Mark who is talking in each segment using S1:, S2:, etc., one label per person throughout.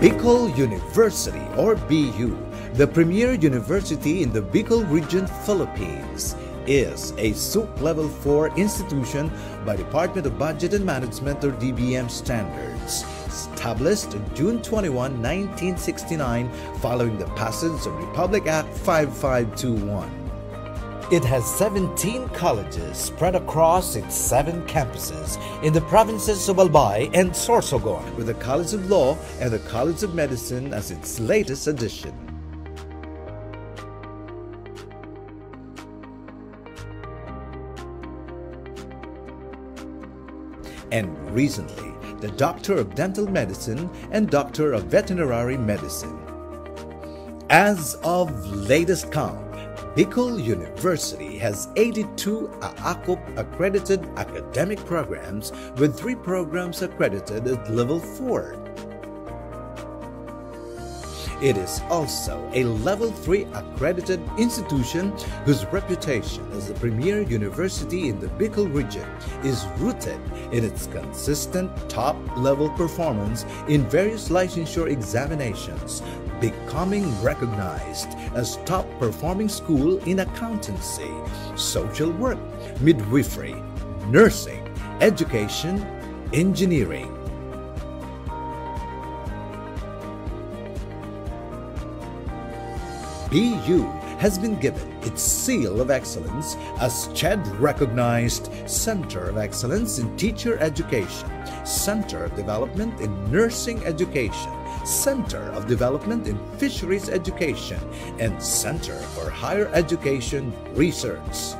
S1: Bicol University or BU, the premier university in the Bicol region, Philippines, is a SUC Level 4 institution by Department of Budget and Management or DBM standards, established on June 21, 1969 following the passage of Republic Act 5521. It has 17 colleges spread across its 7 campuses in the provinces of Albay and Sorsogon, with the College of Law and the College of Medicine as its latest addition. And recently, the Doctor of Dental Medicine and Doctor of Veterinary Medicine. As of latest count, Bicol University has 82 AACUP accredited academic programs with 3 programs accredited at Level 4. It is also a Level 3 accredited institution whose reputation as the premier university in the Bicol region is rooted in its consistent top-level performance in various licensure examinations, becoming recognized as top-performing school in accountancy, social work, midwifery, nursing, education, engineering. BU has been given its seal of excellence as CHED-recognized Center of Excellence in Teacher Education, Center of Development in Nursing Education, Center of Development in Fisheries Education, and Center for Higher Education Research.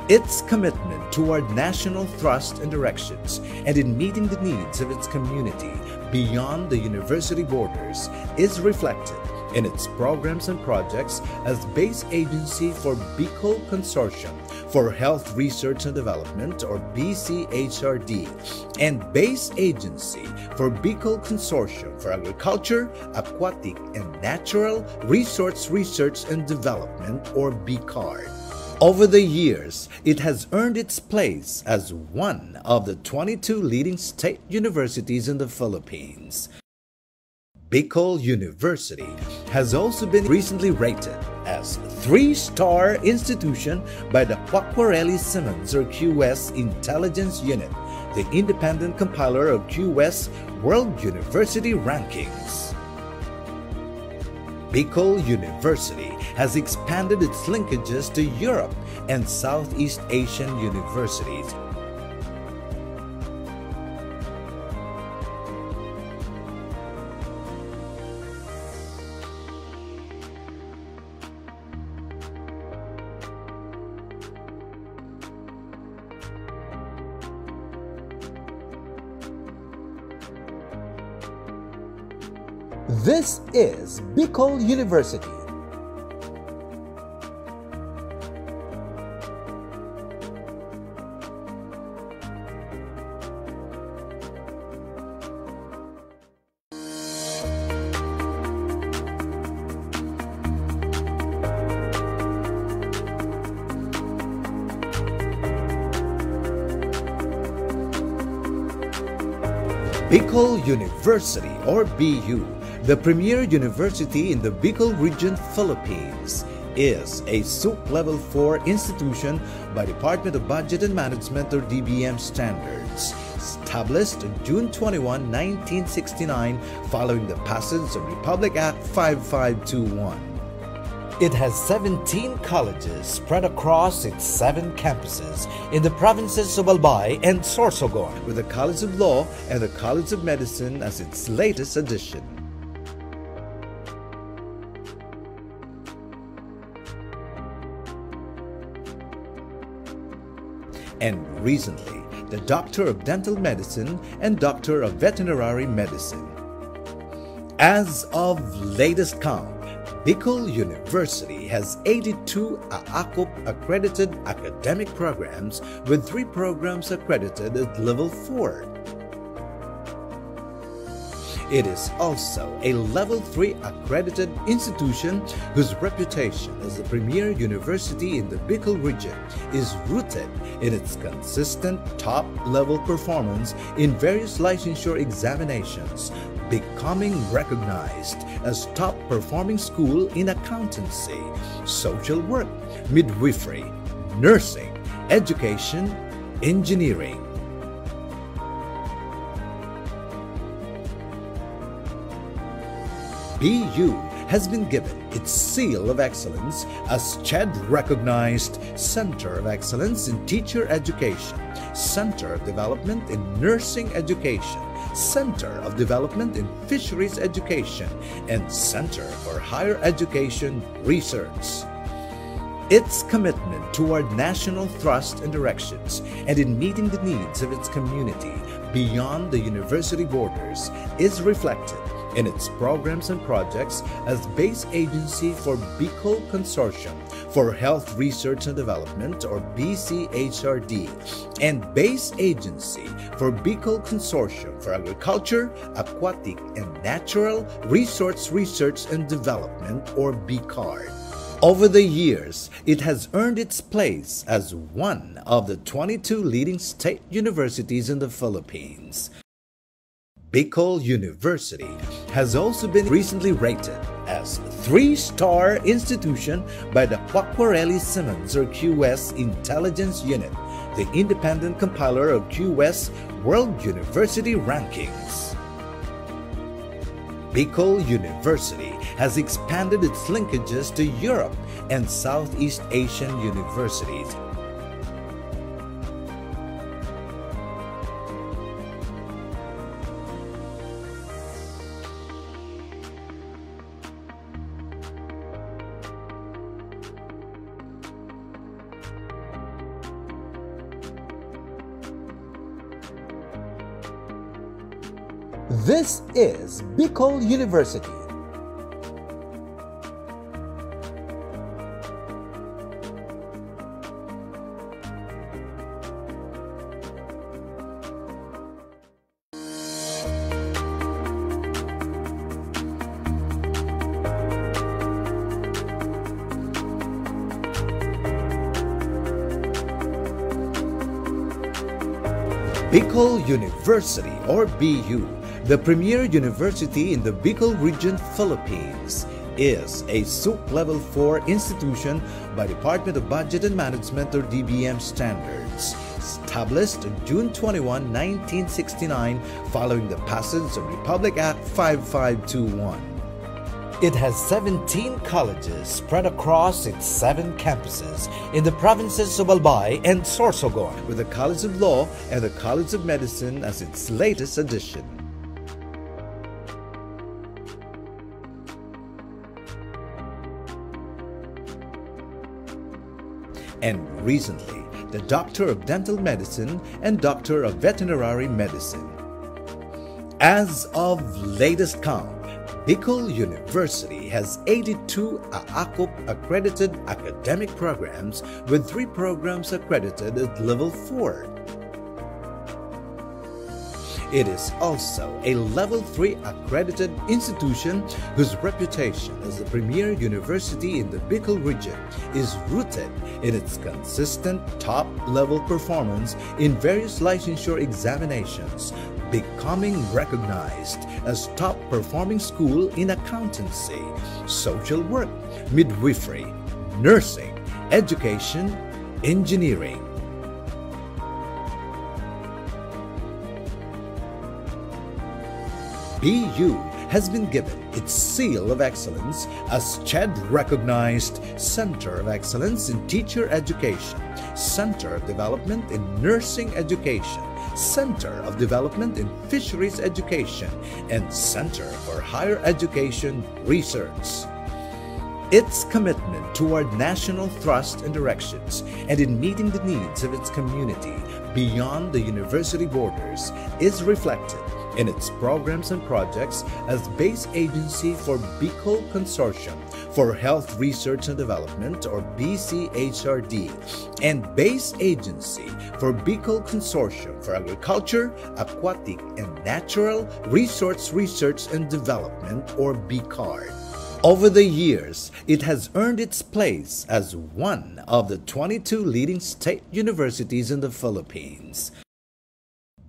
S1: Its commitment toward national thrust and directions and in meeting the needs of its community beyond the university borders is reflected in its programs and projects as base agency for Bicol Consortium for Health Research and Development or BCHRD and base agency for Bicol Consortium for Agriculture, Aquatic and Natural Resource Research and Development or BCARD. Over the years, it has earned its place as one of the 22 leading state universities in the Philippines. Bicol University has also been recently rated as 3-star institution by the Quacquarelli Simmons or QS Intelligence Unit, the independent compiler of QS World University Rankings. Bicol University has expanded its linkages to Europe and Southeast Asian universities. This is Bicol University. Bicol University or BU, the premier university in the Bicol region, Philippines, is a SUC Level 4 institution by Department of Budget and Management or DBM standards, established on June 21, 1969 following the passage of Republic Act 5521. It has 17 colleges spread across its 7 campuses in the provinces of Albay and Sorsogon, with the College of Law and the College of Medicine as its latest addition. And recently, the Doctor of Dental Medicine and Doctor of Veterinary Medicine. As of latest count, Bicol University has 82 AACUP accredited academic programs with 3 programs accredited at Level 4. It is also a Level 3 accredited institution whose reputation as the premier university in the Bicol region is rooted in its consistent top-level performance in various licensure examinations, becoming recognized as top performing school in accountancy, social work, midwifery, nursing, education, engineering. BU has been given its seal of excellence as CHED-recognized Center of Excellence in Teacher Education, Center of Development in Nursing Education, Center of Development in Fisheries Education, and Center for Higher Education Research. Its commitment toward national thrust and directions and in meeting the needs of its community beyond the university borders is reflected in its programs and projects as base agency for Bicol Consortium for Health Research and Development, or BCHRD, and base agency for Bicol Consortium for Agriculture, Aquatic and Natural Resource Research and Development, or BCARD. Over the years, it has earned its place as one of the 22 leading state universities in the Philippines. Bicol University has also been recently rated as 3-star institution by the Quacquarelli Simmons or QS Intelligence Unit, the independent compiler of QS World University Rankings. Bicol University has expanded its linkages to Europe and Southeast Asian universities. This is Bicol University. Bicol University, or BU, the premier university in the Bicol region, Philippines, is a SUC Level 4 institution by Department of Budget and Management, or DBM standards, established on June 21, 1969, following the passage of Republic Act 5521. It has 17 colleges spread across its 7 campuses in the provinces of Albay and Sorsogon, with the College of Law and the College of Medicine as its latest addition. And recently, the Doctor of Dental Medicine and Doctor of Veterinary Medicine. As of latest count, Bicol University has 82 AACUP accredited academic programs, with 3 programs accredited at Level 4. It is also a Level 3 accredited institution whose reputation as the premier university in the Bicol region is rooted in its consistent top-level performance in various licensure examinations, becoming recognized as top-performing school in accountancy, social work, midwifery, nursing, education, engineering. BU has been given its seal of excellence as CHED-recognized Center of Excellence in Teacher Education, Center of Development in Nursing Education, Center of Development in Fisheries Education, and Center for Higher Education Research. Its commitment toward national thrust and directions and in meeting the needs of its community beyond the university borders is reflected in its programs and projects as base agency for Bicol Consortium for Health Research and Development, or BCHRD, and base agency for Bicol Consortium for Agriculture, Aquatic and Natural Resource Research and Development, or BCARD. Over the years, it has earned its place as one of the 22 leading state universities in the Philippines.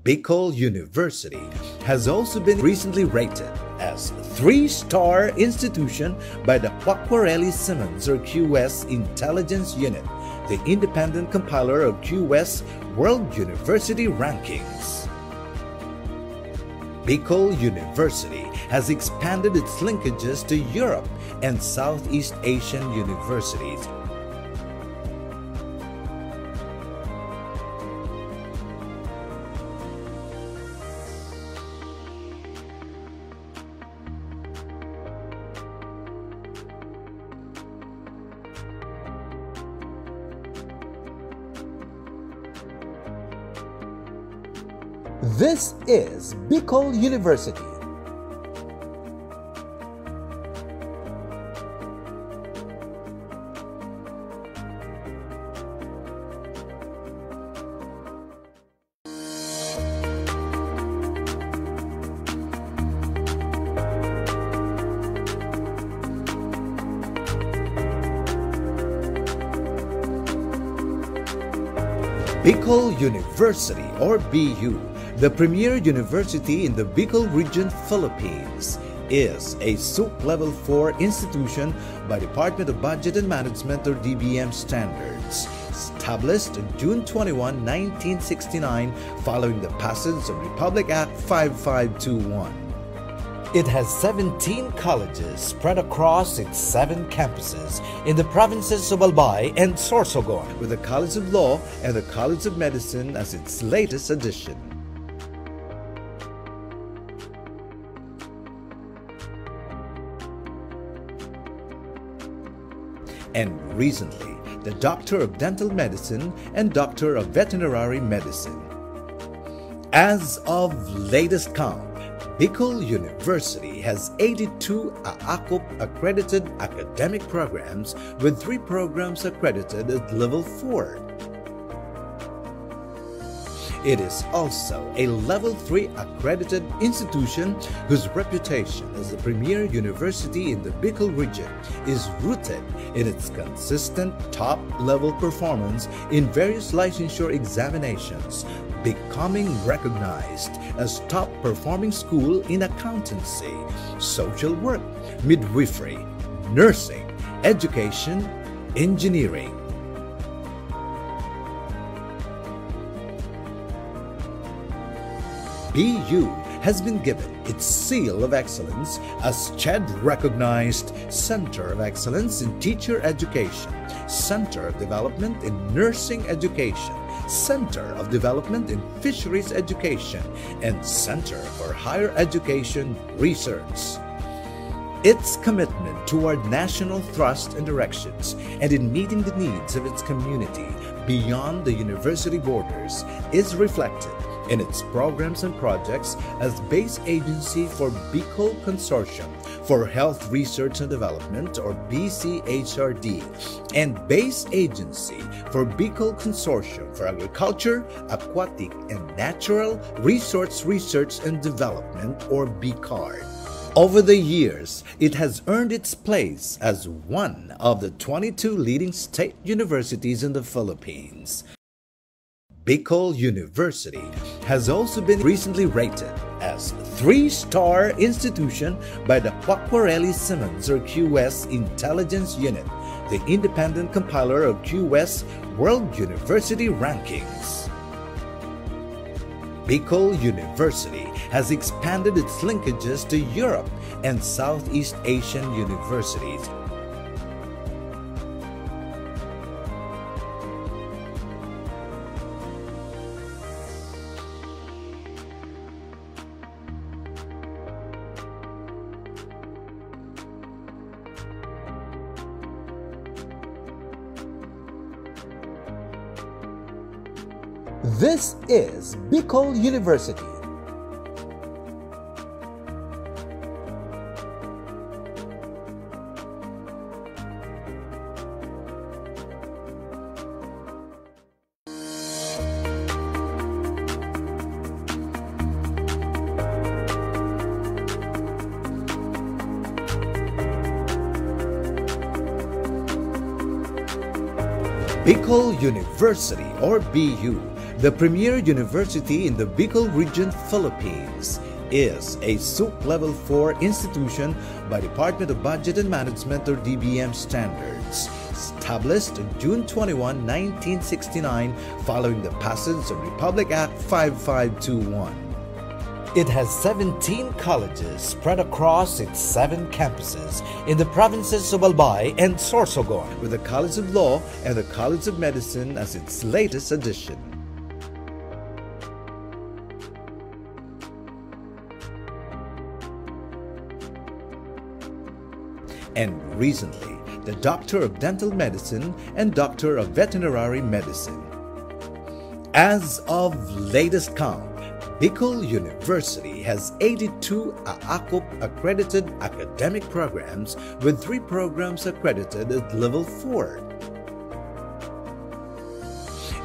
S1: Bicol University has also been recently rated as 3-star institution by the Quacquarelli Simmons or QS Intelligence Unit, the independent compiler of QS World University Rankings. Bicol University has expanded its linkages to Europe and Southeast Asian universities. This is Bicol University. Bicol University or BU, the premier university in the Bicol region, Philippines, is a SUC Level 4 institution by Department of Budget and Management or DBM standards, established on June 21, 1969 following the passage of Republic Act 5521. It has 17 colleges spread across its 7 campuses in the provinces of Albay and Sorsogon, with the College of Law and the College of Medicine as its latest addition. And recently, the Doctor of Dental Medicine and Doctor of Veterinary Medicine. As of latest count, Bicol University has 82 AACUP accredited academic programs with 3 programs accredited at Level 4. It is also a Level 3 accredited institution whose reputation as the premier university in the Bicol region is rooted in its consistent top-level performance in various licensure examinations, becoming recognized as top-performing school in accountancy, social work, midwifery, nursing, education, engineering. BU has been given its seal of excellence as CHED-recognized Center of Excellence in Teacher Education, Center of Development in Nursing Education, Center of Development in Fisheries Education, and Center for Higher Education Research. Its commitment toward national thrust and directions and in meeting the needs of its community beyond the university borders is reflected in its programs and projects as base agency for Bicol Consortium for Health Research and Development or BCHRD and base agency for Bicol Consortium for Agriculture, Aquatic and Natural Resource Research and Development or BCARD. Over the years, it has earned its place as one of the 22 leading state universities in the Philippines. Bicol University has also been recently rated as 3-star institution by the Quacquarelli Simmons or QS Intelligence Unit, the independent compiler of QS World University Rankings. Bicol University has expanded its linkages to Europe and Southeast Asian universities. This is Bicol University. Bicol University or BU, the premier university in the Bicol region, Philippines, is a SUP Level 4 institution by Department of Budget and Management or DBM standards, established on June 21, 1969 following the passage of Republic Act 5521. It has 17 colleges spread across its 7 campuses in the provinces of Albay and Sorsogon, with the College of Law and the College of Medicine as its latest addition. And recently, the Doctor of Dental Medicine and Doctor of Veterinary Medicine. As of latest count, Bicol University has 82 AACUP accredited academic programs, with 3 programs accredited at Level 4.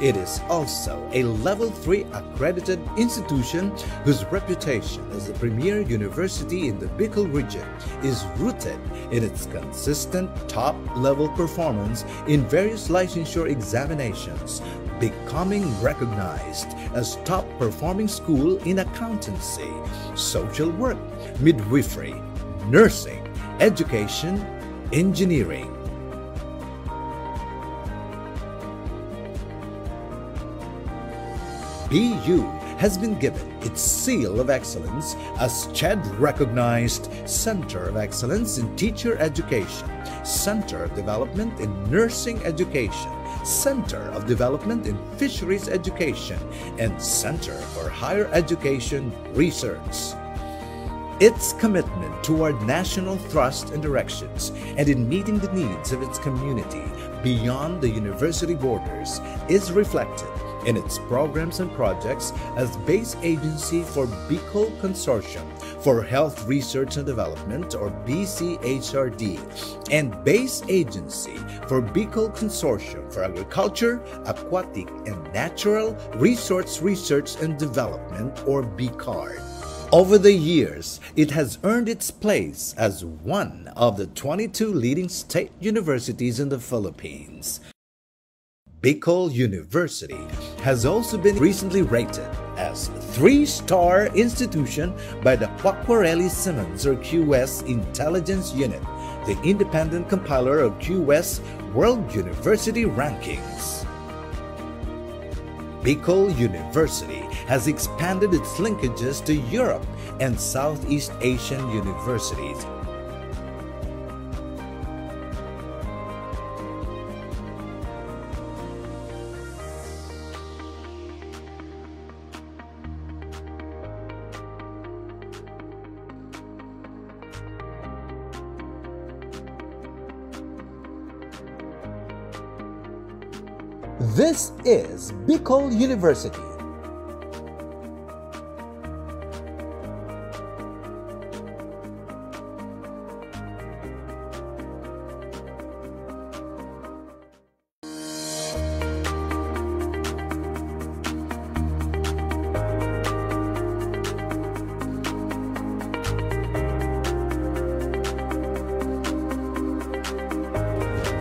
S1: It is also a Level 3 accredited institution whose reputation as the premier university in the Bicol region is rooted in its consistent top-level performance in various licensure examinations, becoming recognized as top-performing school in accountancy, social work, midwifery, nursing, education, engineering. BU has been given its seal of excellence as CHED-recognized Center of Excellence in Teacher Education, Center of Development in Nursing Education, Center of Development in Fisheries Education, and Center for Higher Education Research. Its commitment toward national thrust and directions and in meeting the needs of its community beyond the university borders is reflected in its programs and projects as base agency for Bicol Consortium for Health Research and Development or BCHRD and base agency for Bicol Consortium for Agriculture, Aquatic and Natural Resource Research and Development or BCARD. Over the years, it has earned its place as one of the 22 leading state universities in the Philippines. Bicol University has also been recently rated as 3-star institution by the Quacquarelli-Symonds or QS Intelligence Unit, the independent compiler of QS World University Rankings. Bicol University has expanded its linkages to Europe and Southeast Asian universities. This is Bicol University.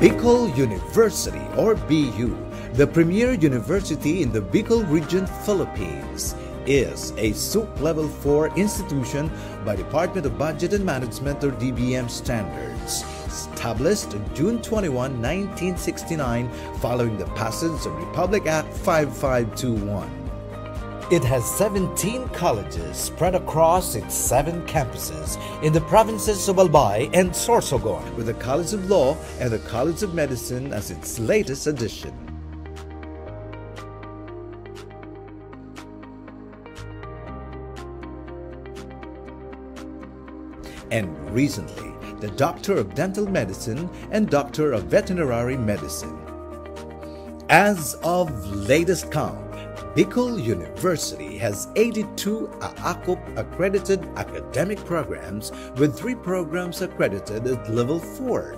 S1: Bicol University or BU, the premier university in the Bicol region, Philippines, is a SUP Level 4 institution by Department of Budget and Management or DBM standards, established on June 21, 1969 following the passage of Republic Act 5521. It has 17 colleges spread across its 7 campuses in the provinces of Albay and Sorsogon, with the College of Law and the College of Medicine as its latest addition. And recently, the Doctor of Dental Medicine and Doctor of Veterinary Medicine. As of latest count, Bicol University has 82 AACUP accredited academic programs, with 3 programs accredited at Level 4.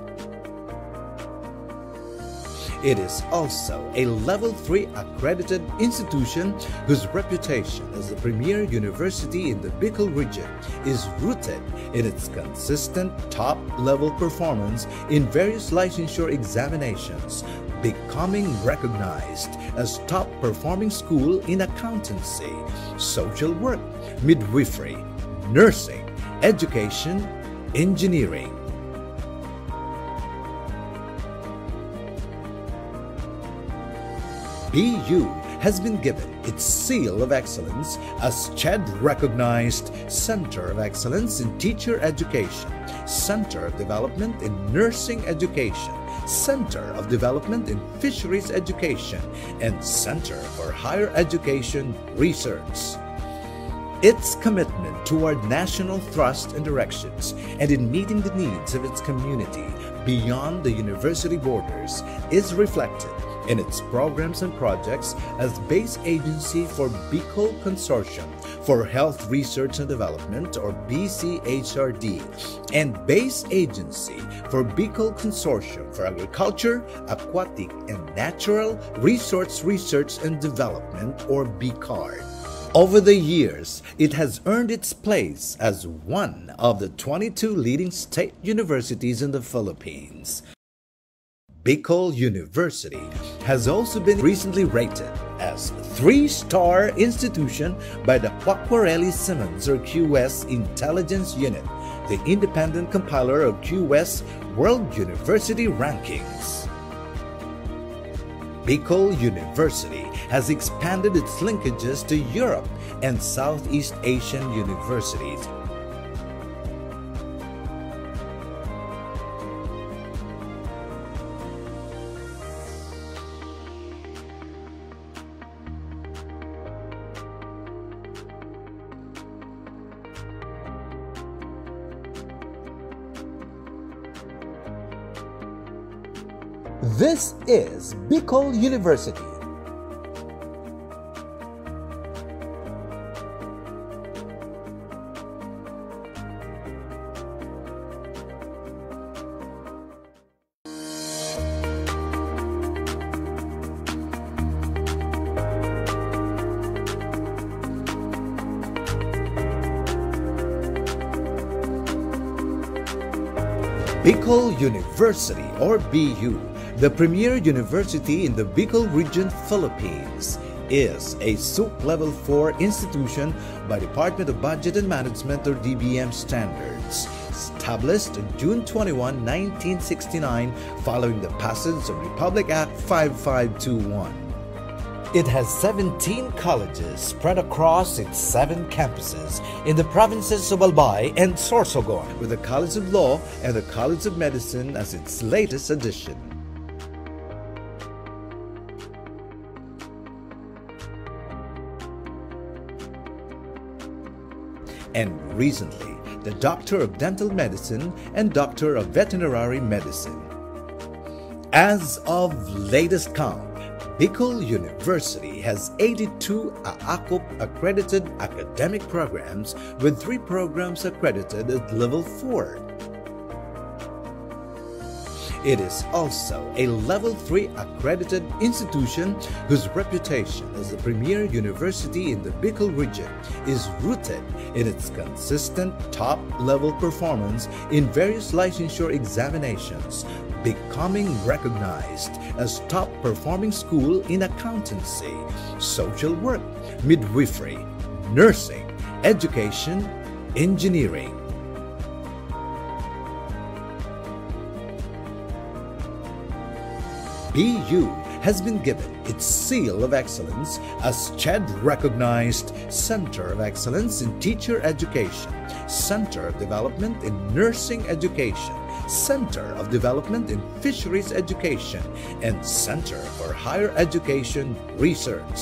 S1: It is also a Level 3 accredited institution whose reputation as the premier university in the Bicol region is rooted in its consistent top-level performance in various licensure examinations, becoming recognized as top performing school in accountancy, social work, midwifery, nursing, education, engineering. BU has been given its seal of excellence as CHED recognized Center of Excellence in Teacher Education, Center of Development in Nursing Education, Center of Development in Fisheries Education, and Center for Higher Education Research. Its commitment toward national thrust and directions and in meeting the needs of its community beyond the university borders is reflected in its programs and projects as base agency for Bicol Consortium for Health Research and Development, or BCHRD, and base agency for Bicol Consortium for Agriculture, Aquatic, and Natural Resource Research and Development, or BCARD. Over the years, it has earned its place as one of the 22 leading state universities in the Philippines. Bicol University has also been recently rated as 3-star institution by the Quacquarelli-Symonds or QS Intelligence Unit, the independent compiler of QS World University Rankings. Bicol University has expanded its linkages to Europe and Southeast Asian universities. This is Bicol University. Bicol University, or BU, the premier university in the Bicol region, Philippines, is a SUP Level 4 institution by Department of Budget and Management, or DBM standards, established on June 21, 1969 following the passage of Republic Act 5521. It has 17 colleges spread across its 7 campuses in the provinces of Albay and Sorsogon, with the College of Law and the College of Medicine as its latest addition. And recently, the Doctor of Dental Medicine and Doctor of Veterinary Medicine. As of latest count, Bicol University has 82 AACUP accredited academic programs, with 3 programs accredited at Level 4. It is also a Level 3 accredited institution whose reputation as the premier university in the Bicol region is rooted in its consistent top-level performance in various licensure examinations, becoming recognized as top-performing school in accountancy, social work, midwifery, nursing, education, engineering. BU has been given its seal of excellence as CHED recognized Center of Excellence in Teacher Education, Center of Development in Nursing Education, Center of Development in Fisheries Education, and Center for Higher Education Research.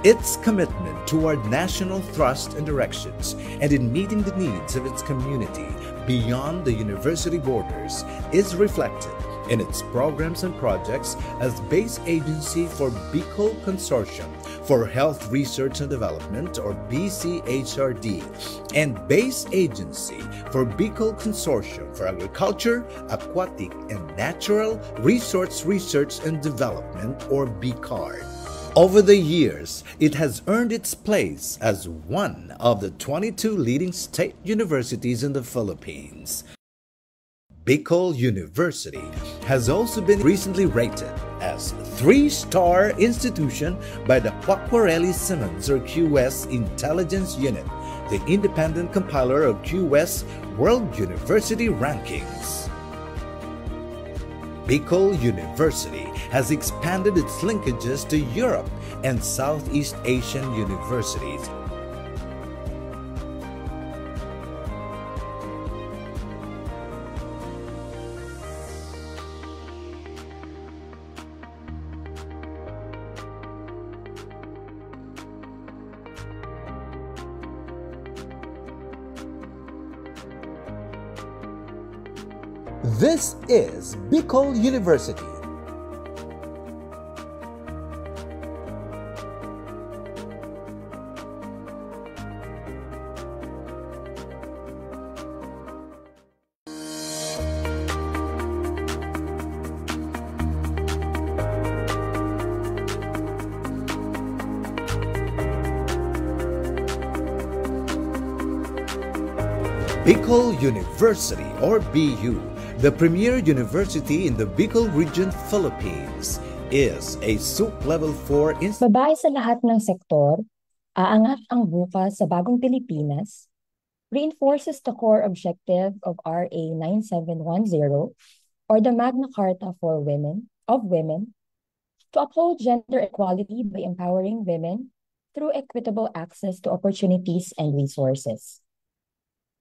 S1: Its commitment toward national thrust and directions and in meeting the needs of its community beyond the university borders is reflected in its programs and projects as base agency for Bicol Consortium for Health Research and Development, or BCHRD, and base agency for Bicol Consortium for Agriculture, Aquatic, and Natural Resource Research and Development, or BCARD. Over the years, it has earned its place as one of the 22 leading state universities in the Philippines. Bicol University has also been recently rated as 3-star institution by the Quacquarelli Simmons or QS Intelligence Unit, the independent compiler of QS World University Rankings. Bicol University has expanded its linkages to Europe and Southeast Asian universities. This is Bicol University. Bicol University or BU, the premier university in the Bicol region, Philippines, is a SUP Level 4 institution.
S2: Babae sa lahat ng sektor, aangat ang bukas sa bagong Pilipinas, reinforces the core objective of RA 9710 or the Magna Carta for Women, to uphold gender equality by empowering women through equitable access to opportunities and resources.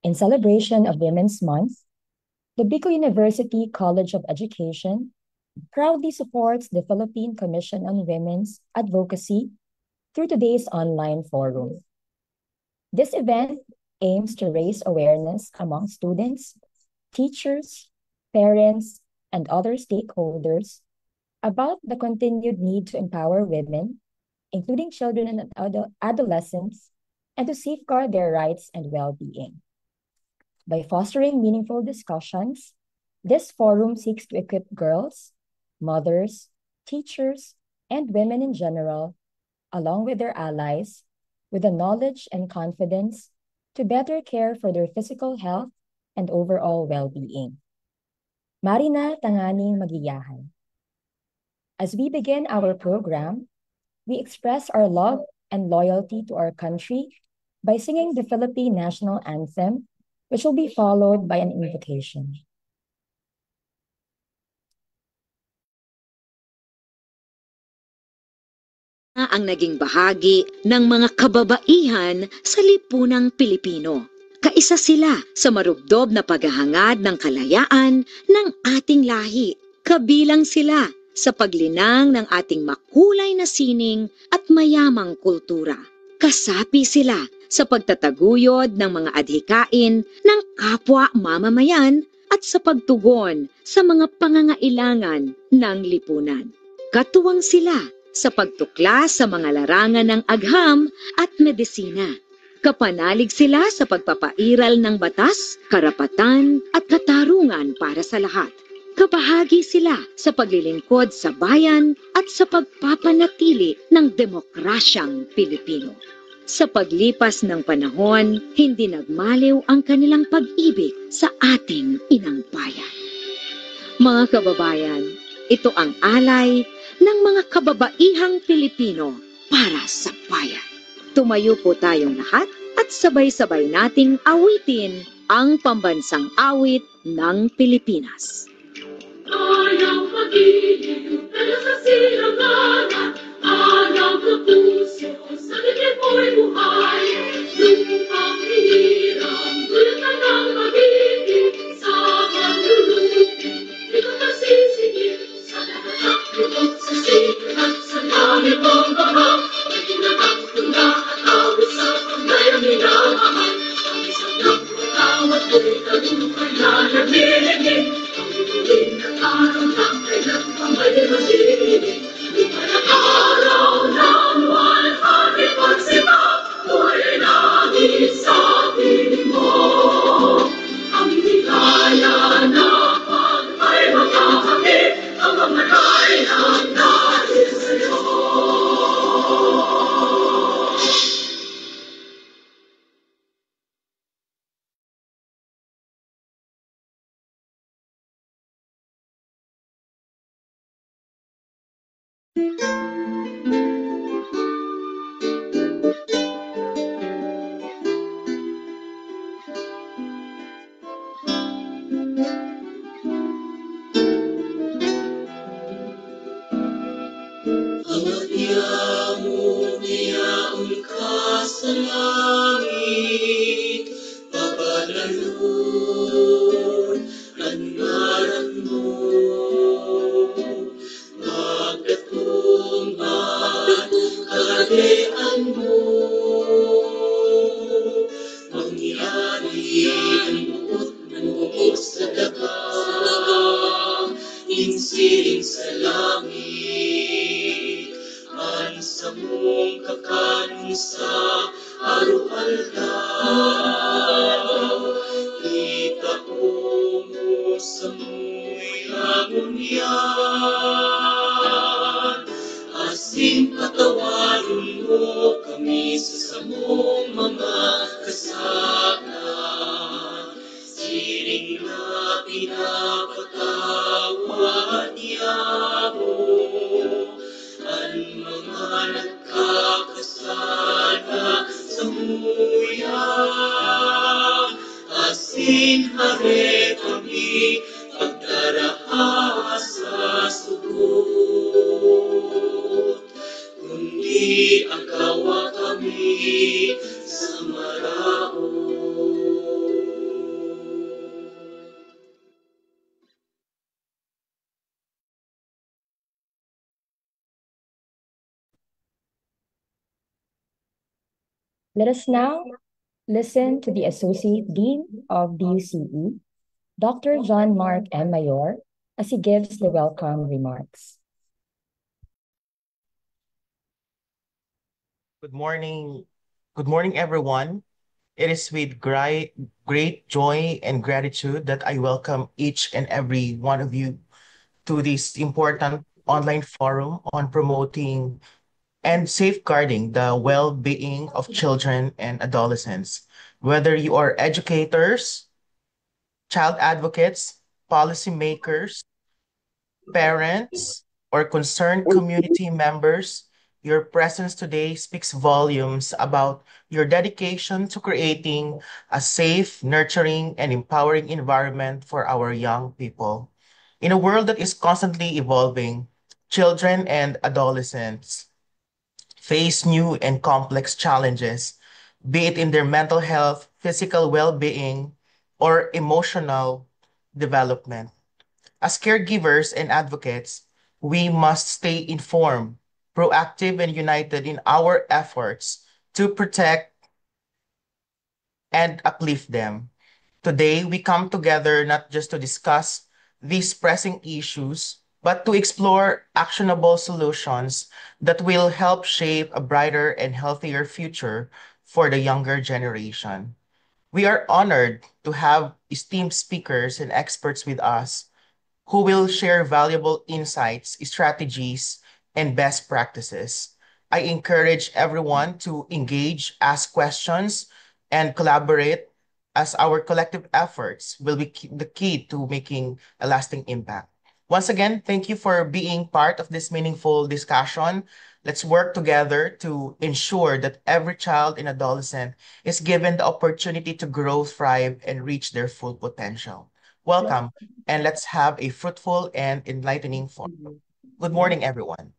S2: In celebration of Women's Month, the Bicol University College of Education proudly supports the Philippine Commission on Women's Advocacy through today's online forum. This event aims to raise awareness among students, teachers, parents, and other stakeholders about the continued need to empower women, including children and adolescents, and to safeguard their rights and well-being. By fostering meaningful discussions, this forum seeks to equip girls, mothers, teachers, and women in general, along with their allies, with the knowledge and confidence to better care for their physical health and overall well-being. Marina tanganing magiyahan. As we begin our program, we express our love and loyalty to our country by singing the Philippine National Anthem, which will be followed by an invocation.
S3: Ang naging bahagi ng mga kababaihan sa lipunang Pilipino. Kaisa sila sa marubdob na paghahangad ng kalayaan ng ating lahi. Kabilang sila sa paglinang ng ating makulay na sining at mayamang kultura. Kasapi sila sa pagtataguyod ng mga adhikain ng kapwa mamamayan at sa pagtugon sa mga pangangailangan ng lipunan. Katuwang sila sa pagtuklas sa mga larangan ng agham at medisina. Kapanalig sila sa pagpapairal ng batas, karapatan at katarungan para sa lahat. Kabahagi sila sa paglilingkod sa bayan at sa pagpapanatili ng demokrasyang Pilipino. Sa paglipas ng panahon, hindi nagmaliw ang kanilang pag-ibig sa ating inang bayan. Mga kababayan, ito ang alay ng mga kababaihang Pilipino para sa bayan. Tumayo po tayong lahat at sabay-sabay nating awitin ang pambansang awit ng Pilipinas.
S4: Ayaw mag-ibig, pero sa silanganan, ayaw kapuso, sa dibdib mo'y buhay. Lupang hiniram, gulatan ng mag-ibig, sa manlulupin, di ko masisingil, sa nagatak lubog sa sikat at sa langit mong bahag, ay ginagak ko na at awit sa paglayang minamahal. Ang isang ng pagkawat ko'y talumpay na nagliligid, ang iluwin at araw ng kailan pa may masilig. Lumarap Niyaon ka sa langit, pabalalon ang ngalan mo. Magdatong ang kaharian mo. Mangyari ang buot mo sa daga, insiring sa langit. Ang sa mong kakanon sa araw-aldaw, itaon mo sa mo'y agunyan. Asin patawarin mo kami sa samong mga kasalanan. Siring na pinapatawad niya mo ang mga nagkakasala sa muyan. Asin hare kami pagdaraha sa sugot, kundi agawa kami sa maraon.
S2: Let us now listen to the Associate Dean of DUCE, Dr. John Mark M. Mayor, as he gives the welcome remarks.
S5: Good morning. Good morning, everyone. It is with great joy and gratitude that I welcome each and every one of you to this important online forum on promoting and safeguarding the well-being of children and adolescents. Whether you are educators, child advocates, policymakers, parents, or concerned community members, your presence today speaks volumes about your dedication to creating a safe, nurturing, and empowering environment for our young people. In a world that is constantly evolving, children and adolescents face new and complex challenges, be it in their mental health, physical well-being, or emotional development. As caregivers and advocates, we must stay informed, proactive, and united in our efforts to protect and uplift them. Today, we come together not just to discuss these pressing issues, but to explore actionable solutions that will help shape a brighter and healthier future for the younger generation. We are honored to have esteemed speakers and experts with us who will share valuable insights, strategies, and best practices. I encourage everyone to engage, ask questions, and collaborate as our collective efforts will be the key to making a lasting impact. Once again, thank you for being part of this meaningful discussion. Let's work together to ensure that every child and adolescent is given the opportunity to grow, thrive, and reach their full potential. Welcome, and let's have a fruitful and enlightening forum. Good morning, everyone.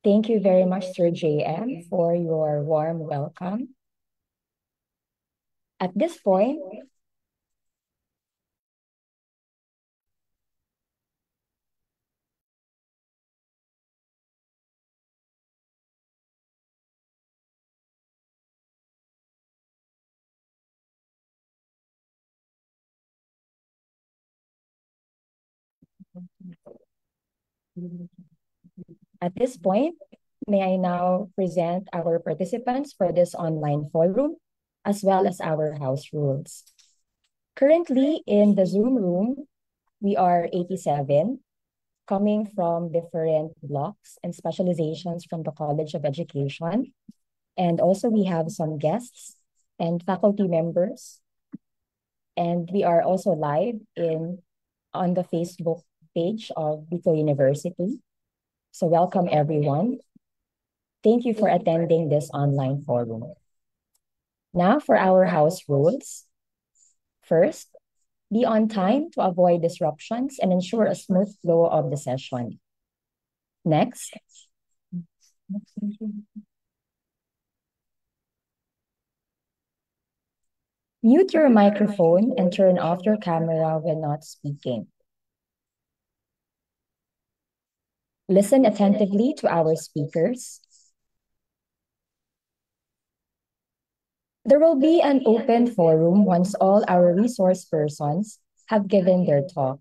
S2: Thank you very much, Sir JM, for your warm welcome. At this point, may I now present our participants for this online forum, as well as our house rules. Currently, in the Zoom room, we are 87, coming from different blocks and specializations from the College of Education. And also we have some guests and faculty members. And we are also live on the Facebook page of Bicol University. So welcome everyone. Thank you for attending this online forum. Now for our house rules. First, be on time to avoid disruptions and ensure a smooth flow of the session. Next, mute your microphone and turn off your camera when not speaking. Listen attentively to our speakers. There will be an open forum once all our resource persons have given their talk.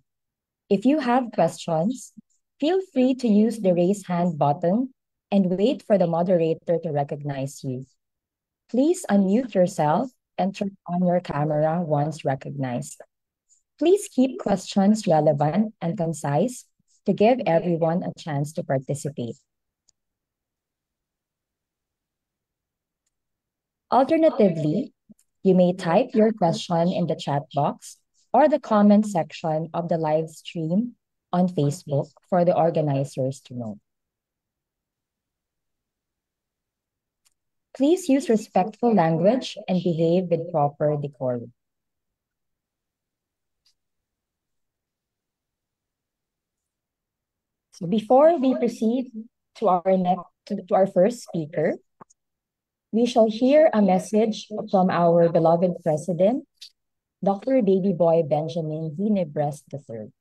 S2: If you have questions, feel free to use the raise hand button and wait for the moderator to recognize you. Please unmute yourself and turn on your camera once recognized. Please keep questions relevant and concise to give everyone a chance to participate. Alternatively, you may type your question in the chat box or the comment section of the live stream on Facebook for the organizers to know. Please use respectful language and behave with proper decorum. So before we proceed to our first speaker, we shall hear a message from our beloved President, Dr. Baby Boy Benjamin Ginebreast III.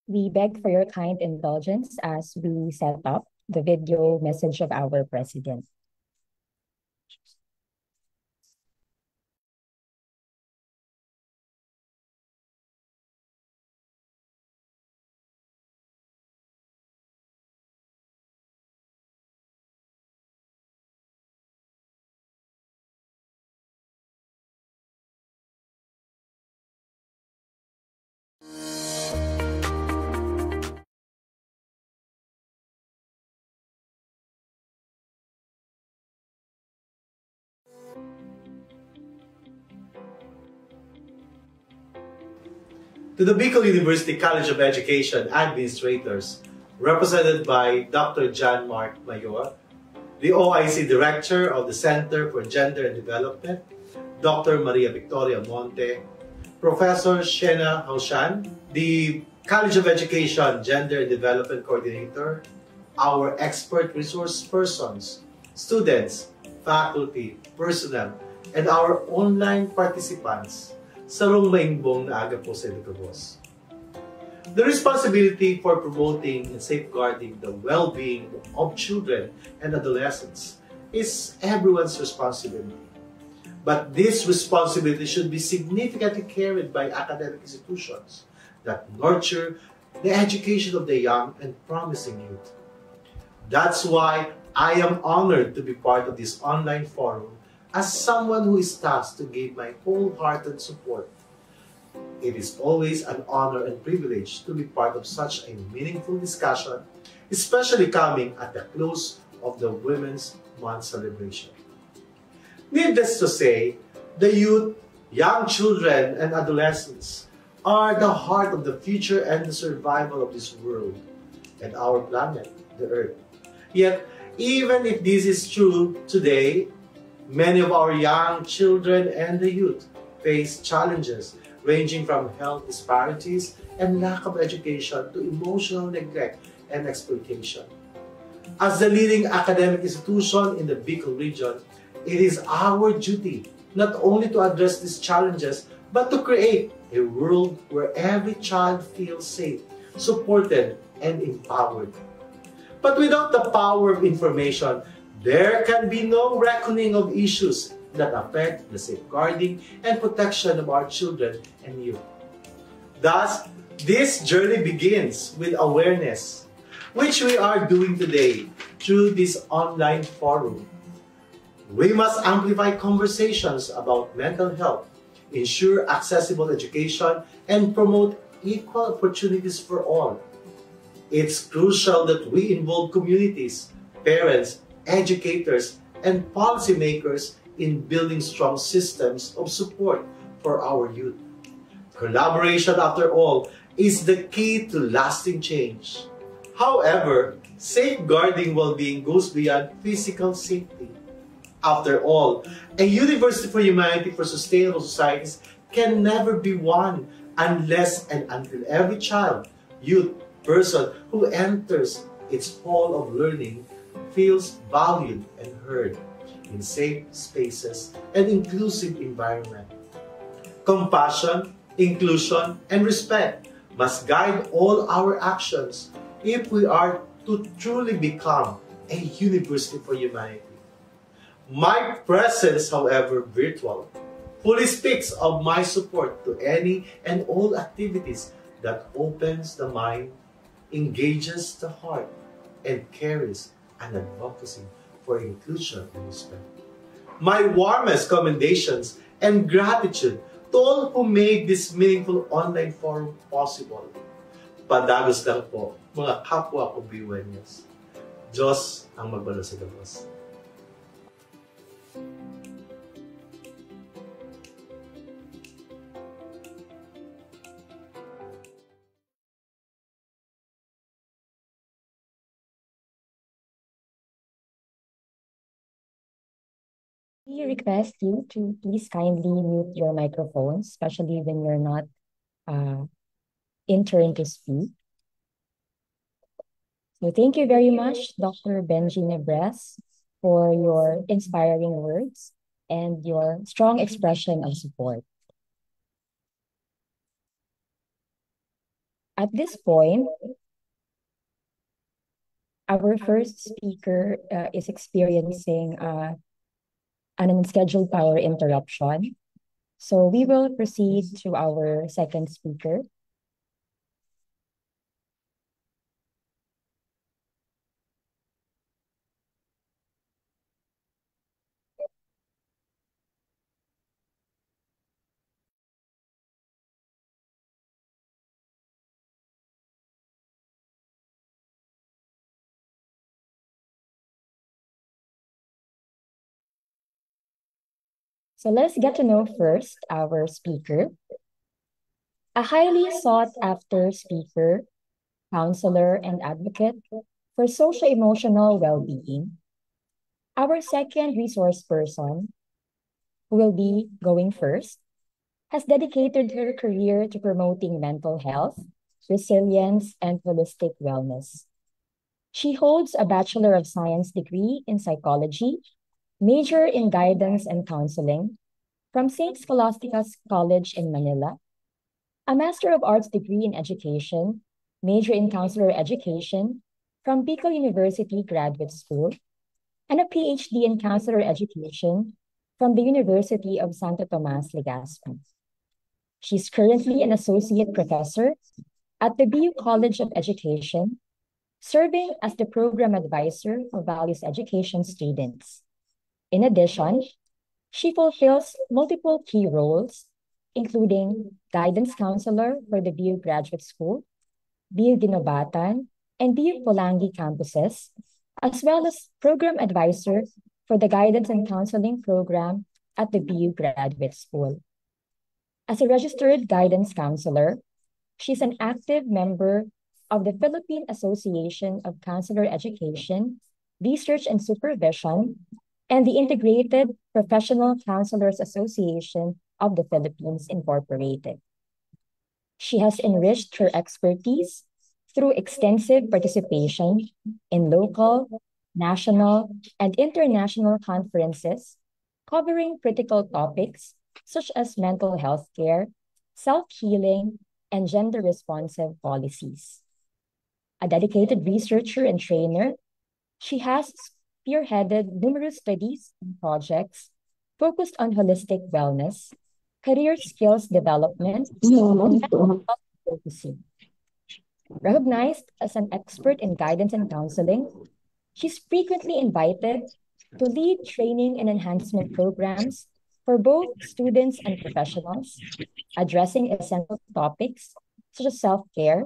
S2: We beg for your kind indulgence as we set up the video message of our President.
S6: To the Bicol University College of Education administrators, represented by Dr. John Mark Mayor, the OIC Director of the Center for Gender and Development, Dr. Maria Victoria Monte, Professor Shena Haushan, the College of Education Gender and Development Coordinator, our expert resource persons, students, faculty, personnel, and our online participants, sarong maimbong na aga po sa Ilocos. The responsibility for promoting and safeguarding the well-being of children and adolescents is everyone's responsibility. But this responsibility should be significantly carried by academic institutions that nurture the education of the young and promising youth. That's why I am honored to be part of this online forum as someone who is tasked to give my wholehearted support. It is always an honor and privilege to be part of such a meaningful discussion, especially coming at the close of the Women's Month celebration. Needless to say, the youth, young children, and adolescents are the heart of the future and the survival of this world and our planet, the Earth. Yet, even if this is true today, many of our young children and the youth face challenges ranging from health disparities and lack of education to emotional neglect and exploitation. As the leading academic institution in the Bicol region, it is our duty not only to address these challenges, but to create a world where every child feels safe, supported, and empowered. But without the power of information, there can be no reckoning of issues that affect the safeguarding and protection of our children and youth. Thus, this journey begins with awareness, which we are doing today through this online forum. We must amplify conversations about mental health, ensure accessible education, and promote equal opportunities for all. It's crucial that we involve communities, parents, educators, and policymakers in building strong systems of support for our youth. Collaboration, after all, is the key to lasting change. However, safeguarding well-being goes beyond physical safety. After all, a University for Humanity for Sustainable Societies can never be won unless and until every child, youth, person who enters its hall of learning feels valued and heard in safe spaces and inclusive environment. Compassion, inclusion, and respect must guide all our actions if we are to truly become a University for Humanity. My presence, however virtual, fully speaks of my support to any and all activities that opens the mind, engages the heart, and carries an advocacy for inclusion and respect. My warmest commendations and gratitude to all who made this meaningful online forum possible. Padagos lang po, mga kapwa ko Biwenyas. Diyos ang magbalo sa Diyos.
S2: We request you to please kindly mute your microphones, especially when you're not in turn to speak. So thank you very much, Dr. Benji Nebres, for your inspiring words and your strong expression of support. At this point, our first speaker is experiencing an unscheduled power interruption. So we will proceed to our second speaker. So let's get to know first our speaker. A highly sought-after speaker, counselor, and advocate for socio-emotional well-being. Our second resource person, who will be going first, has dedicated her career to promoting mental health, resilience, and holistic wellness. She holds a Bachelor of Science degree in psychology, major in guidance and counseling from St. Scholastica's College in Manila, a Master of Arts degree in education, major in counselor education from Bicol University Graduate School, and a PhD in counselor education from the University of Santo Tomas Legazpi. She's currently an associate professor at the BU College of Education, serving as the program advisor for values education students. In addition, She fulfills multiple key roles, including guidance counselor for the BU Graduate School, BU Ginobatan, and BU Polangi campuses, as well as program advisor for the guidance and counseling program at the BU Graduate School. As a registered guidance counselor, she's an active member of the Philippine Association of Counselor Education, Research and Supervision, and the Integrated Professional Counselors Association of the Philippines Incorporated. She has enriched her expertise through extensive participation in local, national, and international conferences covering critical topics such as mental health care, self-healing, and gender-responsive policies. A dedicated researcher and trainer, she has spearheaded numerous studies and projects focused on holistic wellness, career skills development, and mental health focusing. Recognized as an expert in guidance and counseling, she's frequently invited to lead training and enhancement programs for both students and professionals, addressing essential topics such as self-care,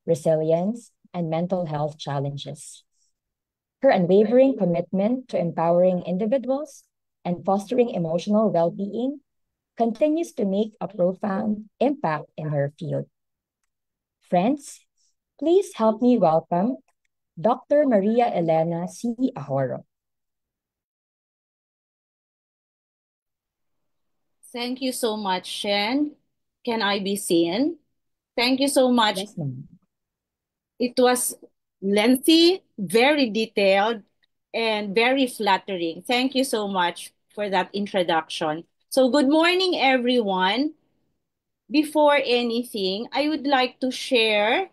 S2: resilience, and mental health challenges. Her unwavering commitment to empowering individuals and fostering emotional well-being continues to make a profound impact in her field. Friends, please help me welcome Dr. Maria Elena C. Ahoro.
S7: Thank you so much, Shen. Can I be seen? Thank you so much.
S2: Yes, ma'am.
S7: It was lengthy, very detailed, and very flattering. Thank you so much for that introduction. So, good morning, everyone. Before anything, I would like to share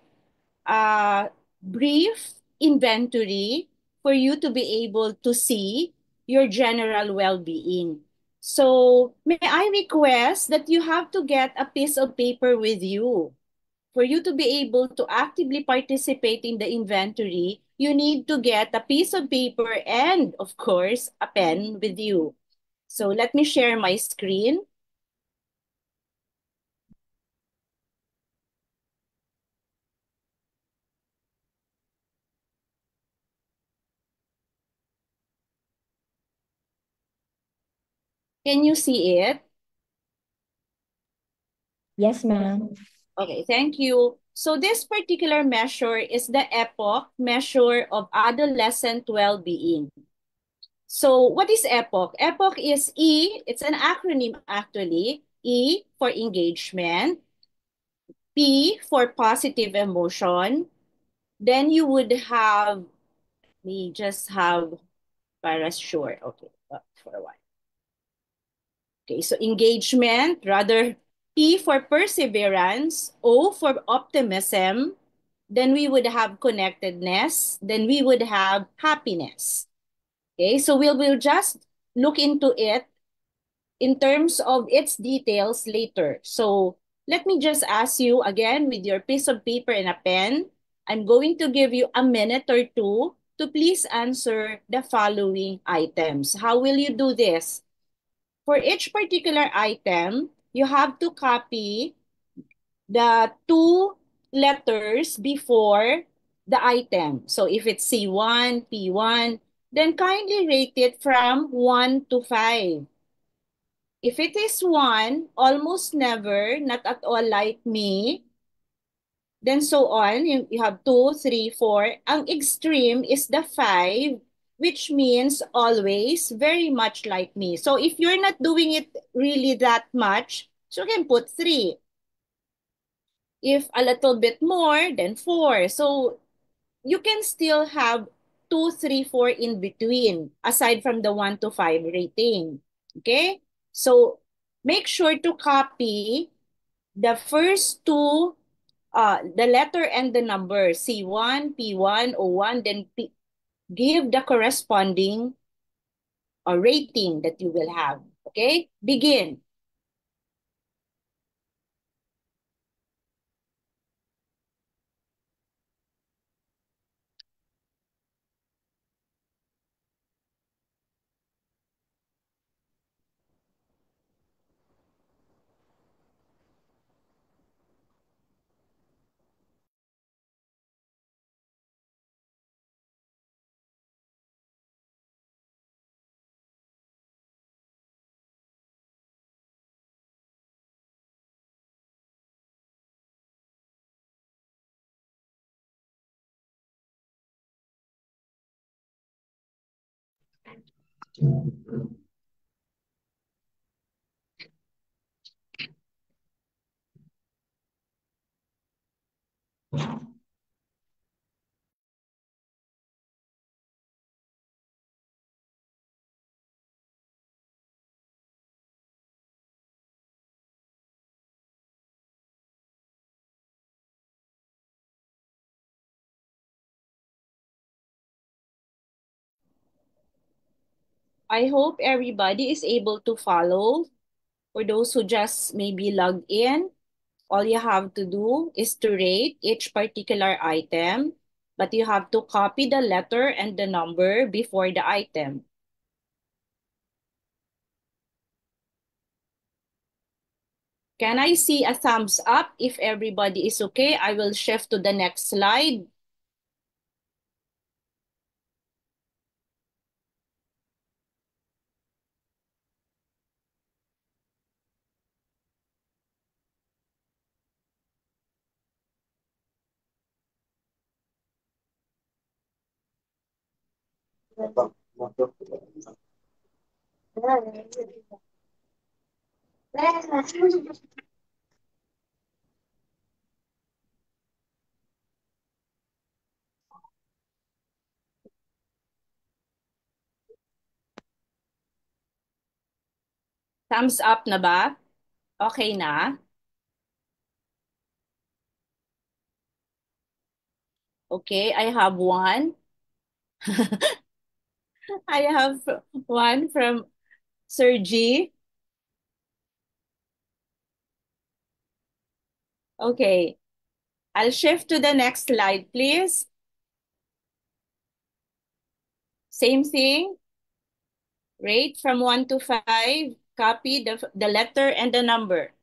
S7: a brief inventory for you to be able to see your general well-being. So, may I request that you have to get a piece of paper with you? For you to be able to actively participate in the inventory, you need to get a piece of paper and, of course, a pen with you. So let me share my screen. Can you see it?
S2: Yes, ma'am.
S7: Okay, thank you. So this particular measure is the EPOC measure of adolescent well-being. So what is EPOC? EPOC is E, it's an acronym actually. E for engagement, P for positive emotion. Then you would have, we just have para sure. Okay, for a while. Okay, so engagement, rather P for perseverance, O for optimism, then we would have connectedness, then we would have happiness. Okay, so we'll just look into it in terms of its details later. So let me just ask you again with your piece of paper and a pen. I'm going to give you a minute or two to please answer the following items. How will you do this? For each particular item, you have to copy the two letters before the item. So if it's C1, P1, then kindly rate it from 1 to 5. If it is 1, almost never, not at all like me, then so on, you have 2, 3, 4. Ang extreme is the 5, which means always, very much like me. So if you're not doing it really that much, so you can put 3. If a little bit more, then 4. So you can still have 2, 3, 4 in between, aside from the 1 to 5 rating. Okay? So make sure to copy the first two, the letter and the number, C1, P1, O1, then give the corresponding rating that you will have. Okay? Begin. I hope everybody is able to follow. For those who just maybe logged in, all you have to do is to rate each particular item, but you have to copy the letter and the number before the item. Can I see a thumbs up if everybody is okay? I will shift to the next slide. Thumbs up na ba? Okay na? Okay, I have one. I have one from Sir G. Okay, I'll shift to the next slide, please. Same thing, rate from 1 to 5, copy the letter and the number.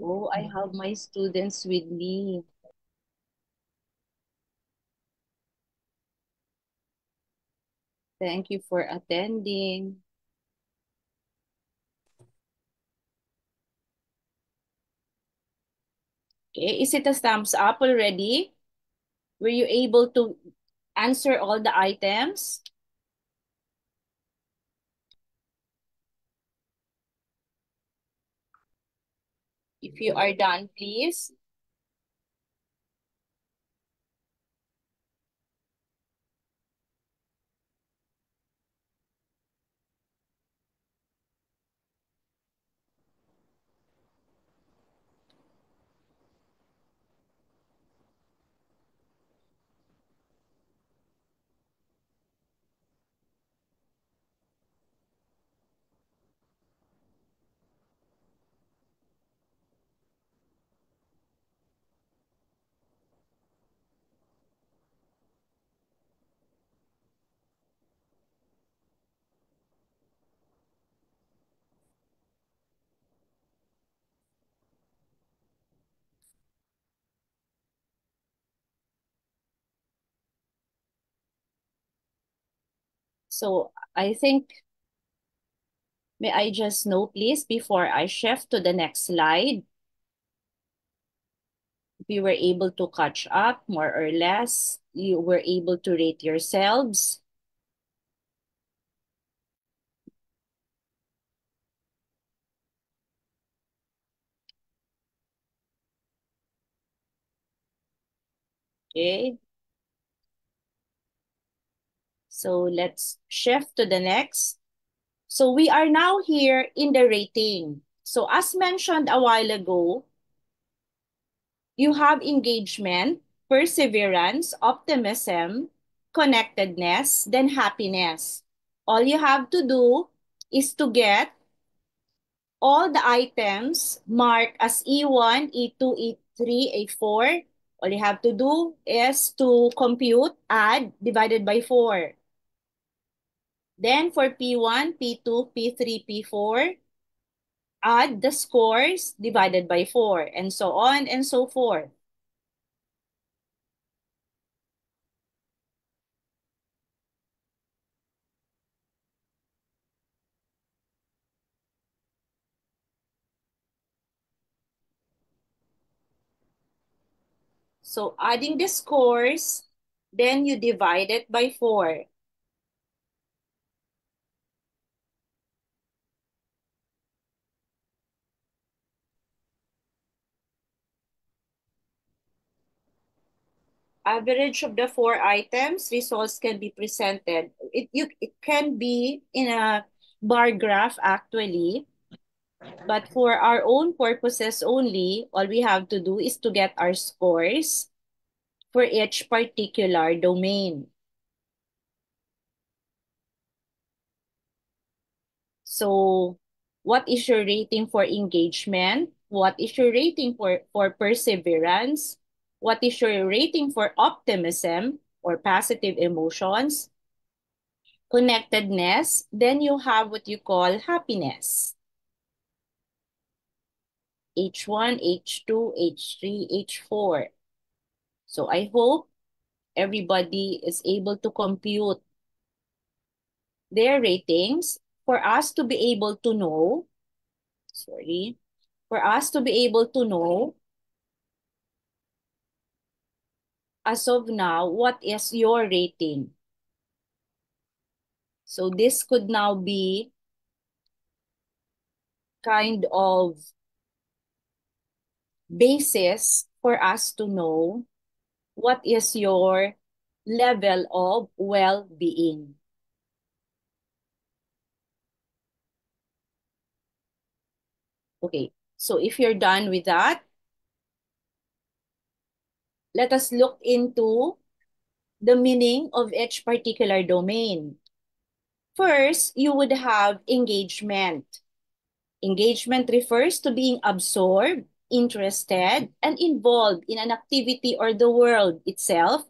S7: Oh, I have my students with me. Thank you for attending. Okay, is it a thumbs up already? Were you able to answer all the items? If you are done, please. So I think, may I just know, please, before I shift to the next slide, If you were able to catch up more or less, you were able to rate yourselves. Okay. So let's shift to the next. So we are now here in the rating. So as mentioned a while ago, you have engagement, perseverance, optimism, connectedness, then happiness. All you have to do is to get all the items marked as E1, E2, E3, E4. All you have to do is to compute, add, divided by 4. Then for P1, P2, P3, P4, add the scores divided by 4, and so on and so forth. So adding the scores, then you divide it by 4. Average of the 4 items, results can be presented. It can be in a bar graph actually, but for our own purposes only, all we have to do is to get our scores for each particular domain. So what is your rating for engagement? What is your rating for perseverance? What is your rating for optimism or positive emotions? Connectedness, then you have what you call happiness. H1, H2, H3, H4. So I hope everybody is able to compute their ratings for us to be able to know, for us to be able to know as of now, what is your rating? So this could now be kind of basis for us to know what is your level of well-being. Okay, so if you're done with that, let us look into the meaning of each particular domain. First, you would have engagement. Engagement refers to being absorbed, interested, and involved in an activity or the world itself.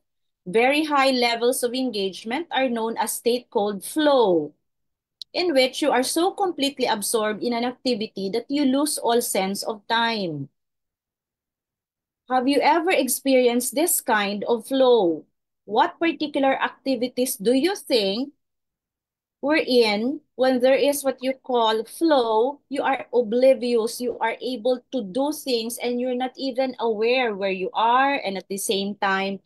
S7: Very high levels of engagement are known as state called flow, in which you are so completely absorbed in an activity that you lose all sense of time. Have you ever experienced this kind of flow? What particular activities do you think we're in when there is what you call flow? You are oblivious, you are able to do things and you're not even aware where you are, and at the same time,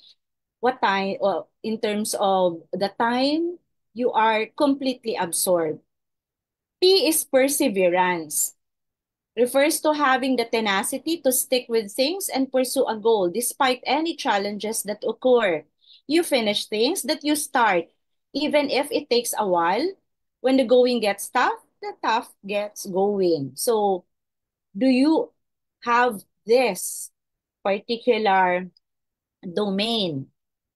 S7: what time, in terms of the time, you are completely absorbed. P is perseverance. Refers to having the tenacity to stick with things and pursue a goal despite any challenges that occur. You finish things that you start, even if it takes a while. When the going gets tough, the tough gets going. So, do you have this particular domain?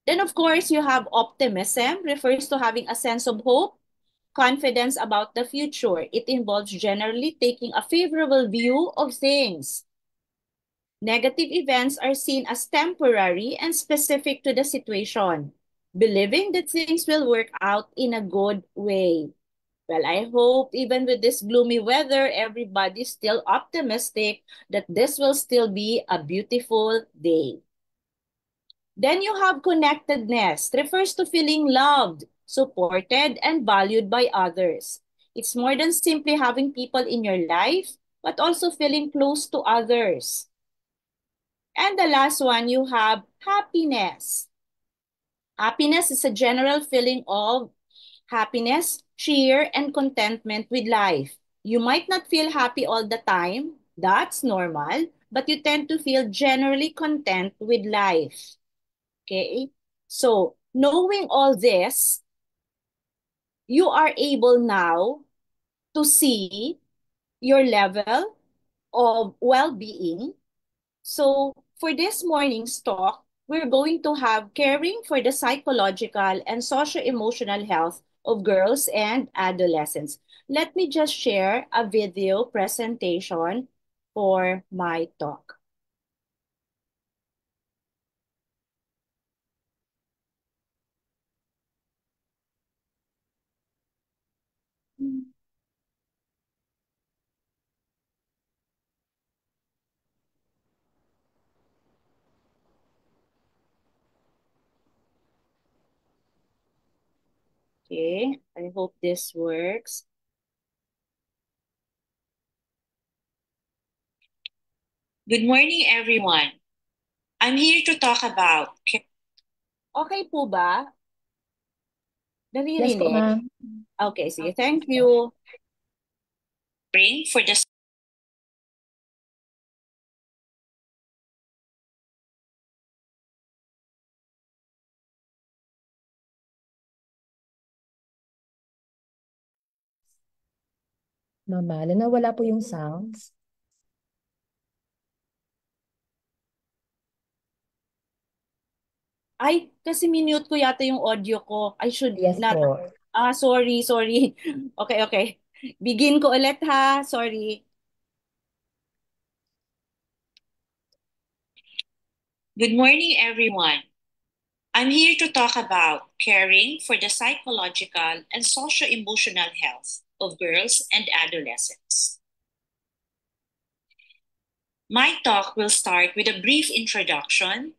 S7: Then, of course, you have optimism, refers to having a sense of hope, confidence about the future. It involves generally taking a favorable view of things. Negative events are seen as temporary and specific to the situation, believing that things will work out in a good way. Well, I hope even with this gloomy weather, everybody's still optimistic that this will still be a beautiful day. Then you have connectedness, refers to feeling loved, supported, and valued by others. It's more than simply having people in your life, but also feeling close to others. And the last one, you have happiness. Happiness is a general feeling of happiness, cheer, and contentment with life. You might not feel happy all the time. That's normal. But you tend to feel generally content with life. Okay? So, knowing all this, you are able now to see your level of well-being. So for this morning's talk, we're going to have caring for the psychological and socio-emotional health of girls and adolescents. Let me just share a video presentation for my talk. Okay, I hope this works.
S8: Good morning, everyone. I'm here to talk about
S7: Okay po ba?
S2: Yes po,
S7: Naririnig?
S2: ma'am.
S7: Okay, sige. Thank you.
S8: caring for the
S2: Mama, nawala po yung sounds.
S7: Ay, kasi minute ko yata yung audio ko. I should
S2: Yes
S7: not.
S2: po.
S7: Sorry. Okay. Begin ko ulit ha. Sorry.
S8: Good morning, everyone. I'm here to talk about caring for the psychological and socio-emotional health of girls and adolescents. My talk will start with a brief introduction,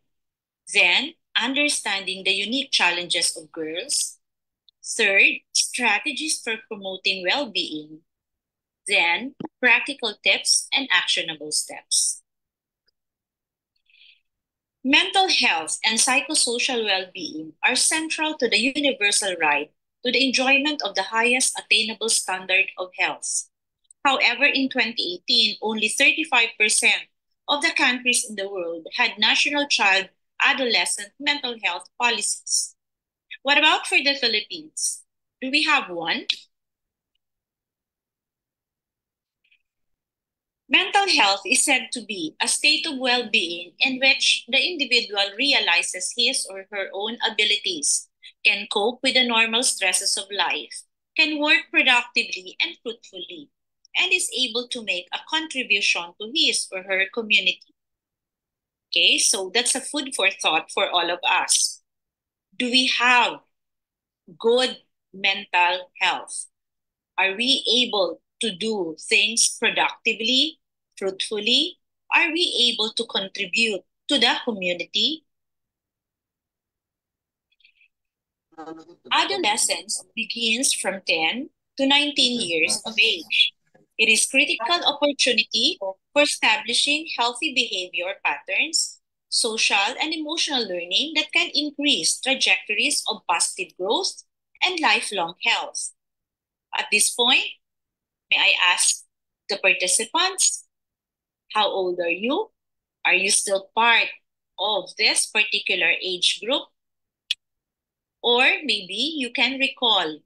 S8: then understanding the unique challenges of girls, third, strategies for promoting well-being, then practical tips and actionable steps. Mental health and psychosocial well-being are central to the universal right to the enjoyment of the highest attainable standard of health. However, in 2018, only 35% of the countries in the world had national child adolescent mental health policies. What about for the Philippines? Do we have one? Mental health is said to be a state of well-being in which the individual realizes his or her own abilities, can cope with the normal stresses of life, can work productively and fruitfully, and is able to make a contribution to his or her community. Okay, so that's a food for thought for all of us. Do we have good mental health? Are we able to do things productively, fruitfully? Are we able to contribute to the community? Adolescence begins from 10 to 19 years of age. It is critical opportunity for establishing healthy behavior patterns, social and emotional learning that can increase trajectories of positive growth and lifelong health. At this point, may I ask the participants, how old are you? Are you still part of this particular age group? Or maybe you can recall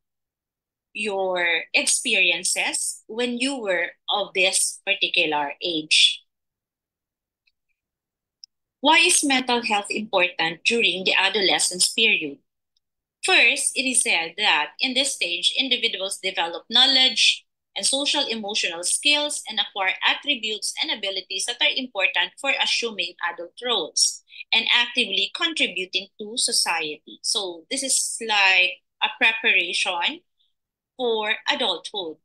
S8: your experiences when you were of this particular age. Why is mental health important during the adolescence period? First, it is said that in this stage, individuals develop knowledge and social emotional skills and acquire attributes and abilities that are important for assuming adult roles and actively contributing to society. So this is like a preparation for adulthood.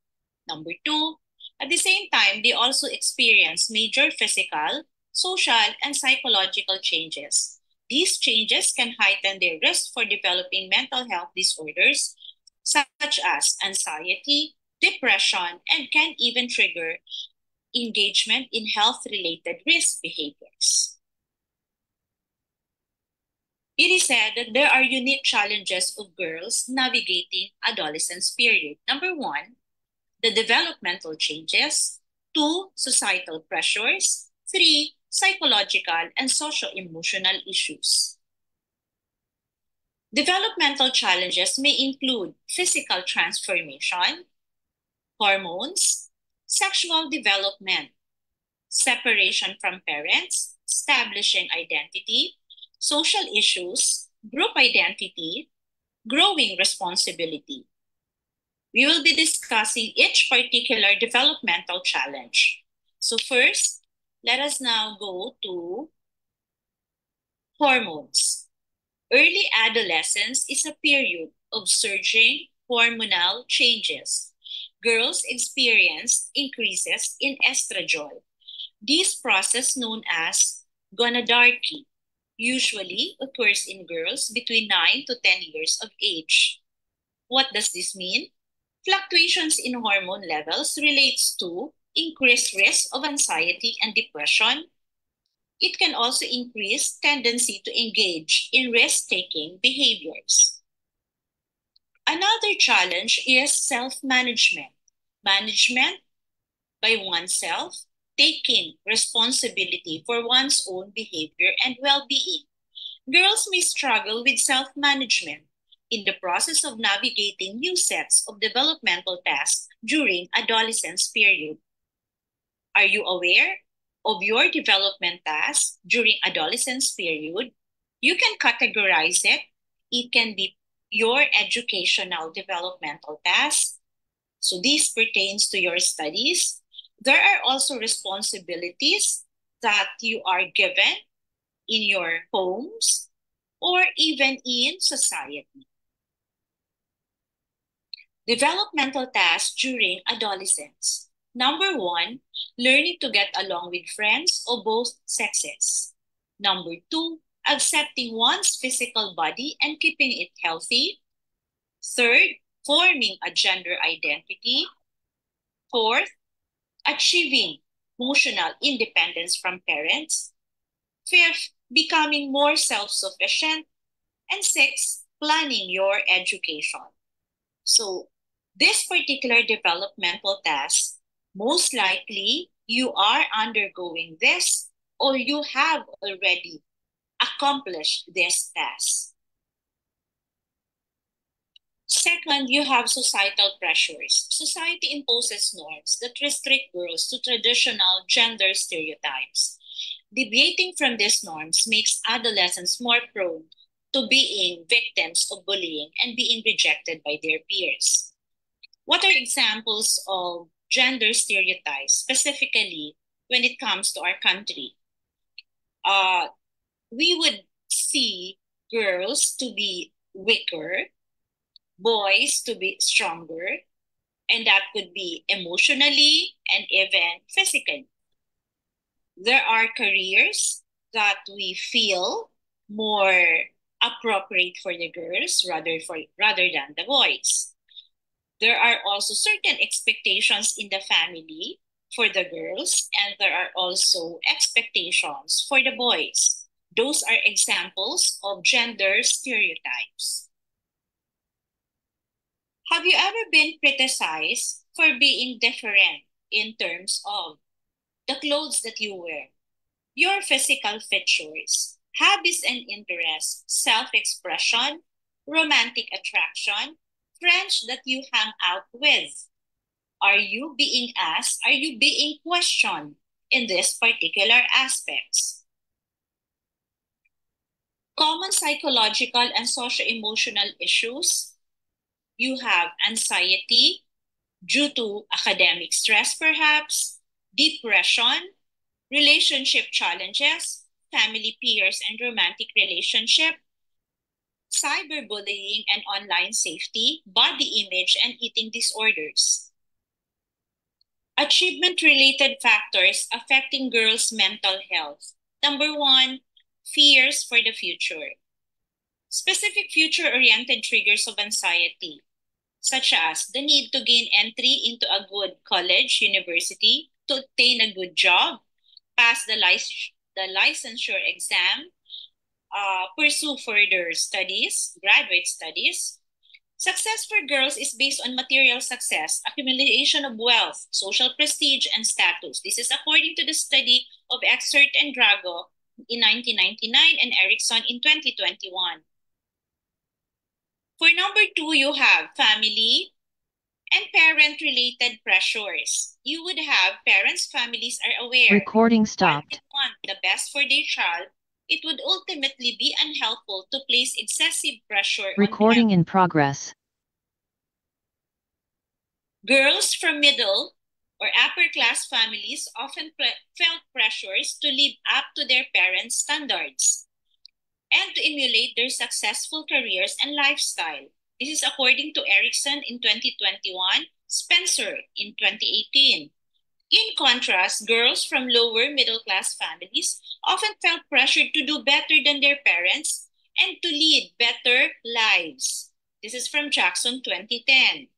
S8: Number two, at the same time, they also experience major physical, social, and psychological changes. These changes can heighten their risk for developing mental health disorders such as anxiety, depression, and can even trigger engagement in health-related risk behaviors. It is said that there are unique challenges of girls navigating adolescence period. Number one, the developmental changes. Two, societal pressures. Three, psychological and socio-emotional issues. Developmental challenges may include physical transformation, hormones, sexual development, separation from parents, establishing identity, social issues, group identity, growing responsibility. We will be discussing each particular developmental challenge. So first, let us now go to hormones. Early adolescence is a period of surging hormonal changes. Girls experience increases in estradiol. This process, known as gonadarchy, usually occurs in girls between 9 to 10 years of age. What does this mean? Fluctuations in hormone levels relates to increased risk of anxiety and depression. It can also increase tendency to engage in risk-taking behaviors. Another challenge is self-management. Management by oneself, taking responsibility for one's own behavior and well-being. Girls may struggle with self-management in the process of navigating new sets of developmental tasks during adolescence period. Are you aware of your development tasks during adolescence period? You can categorize it. It can be your educational developmental tasks. So this pertains to your studies. There are also responsibilities that you are given in your homes or even in society. Developmental tasks during adolescence. Number one, learning to get along with friends of both sexes. Number two, accepting one's physical body and keeping it healthy. Third, forming a gender identity. Fourth, achieving emotional independence from parents. Fifth, becoming more self-sufficient. And sixth, planning your education. So this particular developmental task, most likely you are undergoing this or you have already accomplished this task. Second, you have societal pressures. Society imposes norms that restrict girls to traditional gender stereotypes. Deviating from these norms makes adolescents more prone to being victims of bullying and being rejected by their peers. What are examples of gender stereotypes, specifically when it comes to our country? We would see girls to be weaker, boys to be stronger, and that could be emotionally and even physically. There are careers that we feel more appropriate for the girls rather than the boys. There are also certain expectations in the family for the girls, and there are also expectations for the boys. Those are examples of gender stereotypes. Have you ever been criticized for being different in terms of the clothes that you wear, your physical features, hobbies and interests, self-expression, romantic attraction, friends that you hang out with? Are you being asked, are you being questioned in these particular aspects? Common psychological and socio-emotional issues. You have anxiety due to academic stress perhaps, depression, relationship challenges, family, peers, and romantic relationship, cyberbullying and online safety, body image, and eating disorders. Achievement-related factors affecting girls' mental health. Number one, fears for the future. Specific future-oriented triggers of anxiety, such as the need to gain entry into a good college, university, to obtain a good job, pass the licensure exam, pursue further studies, graduate studies. Success for girls is based on material success, accumulation of wealth, social prestige, and status. This is according to the study of Exert and Drago in 1999 and Erickson in 2021. For number 2, you have family and parent-related pressures. You would have parents' families are aware.
S9: Recording
S8: While they
S9: stopped.
S8: want the best for their child, it would ultimately be unhelpful to place excessive pressure on them.
S9: Recording in progress.
S8: Girls from middle or upper class families often felt pressures to live up to their parents' standards and to emulate their successful careers and lifestyle. This is according to Erickson in 2021, Spencer in 2018. In contrast, girls from lower middle class families often felt pressured to do better than their parents and to lead better lives. This is from Jackson 2010.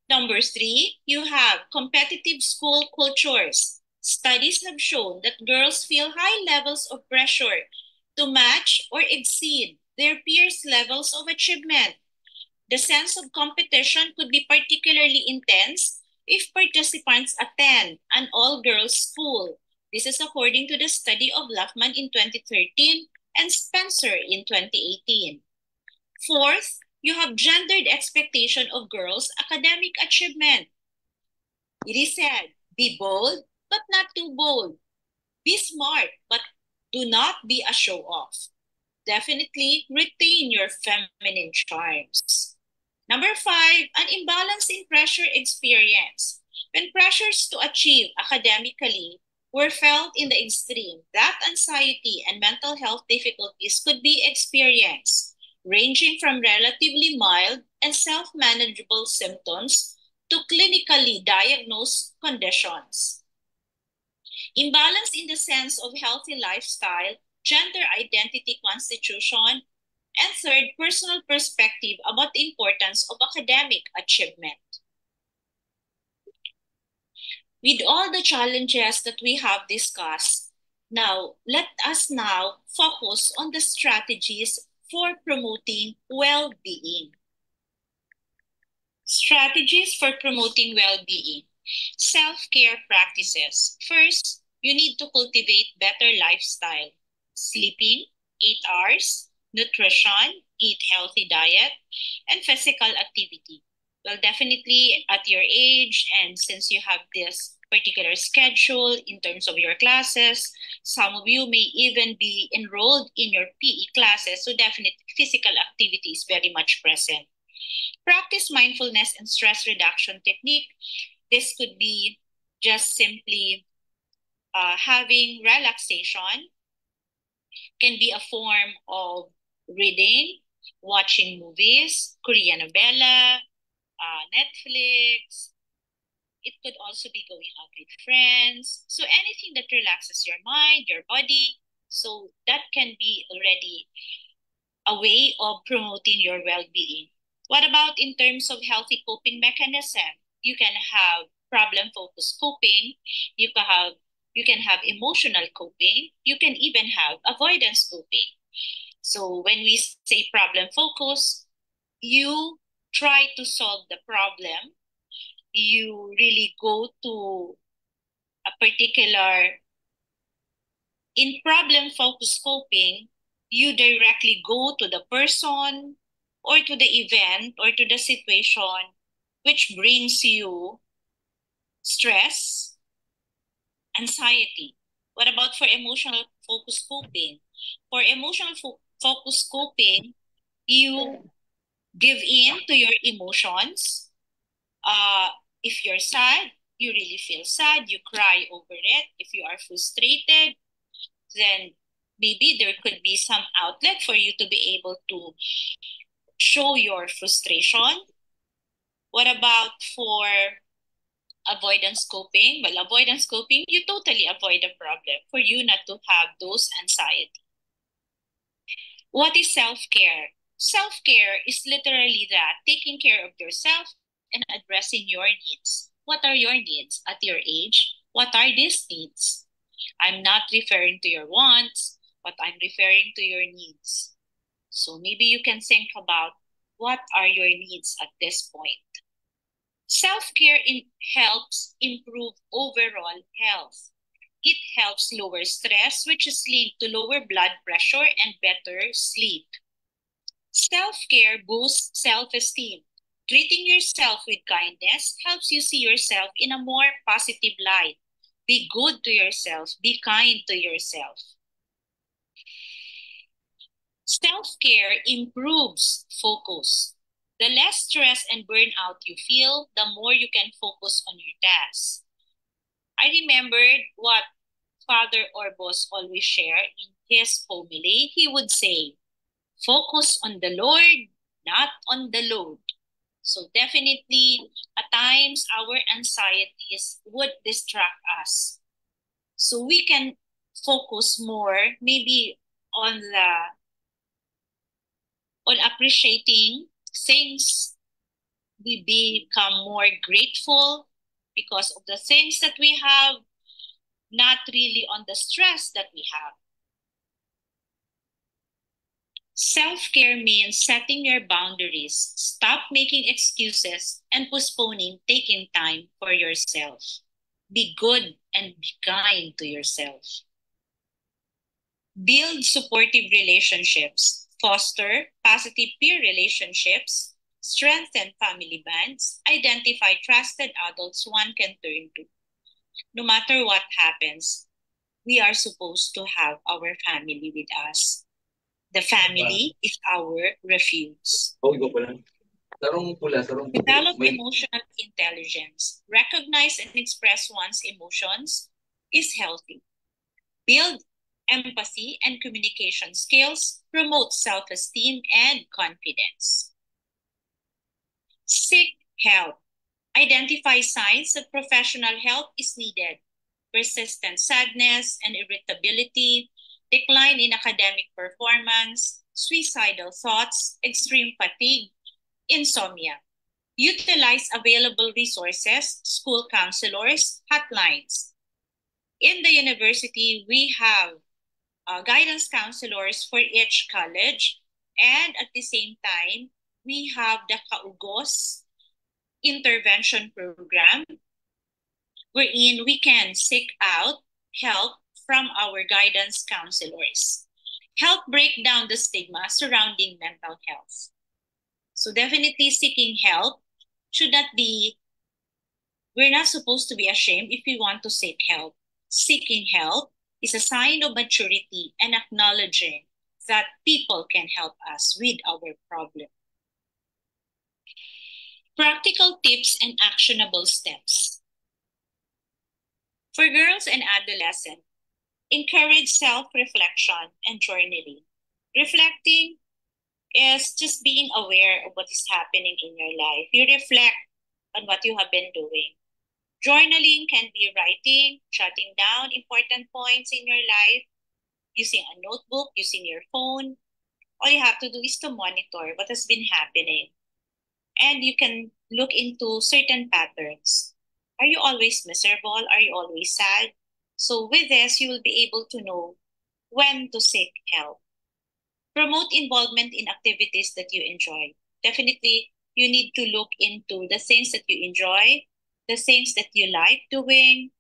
S8: Number 3, you have competitive school cultures. Studies have shown that girls feel high levels of pressure to match or exceed their peers' levels of achievement. The sense of competition could be particularly intense if participants attend an all-girls school. This is according to the study of Luffman in 2013 and Spencer in 2018. Fourth, you have gendered expectation of girls' academic achievement. It is said, be bold, but not too bold. Be smart, but do not be a show-off. Definitely retain your feminine charms. Number 5, an imbalance in pressure experience. When pressures to achieve academically were felt in the extreme, that anxiety and mental health difficulties could be experienced, ranging from relatively mild and self-manageable symptoms to clinically diagnosed conditions. Imbalance in the sense of healthy lifestyle, gender identity constitution, and third, personal perspective about the importance of academic achievement. With all the challenges that we have discussed, now let us now focus on the strategies for promoting well-being. Strategies for promoting well-being. Self-care practices. First, you need to cultivate better lifestyle. Sleeping, 8 hours, nutrition, eat healthy diet, and physical activity. Well, definitely at your age, and since you have this particular schedule in terms of your classes, some of you may even be enrolled in your PE classes, so definitely physical activity is very much present. Practice mindfulness and stress reduction technique. This could be just simply having relaxation, can be a form of reading, watching movies, Korean novela, Netflix. It could also be going out with friends. So anything that relaxes your mind, your body. So that can be already a way of promoting your well-being. What about in terms of healthy coping mechanism? You can have problem-focused coping. You can have emotional coping. You can even have avoidance coping. So when we say problem focus, you try to solve the problem. You really go to a particular, in problem focused coping, you directly go to the person or to the event or to the situation which brings you stress, anxiety. What about for emotional focus coping? For emotional focus coping, you give in to your emotions. If you're sad, you really feel sad, you cry over it. If you are frustrated, then maybe there could be some outlet for you to be able to show your frustration. What about for avoidance coping? Well, avoidance coping, you totally avoid the problem for you not to have those anxiety. What is self-care? Self-care is literally that, taking care of yourself and addressing your needs. What are your needs at your age? What are these needs? I'm not referring to your wants but I'm referring to your needs. So maybe you can think about what are your needs at this point. Self-care helps improve overall health. It helps lower stress, which is linked to lower blood pressure and better sleep. Self-care boosts self-esteem. Treating yourself with kindness helps you see yourself in a more positive light. Be good to yourself. Be kind to yourself. Self-care improves focus. The less stress and burnout you feel, the more you can focus on your tasks. I remembered what Father Orbos always shared in his homily. He would say, focus on the Lord, not on the load. So definitely, at times, our anxieties would distract us. So we can focus more maybe on appreciating things. We become more grateful because of the things that we have, not really on the stress that we have. Self-care means setting your boundaries. Stop making excuses and postponing taking time for yourself. Be good and be kind to yourself. Build supportive relationships. Foster positive peer relationships. Strengthen family bonds. Identify trusted adults one can turn to. No matter what happens, we are supposed to have our family with us. The family is our refuge. Develop emotional intelligence. Recognize and express one's emotions is healthy. Build empathy and communication skills. Promote self-esteem and confidence. Seek help. Identify signs that professional help is needed. Persistent sadness and irritability, decline in academic performance, suicidal thoughts, extreme fatigue, insomnia. Utilize available resources, school counselors, hotlines. In the university, we have guidance counselors for each college, and at the same time, we have the Kaugos intervention program, wherein we can seek out help from our guidance counselors. Help break down the stigma surrounding mental health. So definitely seeking help should not be, we're not supposed to be ashamed if we want to seek help. Seeking help is a sign of maturity and acknowledging that people can help us with our problem. Practical tips and actionable steps. For girls and adolescents, encourage self-reflection and journaling. Reflecting is just being aware of what is happening in your life. You reflect on what you have been doing. Journaling can be writing, jotting down important points in your life, using a notebook, using your phone. All you have to do is to monitor what has been happening. And you can look into certain patterns. Are you always miserable? Are you always sad? So with this, you will be able to know when to seek help. Promote involvement in activities that you enjoy. Definitely, you need to look into the things that you enjoy, the things that you like doing.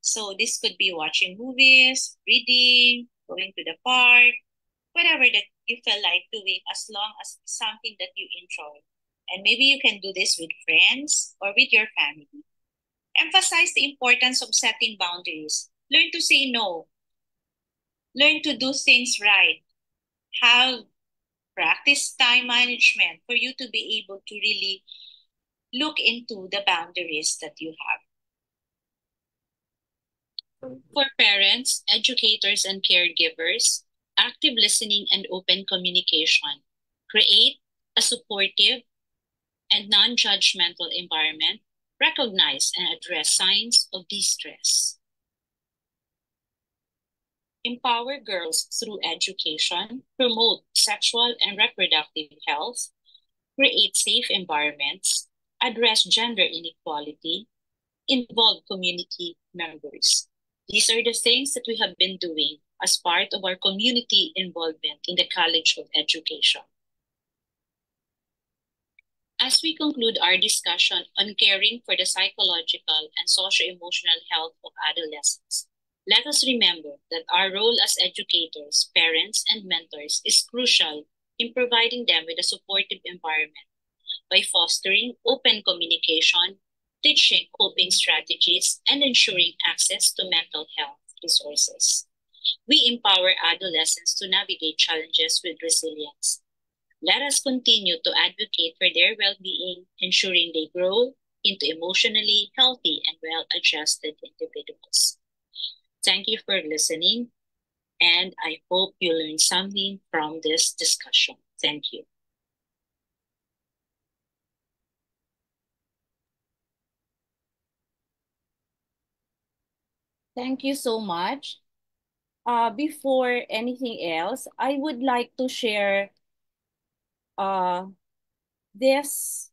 S8: So this could be watching movies, reading, going to the park, whatever that you feel like doing, as long as it's something that you enjoy. And maybe you can do this with friends or with your family. Emphasize the importance of setting boundaries. Learn to say no. Learn to do things right. Have practice time management for you to be able to really look into the boundaries that you have. For parents, educators, and caregivers, active listening and open communication. Create a supportive and non-judgmental environment. Recognize and address signs of distress. Empower girls through education. Promote sexual and reproductive health. Create safe environments. Address gender inequality. Involve community members. These are the things that we have been doing as part of our community involvement in the College of Education. As we conclude our discussion on caring for the psychological and socio-emotional health of adolescents, let us remember that our role as educators, parents, and mentors is crucial in providing them with a supportive environment by fostering open communication, teaching coping strategies, and ensuring access to mental health resources. We empower adolescents to navigate challenges with resilience. Let us continue to advocate for their well-being, ensuring they grow into emotionally healthy and well-adjusted individuals. Thank you for listening, and I hope you learned something from this discussion. Thank you.
S7: Thank you so much. Before anything else, I would like to share this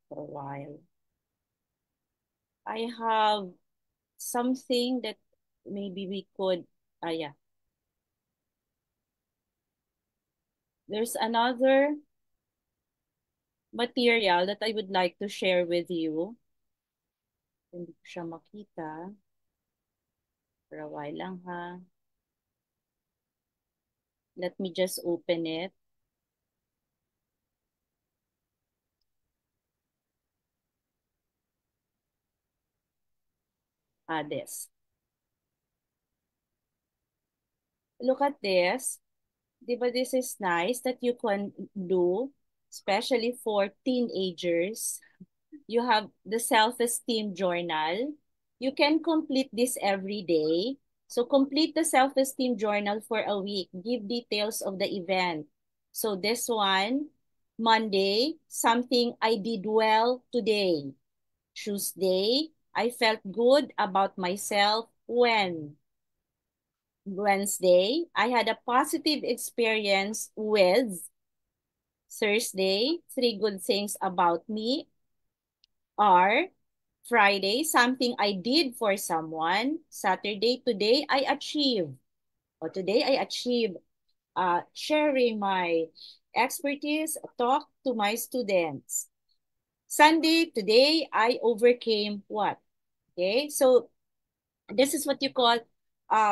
S7: for a while. I have something that maybe we could, yeah. There's another material that I would like to share with you. Hindi ko siya makita. For a while lang ha. Let me just open it. This. Look at this. Diba this is nice that you can do, especially for teenagers. You have the self-esteem journal. You can complete this every day. So complete the self-esteem journal for a week. Give details of the event. So this one, Monday, something I did well today. Tuesday, I felt good about myself when. Wednesday, I had a positive experience with. Thursday, 3 good things about me are. Friday, something I did for someone. Saturday, today I achieved. Or today I achieved sharing my expertise, talk to my students. Sunday, today I overcame what? Okay, so this is what you call,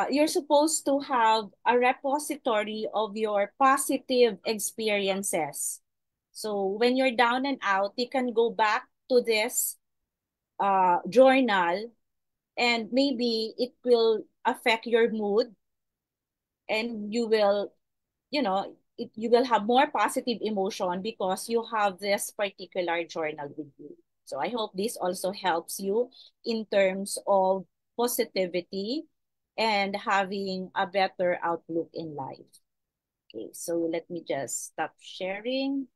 S7: you're supposed to have a repository of your positive experiences. So when you're down and out, you can go back to this journal, and maybe it will affect your mood, and you will, you will have more positive emotion because you have this particular journal with you. So I hope this also helps you in terms of positivity and having a better outlook in life. Okay, so let me just stop sharing.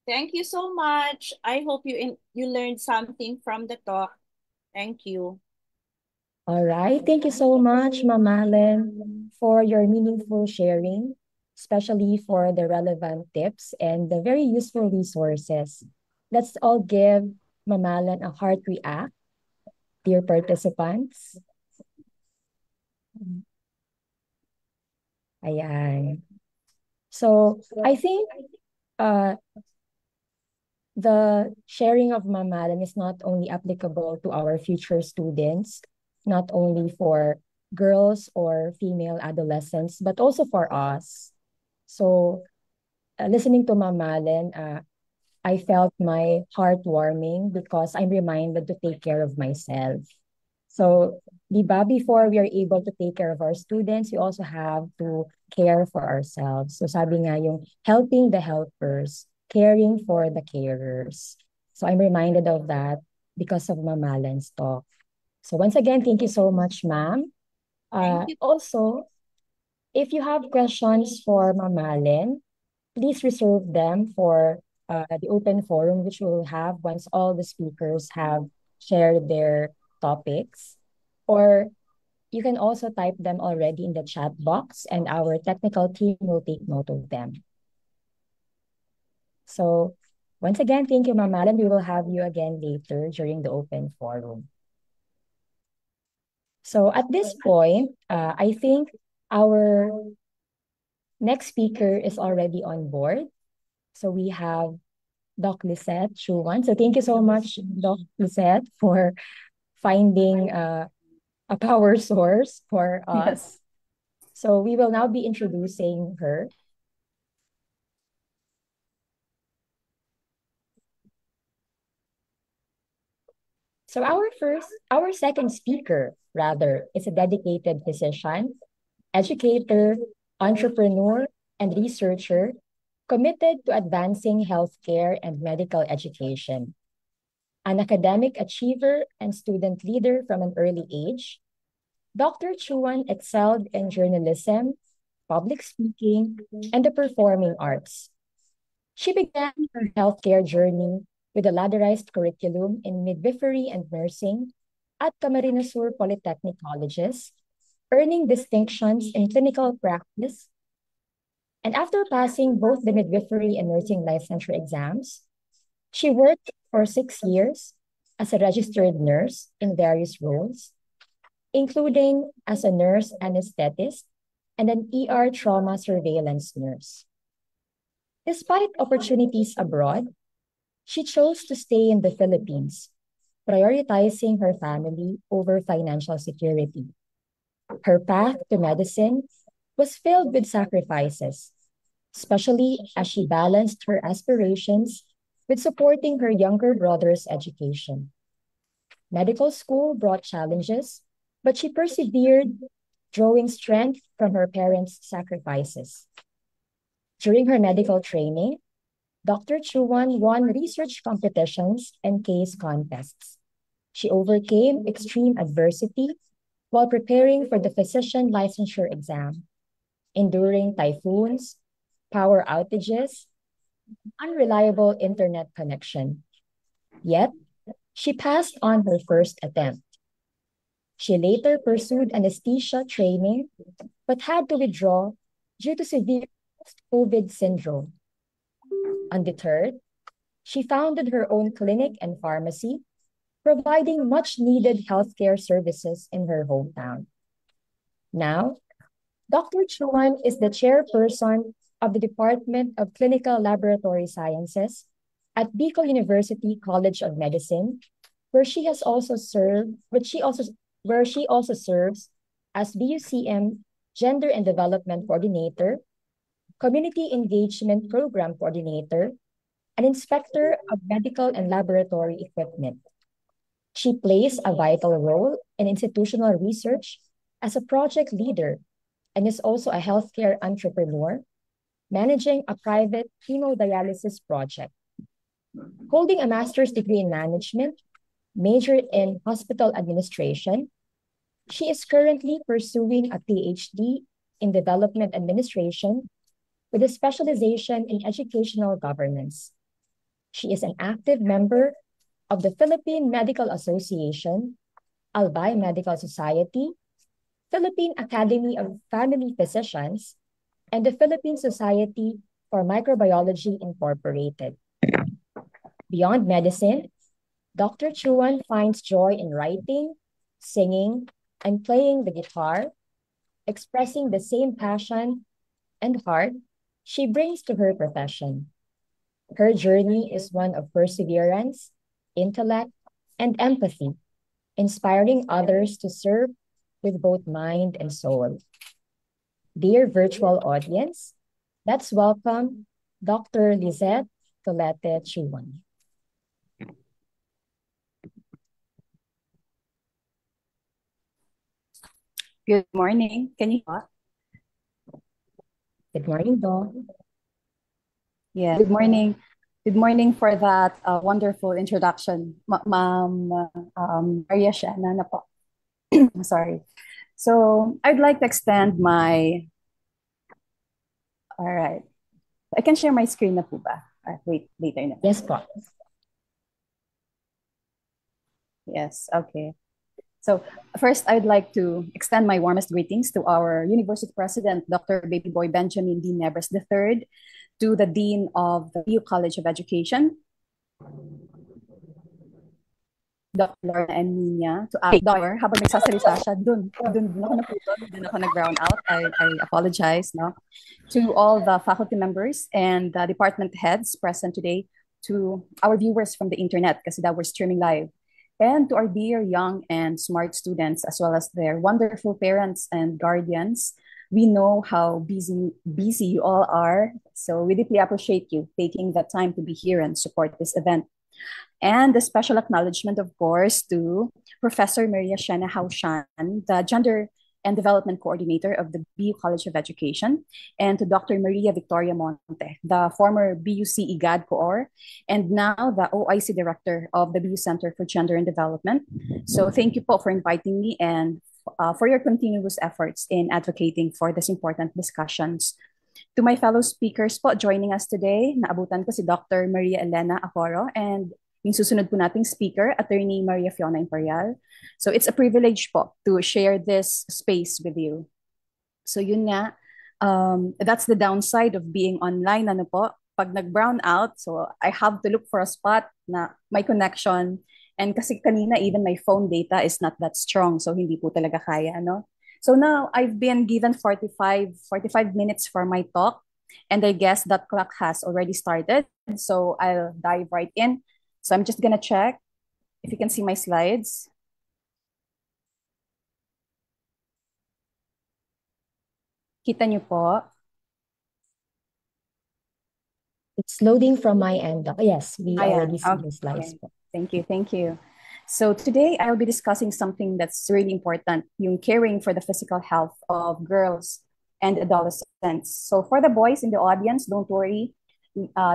S7: Thank you so much. I hope you learned something from the talk. Thank you.
S2: All right. Thank you so much, Ma'am Allen, for your meaningful sharing, especially for the relevant tips and the very useful resources. Let's all give Ma'am Allen a heart react, dear participants. Ayan. So I think the sharing of Ma'am Allen is not only applicable to our future students, not only for girls or female adolescents, but also for us. So listening to Ma'am Allen, I felt my heart warming because I'm reminded to take care of myself. So, di ba, before we are able to take care of our students, we also have to care for ourselves. So sabi nga yung helping the helpers, caring for the carers. So I'm reminded of that because of Ma'am Allen's talk. So once again, thank you so much, ma'am.
S7: Thank you.
S2: Also, if you have questions for Ma'am Allen, please reserve them for the open forum, which we'll have once all the speakers have shared their topics. Or you can also type them already in the chat box, and our technical team will take note of them. So Once again, thank you, Ma'am Alan. We will have you again later during the open forum. So at this point, I think our next speaker is already on board. So we have Doc Lisette Chuan. So thank you so much, Doc Lisette, for finding a power source for us. So we will now be introducing her. So our second speaker, rather, is a dedicated physician, educator, entrepreneur, and researcher committed to advancing healthcare and medical education. An academic achiever and student leader from an early age, Dr. Chuan excelled in journalism, public speaking, and the performing arts. She began her healthcare journey with a ladderized curriculum in midwifery and nursing at Camarines Sur Polytechnic Colleges, earning distinctions in clinical practice. And after passing both the midwifery and nursing licensure exams, she worked for 6 years as a registered nurse in various roles, including as a nurse anesthetist and an ER trauma surveillance nurse. Despite opportunities abroad, she chose to stay in the Philippines, prioritizing her family over financial security. Her path to medicine was filled with sacrifices, especially as she balanced her aspirations with supporting her younger brother's education. Medical school brought challenges, but she persevered, drawing strength from her parents' sacrifices. During her medical training, Dr. Chuan won research competitions and case contests. She overcame extreme adversity while preparing for the physician licensure exam, enduring typhoons, power outages, unreliable internet connection. Yet, she passed on her first attempt. She later pursued anesthesia training, but had to withdraw due to severe post-COVID syndrome. Undeterred, she founded her own clinic and pharmacy, providing much-needed healthcare services in her hometown. Now, Dr. Chuan is the chairperson of the Department of Clinical Laboratory Sciences at Bicol University College of Medicine, where she also serves as BUCM Gender and Development Coordinator, Community Engagement Program Coordinator, and Inspector of Medical and Laboratory Equipment. She plays a vital role in institutional research as a project leader and is also a healthcare entrepreneur, managing a private hemodialysis project. Holding a master's degree in management, majored in hospital administration, she is currently pursuing a PhD in development administration with a specialization in educational governance. She is an active member of the Philippine Medical Association, Albay Medical Society, Philippine Academy of Family Physicians, and the Philippine Society for Microbiology Incorporated. Beyond medicine, Dr. Chuan finds joy in writing, singing, and playing the guitar, expressing the same passion and heart she brings to her profession. Her journey is one of perseverance, intellect, and empathy, inspiring others to serve with both mind and soul. Dear virtual audience, let's welcome Dr. Lisette Tolete Chuan.
S9: Good morning. Can you hear?
S2: Good morning, Doc.
S9: Yeah, good morning. Good morning for that wonderful introduction, Ma'am Maria Shana na po. Sorry. So I'd like to extend my, all right. I can share my screen na po ba? Wait, later na.
S2: Yes, po.
S9: Yes, okay. So first, I'd like to extend my warmest greetings to our University President, Dr. Baby Boy Benjamin D. Nebres III, to the Dean of the BU College of Education, Dr. Lorna and Nina to ask Dr. habang nagsasalita siya, dun ako naputol, dun ako nag-brown out. I apologize, no? To all the faculty members and the department heads present today, to our viewers from the internet, kasi that we're streaming live, and to our dear young and smart students, as well as their wonderful parents and guardians. We know how busy you all are, so we deeply appreciate you taking the time to be here and support this event. And a special acknowledgement, of course, to Professor Maria Shena Haushan, the Gender and Development Coordinator of the BU College of Education, and to Dr. Maria Victoria Monte, the former BUC IGAD Coor, and now the OIC Director of the BU Center for Gender and Development. So thank you po for inviting me and for your continuous efforts in advocating for these important discussions. To my fellow speakers po joining us today, naabutan ko si Dr. Maria Elena Acoro and yung susunod po nating speaker, Attorney Maria Fiona Imperial. So it's a privilege po to share this space with you. So yun nga, that's the downside of being online, ano po, pag nag-brown out, so I have to look for a spot na may connection. And kasi kanina, even my phone data is not that strong, so hindi po talaga kaya, ano? So now I've been given 45 minutes for my talk, and I guess that clock has already started. So I'll dive right in. So I'm just gonna check if you can see my slides. Kita niyo po?
S2: It's loading from my end. Yes, we already see
S9: Okay.
S2: the slides.
S9: Okay. Thank you. So today I'll be discussing something that's really important, yung caring for the physical health of girls and adolescents. So for the boys in the audience, don't worry.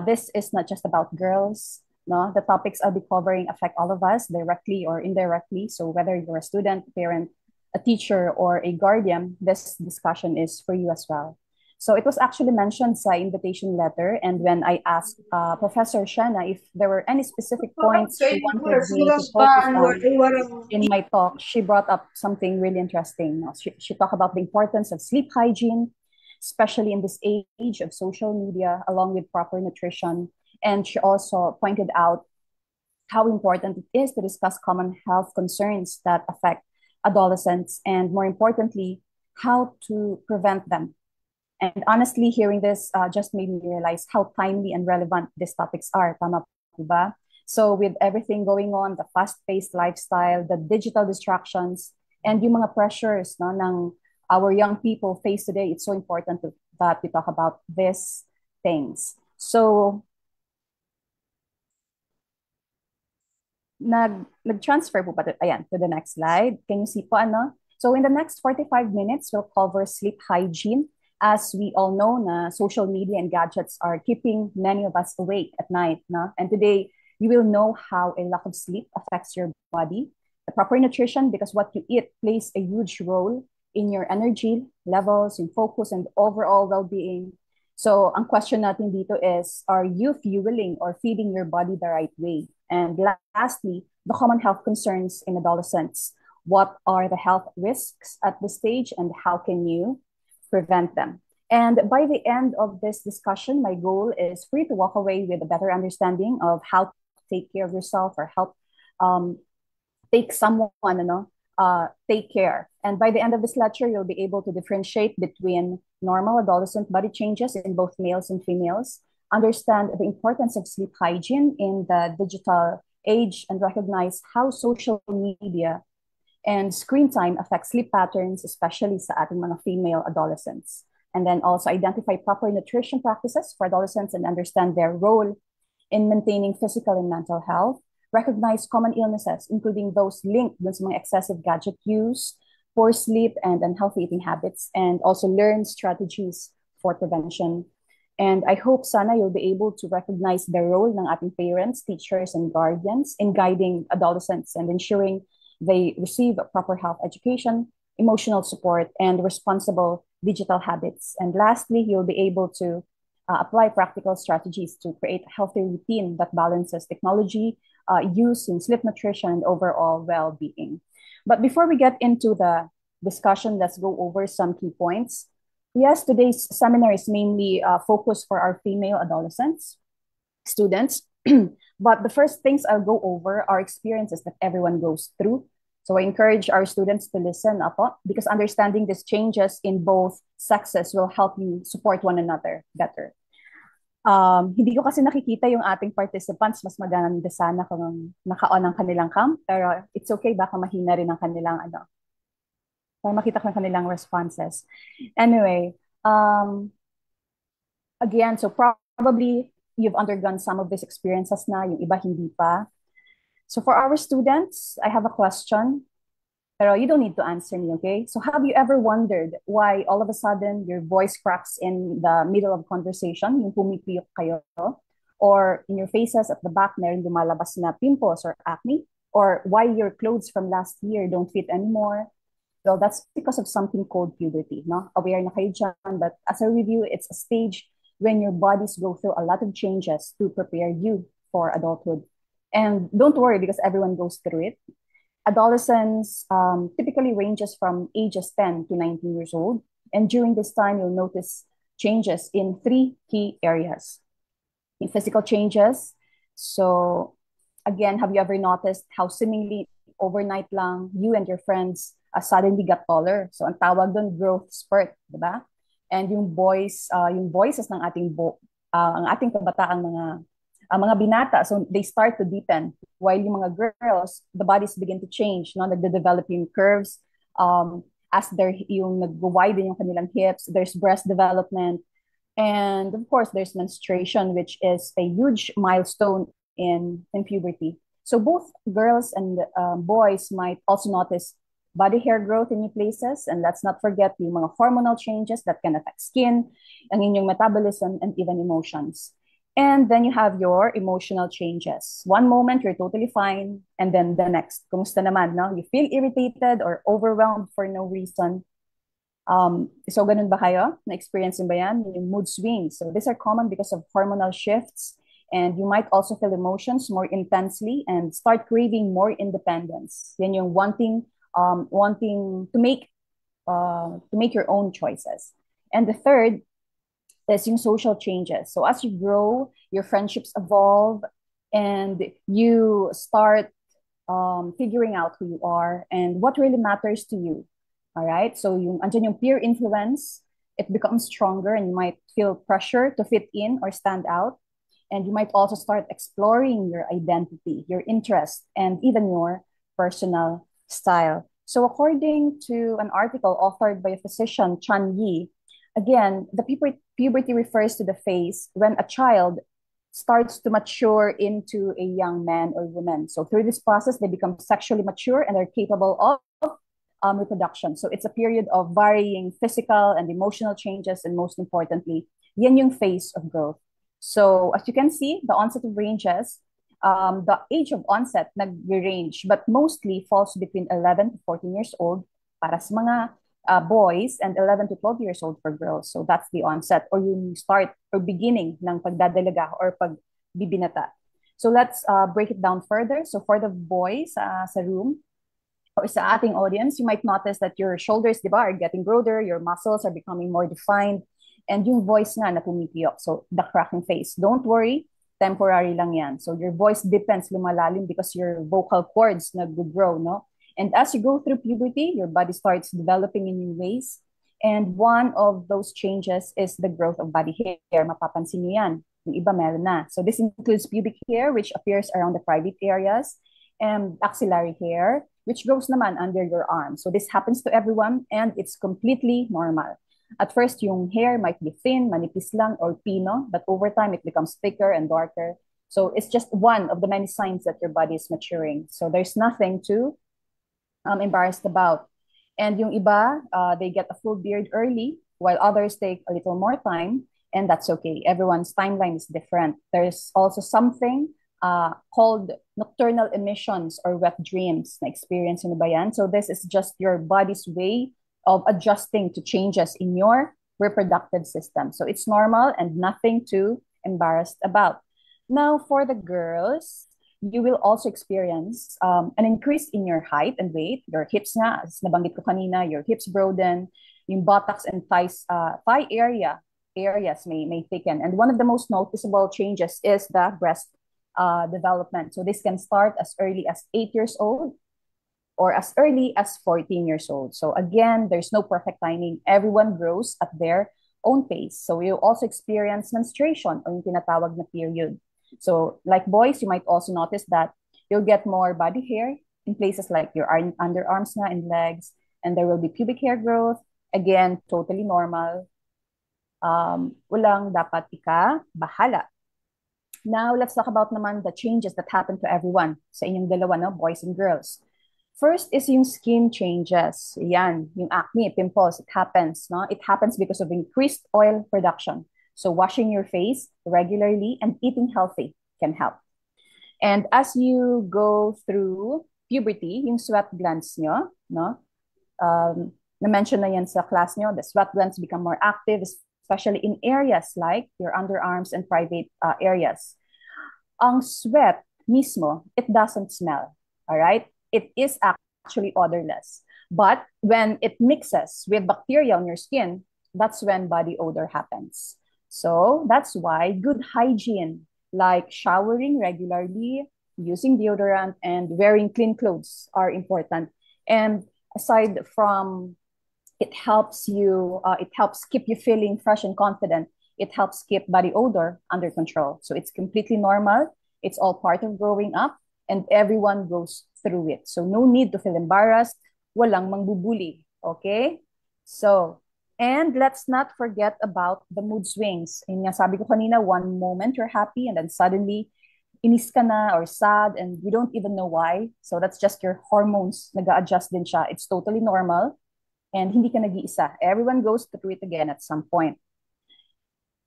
S9: This is not just about girls. No, the topics I'll be covering affect all of us directly or indirectly. So whether you're a student, parent, a teacher, or a guardian, this discussion is for you as well. So it was actually mentioned sa invitation letter, and when I asked Professor Shena if there were any specific points she wanted me to focus on in my talk, she brought up something really interesting. She talked about the importance of sleep hygiene, especially in this age of social media, along with proper nutrition. And she also pointed out how important it is to discuss common health concerns that affect adolescents, and more importantly, how to prevent them. And honestly, hearing this just made me realize how timely and relevant these topics are. Tama po ba? So with everything going on, the fast-paced lifestyle, the digital distractions, and yung mga pressures no, ng our young people face today, it's so important that we talk about these things. So nag-transfer po pa ayan, to the next slide. Can you see po ano? So in the next 45 minutes, we'll cover sleep hygiene. As we all know, na social media and gadgets are keeping many of us awake at night. No? And today, you will know how a lack of sleep affects your body, the proper nutrition, because what you eat plays a huge role in your energy levels, in focus, and overall well-being. So ang question natin dito is, are you fueling or feeding your body the right way? And lastly, the common health concerns in adolescents. What are the health risks at this stage, and how can you prevent them? And by the end of this discussion, my goal is for you to walk away with a better understanding of how to take care of yourself or help take someone, take care. And by the end of this lecture, you'll be able to differentiate between normal adolescent body changes in both males and females, understand the importance of sleep hygiene in the digital age, and recognize how social media and screen time affects sleep patterns, especially sa ating mga female adolescents. And then also identify proper nutrition practices for adolescents and understand their role in maintaining physical and mental health. Recognize common illnesses, including those linked with some excessive gadget use, poor sleep, and unhealthy eating habits, and also learn strategies for prevention. And I hope sana you'll be able to recognize the role ng ating parents, teachers, and guardians in guiding adolescents and ensuring they receive proper health education, emotional support, and responsible digital habits. And lastly, you'll be able to apply practical strategies to create a healthy routine that balances technology use in sleep, nutrition, and overall well-being. But before we get into the discussion, let's go over some key points. Yes, today's seminar is mainly focused for our female adolescents, students, But the first things I'll go over are experiences that everyone goes through. So I encourage our students to listen up because understanding these changes in both sexes will help you support one another better. Hindi ko kasi nakikita yung ating participants. Mas maganda sana kung naka-on ang kanilang cam. Pero it's okay, baka mahina rin ang kanilang para makita ko ang kanilang responses. Anyway, again, so probably you've undergone some of these experiences na, yung iba hindi pa. So for our students, I have a question, pero you don't need to answer me, okay? So have you ever wondered why all of a sudden your voice cracks in the middle of conversation, yung pumipiyok kayo, or in your faces at the back, meron lumalabas na pimples or acne, or why your clothes from last year don't fit anymore? Well, that's because of something called puberty, no? Aware na kayo dyan, but as a review, it's a stage when your bodies go through a lot of changes to prepare you for adulthood. And don't worry, because everyone goes through it. Adolescence typically ranges from ages 10 to 19 years old. And during this time, you'll notice changes in 3 key areas. In physical changes. So again, have you ever noticed how seemingly overnight lang, you and your friends suddenly got taller? So ang tawag doon, growth spurt, di ba? And yung voices ng ang ating kabataang mga binata, so they start to deepen. While yung mga girls, the bodies begin to change, no? Nagde-develop yung curves, as yung nag-widen yung kanilang hips, there's breast development, and of course, there's menstruation, which is a huge milestone in puberty. So both girls and boys might also notice body hair growth in new places, and let's not forget yung mga hormonal changes that can affect skin, ang inyong metabolism, and even emotions. And then you have your emotional changes. One moment, you're totally fine, and then the next, kumusta naman, no? You feel irritated or overwhelmed for no reason. So ganun ba kayo? Na-experience ba yan? Yung mood swings. So these are common because of hormonal shifts, and you might also feel emotions more intensely and start craving more independence. Yan yung wanting to make your own choices. And the third is yung social changes. So as you grow, your friendships evolve, and you start figuring out who you are and what really matters to you. All right? So andyan yung peer influence, it becomes stronger, and you might feel pressure to fit in or stand out. And you might also start exploring your identity, your interest, and even your personal style. So according to an article authored by a physician, Chan Yi, again, the puberty refers to the phase when a child starts to mature into a young man or woman. So through this process, they become sexually mature and are capable of reproduction. So it's a period of varying physical and emotional changes, and most importantly, yan yung phase of growth. So as you can see, the onset of ranges, the age of onset nag-range, but mostly falls between 11 to 14 years old para sa mga boys, and 11 to 12 years old for girls. So that's the onset, or yung start or beginning ng pagdadalaga or pagbibinata. So let's break it down further. So for the boys sa room, or sa ating audience, you might notice that your shoulders, di ba, are getting broader, your muscles are becoming more defined, and yung voice nga na pumipiyok. So the cracking phase. Don't worry, temporary lang yan. So your voice depends, lumalalim, because your vocal cords nag-grow, no? And as you go through puberty, your body starts developing in new ways. And one of those changes is the growth of body hair. Mapapansin nyo yan. Yung iba meron na. So this includes pubic hair, which appears around the private areas, and axillary hair, which grows naman under your arm. So this happens to everyone, and it's completely normal. At first, yung hair might be thin, manipis lang, or pino, but over time, it becomes thicker and darker. So it's just one of the many signs that your body is maturing. So there's nothing to embarrassed about. And yung iba, they get a full beard early, while others take a little more time, and that's okay. Everyone's timeline is different. There's also something called nocturnal emissions or wet dreams na experience nyo ba yan? So this is just your body's way of adjusting to changes in your reproductive system. So it's normal and nothing to embarrassed about. Now for the girls, you will also experience an increase in your height and weight. Your hips nga, as nabanggit ko kanina, your hips broaden, yung buttocks and thigh areas may thicken. And one of the most noticeable changes is the breast development. So this can start as early as 8 years old or as early as 14 years old. So again, there's no perfect timing. Everyone grows at their own pace. So you also experience menstruation o yung tinatawag na period. So like boys, you might also notice that you'll get more body hair in places like your underarms na and legs, and there will be pubic hair growth. Again, totally normal. Walang dapat ika-bahala. Now, let's talk about naman the changes that happen to everyone sa inyong dalawa, no? Boys and girls. First is yung skin changes. Yan, yung acne, pimples, it happens, no? It happens because of increased oil production. So washing your face regularly and eating healthy can help. And as you go through puberty, yung sweat glands nyo, no? Na-mention na yan sa class nyo, the sweat glands become more active, especially in areas like your underarms and private areas. Ang sweat mismo, it doesn't smell, all right? It is actually odorless. But when it mixes with bacteria on your skin, that's when body odor happens. So that's why good hygiene, like showering regularly, using deodorant, and wearing clean clothes are important. And aside from it helps keep you feeling fresh and confident, it helps keep body odor under control. So it's completely normal. It's all part of growing up, and everyone goes through it. So no need to feel embarrassed. Walang mangbubuli. Okay? So, and let's not forget about the mood swings. Yung nga sabi ko kanina, one moment you're happy and then suddenly inis ka na or sad and you don't even know why. So that's just your hormones nag-a-adjust din siya. It's totally normal and hindi ka nag-iisa. Everyone goes through it again at some point.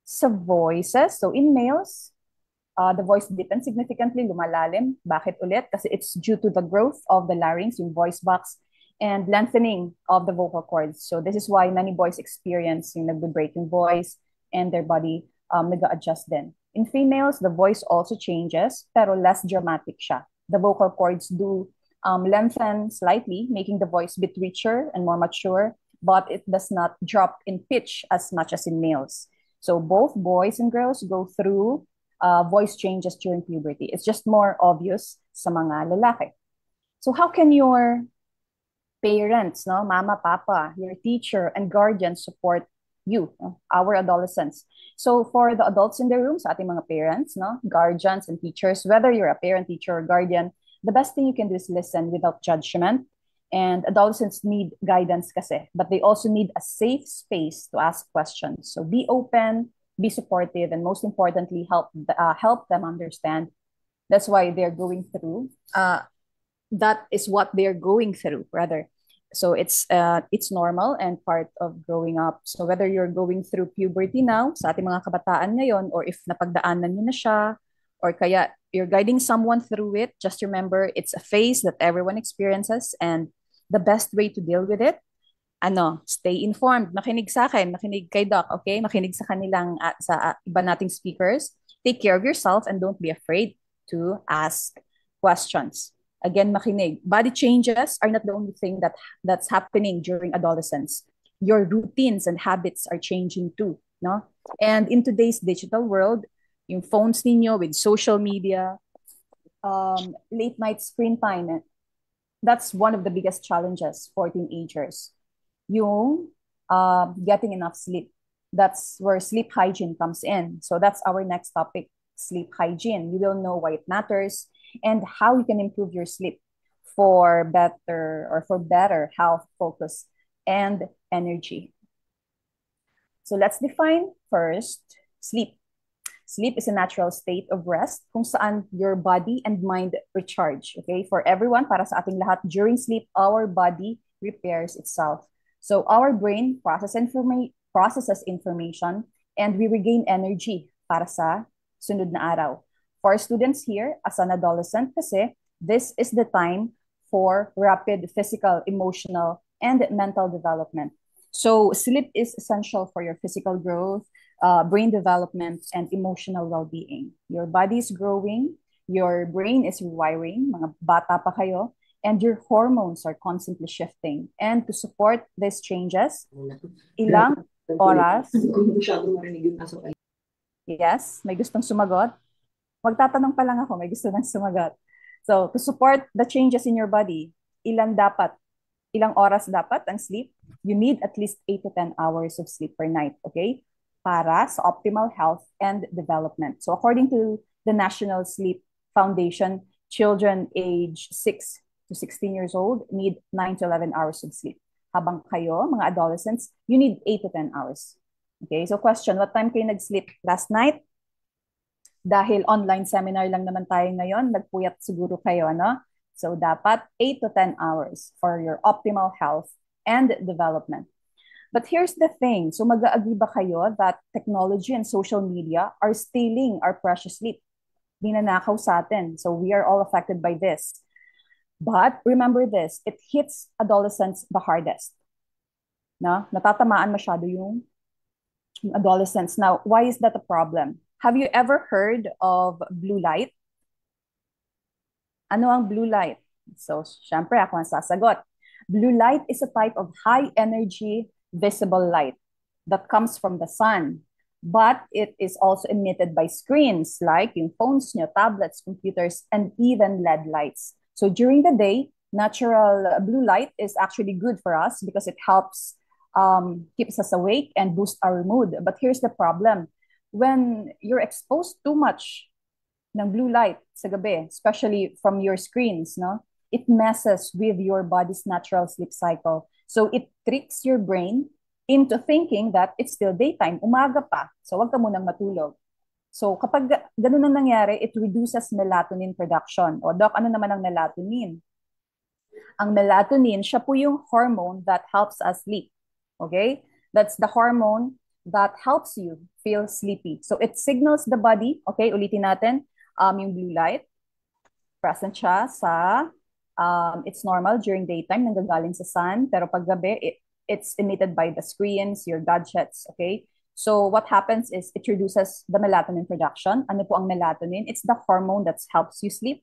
S9: Sa voices, so in males, the voice deepens significantly, lumalalim. Bakit ulit? Kasi it's due to the growth of the larynx, yung voice box, and lengthening of the vocal cords. So this is why many boys experience yung nagbe-break yung voice and their body nag-a-adjust din. In females, the voice also changes, pero less dramatic siya. The vocal cords do lengthen slightly, making the voice a bit richer and more mature, but it does not drop in pitch as much as in males. So both boys and girls go through voice changes during puberty. It's just more obvious sa mga lalaki. So how can your parents, no, mama, papa, your teacher, and guardian support you, no, our adolescents? So for the adults in the room, sa ating mga parents, no, guardians and teachers, whether you're a parent, teacher, or guardian, the best thing you can do is listen without judgment. And adolescents need guidance kasi, but they also need a safe space to ask questions. So be open, be supportive, and most importantly, help them understand. That's why they're going through. That is what they're going through, rather. So it's normal and part of growing up. So whether you're going through puberty now, sa ating mga kabataan ngayon, or if napagdaanan niyo na siya, or kaya you're guiding someone through it, just remember it's a phase that everyone experiences, and the best way to deal with it, stay informed. Makinig sa akin, makinig kay Doc, okay? Makinig sa kanilang, sa iba nating speakers. Take care of yourself and don't be afraid to ask questions. Again, makinig. Body changes are not the only thing that's happening during adolescence. Your routines and habits are changing too, no? And in today's digital world, yung phones ninyo with social media, late night screen time, that's one of the biggest challenges for teenagers. Yung getting enough sleep. That's where sleep hygiene comes in. So that's our next topic, sleep hygiene. You will know why it matters and how you can improve your sleep for better health, focus, and energy. So let's define first sleep. Sleep is a natural state of rest kung saan your body and mind recharge. Okay? For everyone, para sa ating lahat, during sleep, our body repairs itself. So our brain processes information and we regain energy para sa sunod na araw. For students here, as an adolescent kasi, this is the time for rapid physical, emotional, and mental development. So sleep is essential for your physical growth, brain development, and emotional well-being. Your body is growing, your brain is rewiring, mga bata pa kayo, and your hormones are constantly shifting. And to support these changes, ilang oras? Yes, may gustong sumagot? Magtatanong pa lang ako, may gusto nang sumagot. So, to support the changes in your body, ilang oras dapat ang sleep? You need at least 8 to 10 hours of sleep per night, okay? Para sa optimal health and development. So, according to the National Sleep Foundation, children age 6 to 16 years old need 9 to 11 hours of sleep. Habang kayo, mga adolescents, you need 8 to 10 hours. Okay, so question, what time kayo nag-sleep last night? Dahil online seminar lang naman tayo ngayon, nagpuyat siguro kayo, ano? So dapat 8 to 10 hours for your optimal health and development. But here's the thing, so mag-agree ba kayo that technology and social media are stealing our precious sleep? Ninanakaw sa atin. So we are all affected by this. But remember this, it hits adolescents the hardest. No? Natatamaan masyado yung adolescents. Now, why is that a problem? Have you ever heard of blue light? Ano ang blue light? So, syempre ako ang sasagot. Blue light is a type of high energy visible light that comes from the sun. But it is also emitted by screens like yung phones nyo, tablets, computers, and even LED lights. So during the day, natural blue light is actually good for us because it helps keeps us awake and boost our mood. But here's the problem. When you're exposed too much ng blue light sa gabi, especially from your screens, no, it messes with your body's natural sleep cycle. So it tricks your brain into thinking that it's still daytime, umaga pa. So wag ka munang matulog. So kapag ganun ang nangyari, it reduces melatonin production. O Doc, ano naman ang melatonin? Ang melatonin, siya po yung hormone that helps us sleep. Okay? That's the hormone that helps you feel sleepy. So it signals the body, okay, ulitin natin, yung blue light, present siya sa, it's normal during daytime, nanggagaling sa sun, pero pag gabi, it's emitted by the screens, your gadgets, okay? So what happens is it reduces the melatonin production. Ano po ang melatonin? It's the hormone that helps you sleep.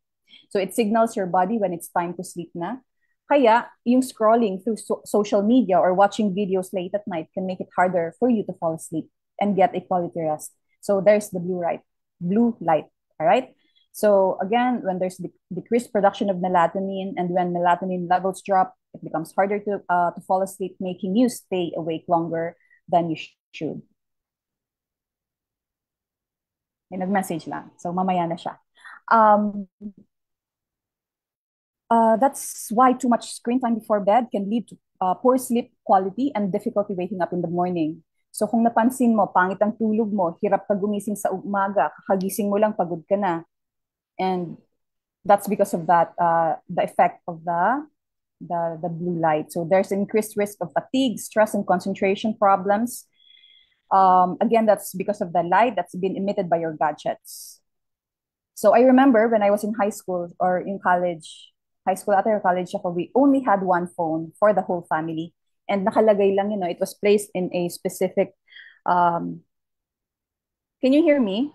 S9: So it signals your body when it's time to sleep na. Kaya yung scrolling through social media or watching videos late at night can make it harder for you to fall asleep and get a quality rest. So there's the blue light, all right? So again, when there's decreased production of melatonin and when melatonin levels drop, it becomes harder to fall asleep, making you stay awake longer than you should. May nag-message lang. So mamaya na siya. That's why too much screen time before bed can lead to poor sleep quality and difficulty waking up in the morning. So kung napansin mo, pangit ang tulog mo, hirap ka gumising sa umaga, kakagising mo lang, pagod ka na. And that's because of that, the effect of the blue light. So there's increased risk of fatigue, stress, and concentration problems. Again, that's because of the light that's been emitted by your gadgets. So I remember when I was in high school or in college, high school at or college ako, we only had one phone for the whole family. And nakalagay lang, it was placed in a specific, can you hear me?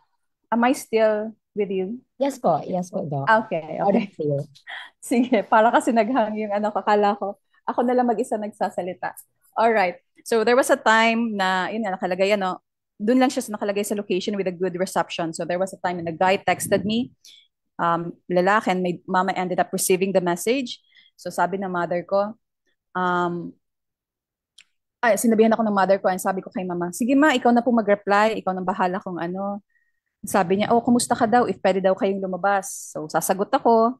S9: Am I still with you?
S2: Yes po, Doc.
S9: Okay.
S2: Clear.
S9: Sige, para kasi naghang yung kakala ko. Ako na lang mag-isa nagsasalita. All right. So there was a time na, yun nga, nakalagay, dun lang siya nakalagay sa location with a good reception. So there was a time when a guy texted me, lalaki, and my mama ended up receiving the message. So sabi ng mother ko, sinabihan ako ng mother ko, and sabi ko kay mama, sige ma, ikaw na po mag-reply, ikaw nang bahala kung ano. Sabi niya, kumusta ka daw, if pwede daw kayong lumabas. So sasagot ako,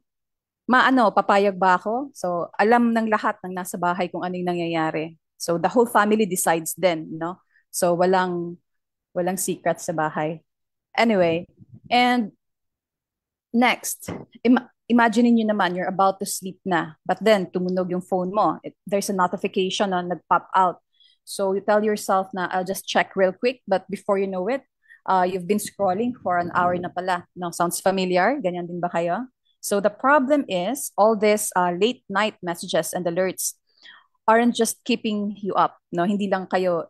S9: papayag ba ako? So alam ng lahat ng nasa bahay kung ano yung nangyayari. So the whole family decides then, no? So walang secret sa bahay. Anyway, and next, imagine niyo naman, you're about to sleep na, but then tumunog yung phone mo. There's a notification na nag-pop out. So you tell yourself na, I'll just check real quick, but before you know it, you've been scrolling for an hour na pala. No, sounds familiar? Ganyan din ba kayo? So the problem is, all these late night messages and alerts aren't just keeping you up. No, hindi lang kayo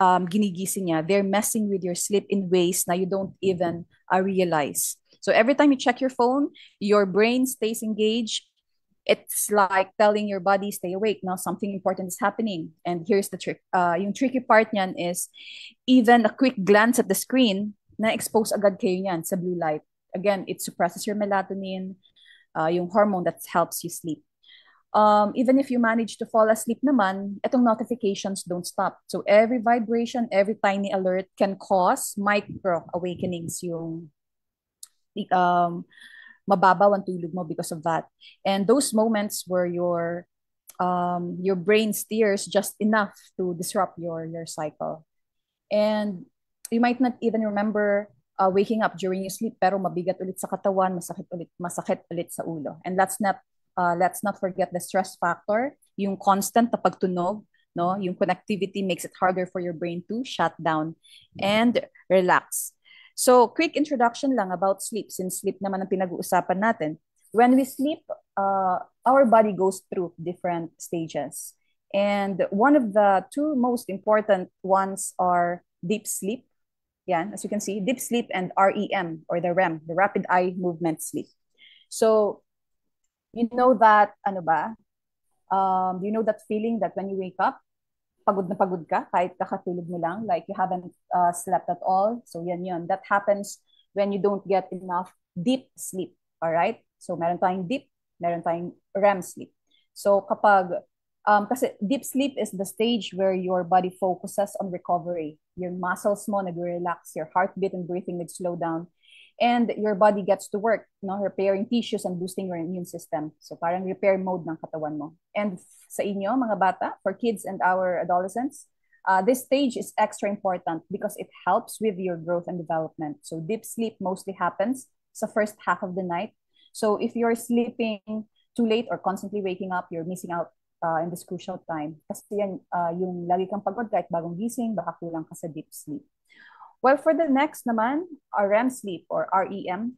S9: ginigising niya. They're messing with your sleep in ways na you don't even realize. So every time you check your phone, your brain stays engaged. It's like telling your body, stay awake, no? Something important is happening. And here's the trick. Yung tricky part niyan is even a quick glance at the screen, na-expose agad kayo niyan sa blue light. again, it suppresses your melatonin, yung hormone that helps you sleep. Even if you manage to fall asleep naman, itong notifications don't stop. So every vibration, every tiny alert can cause micro awakenings yung mababaw ang tulog mo because of that. And those moments where your brain steers just enough to disrupt your cycle. And you might not even remember waking up during your sleep, pero mabigat ulit sa katawan, masakit ulit sa ulo. And let's not forget the stress factor, yung constant na pagtunog, no? Yung connectivity makes it harder for your brain to shut down and relax. So, quick introduction lang about sleep, since sleep naman ang pinag-uusapan natin. When we sleep, our body goes through different stages. And one of the two most important ones are deep sleep. Yan, as you can see, deep sleep and REM, or the REM, the rapid eye movement sleep. So, you know that, you know that feeling that when you wake up, pagod na pagod ka, kahit kakatulog mo lang, like you haven't slept at all. So yan. That happens when you don't get enough deep sleep. All right? So meron tayong deep, meron tayong REM sleep. So kasi deep sleep is the stage where your body focuses on recovery. Your muscles mo nag-relax, your heartbeat and breathing nag-slow down, and your body gets to work, repairing tissues and boosting your immune system. So parang repair mode ng katawan mo. And sa inyo, mga bata, for kids and our adolescents, this stage is extra important because it helps with your growth and development. So deep sleep mostly happens sa first half of the night. So if you're sleeping too late or constantly waking up, you're missing out in this crucial time. Kasi yan, yung lagi kang pagod kahit bagong gising, baka kulang ka sa deep sleep. Well, for the next naman, REM sleep or REM,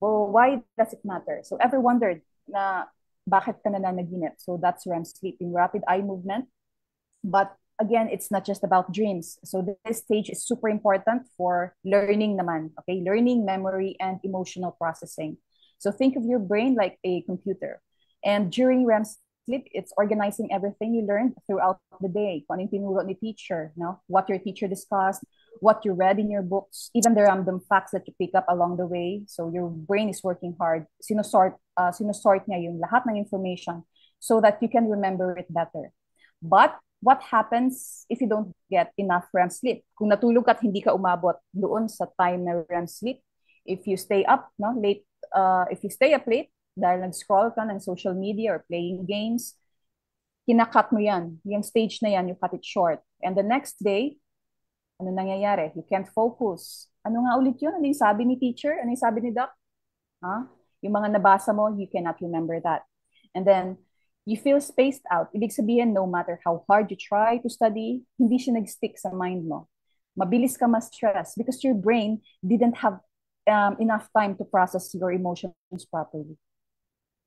S9: well, why does it matter? So ever wondered na bakit ka nananaginip? So that's REM sleep, in rapid eye movement. But again, it's not just about dreams. So this stage is super important for learning naman, okay? Learning, memory, and emotional processing. So think of your brain like a computer. And during REM sleep, it's organizing everything you learned throughout the day. Kung ano yung tinuro ni teacher, no? What your teacher discussed, what you read in your books, even the random facts that you pick up along the way. So your brain is working hard. Sinusort niya yung lahat ng information so that you can remember it better. But what happens if you don't get enough REM sleep? Kung natulog at hindi ka umabot doon sa time na REM sleep, if you stay up late, if you stay up late dahil nag-scroll ka ng social media or playing games, kinakat mo yan. Yung stage na yan, you cut it short. And the next day, ano nangyayari? You can't focus. Ano nga ulit yun? Ano yung sabi ni teacher? Ano yung sabi ni doc? Yung mga nabasa mo, you cannot remember that. And then, you feel spaced out. Ibig sabihin, no matter how hard you try to study, hindi siya nag-stick sa mind mo. Mabilis ka ma-stress because your brain didn't have enough time to process your emotions properly.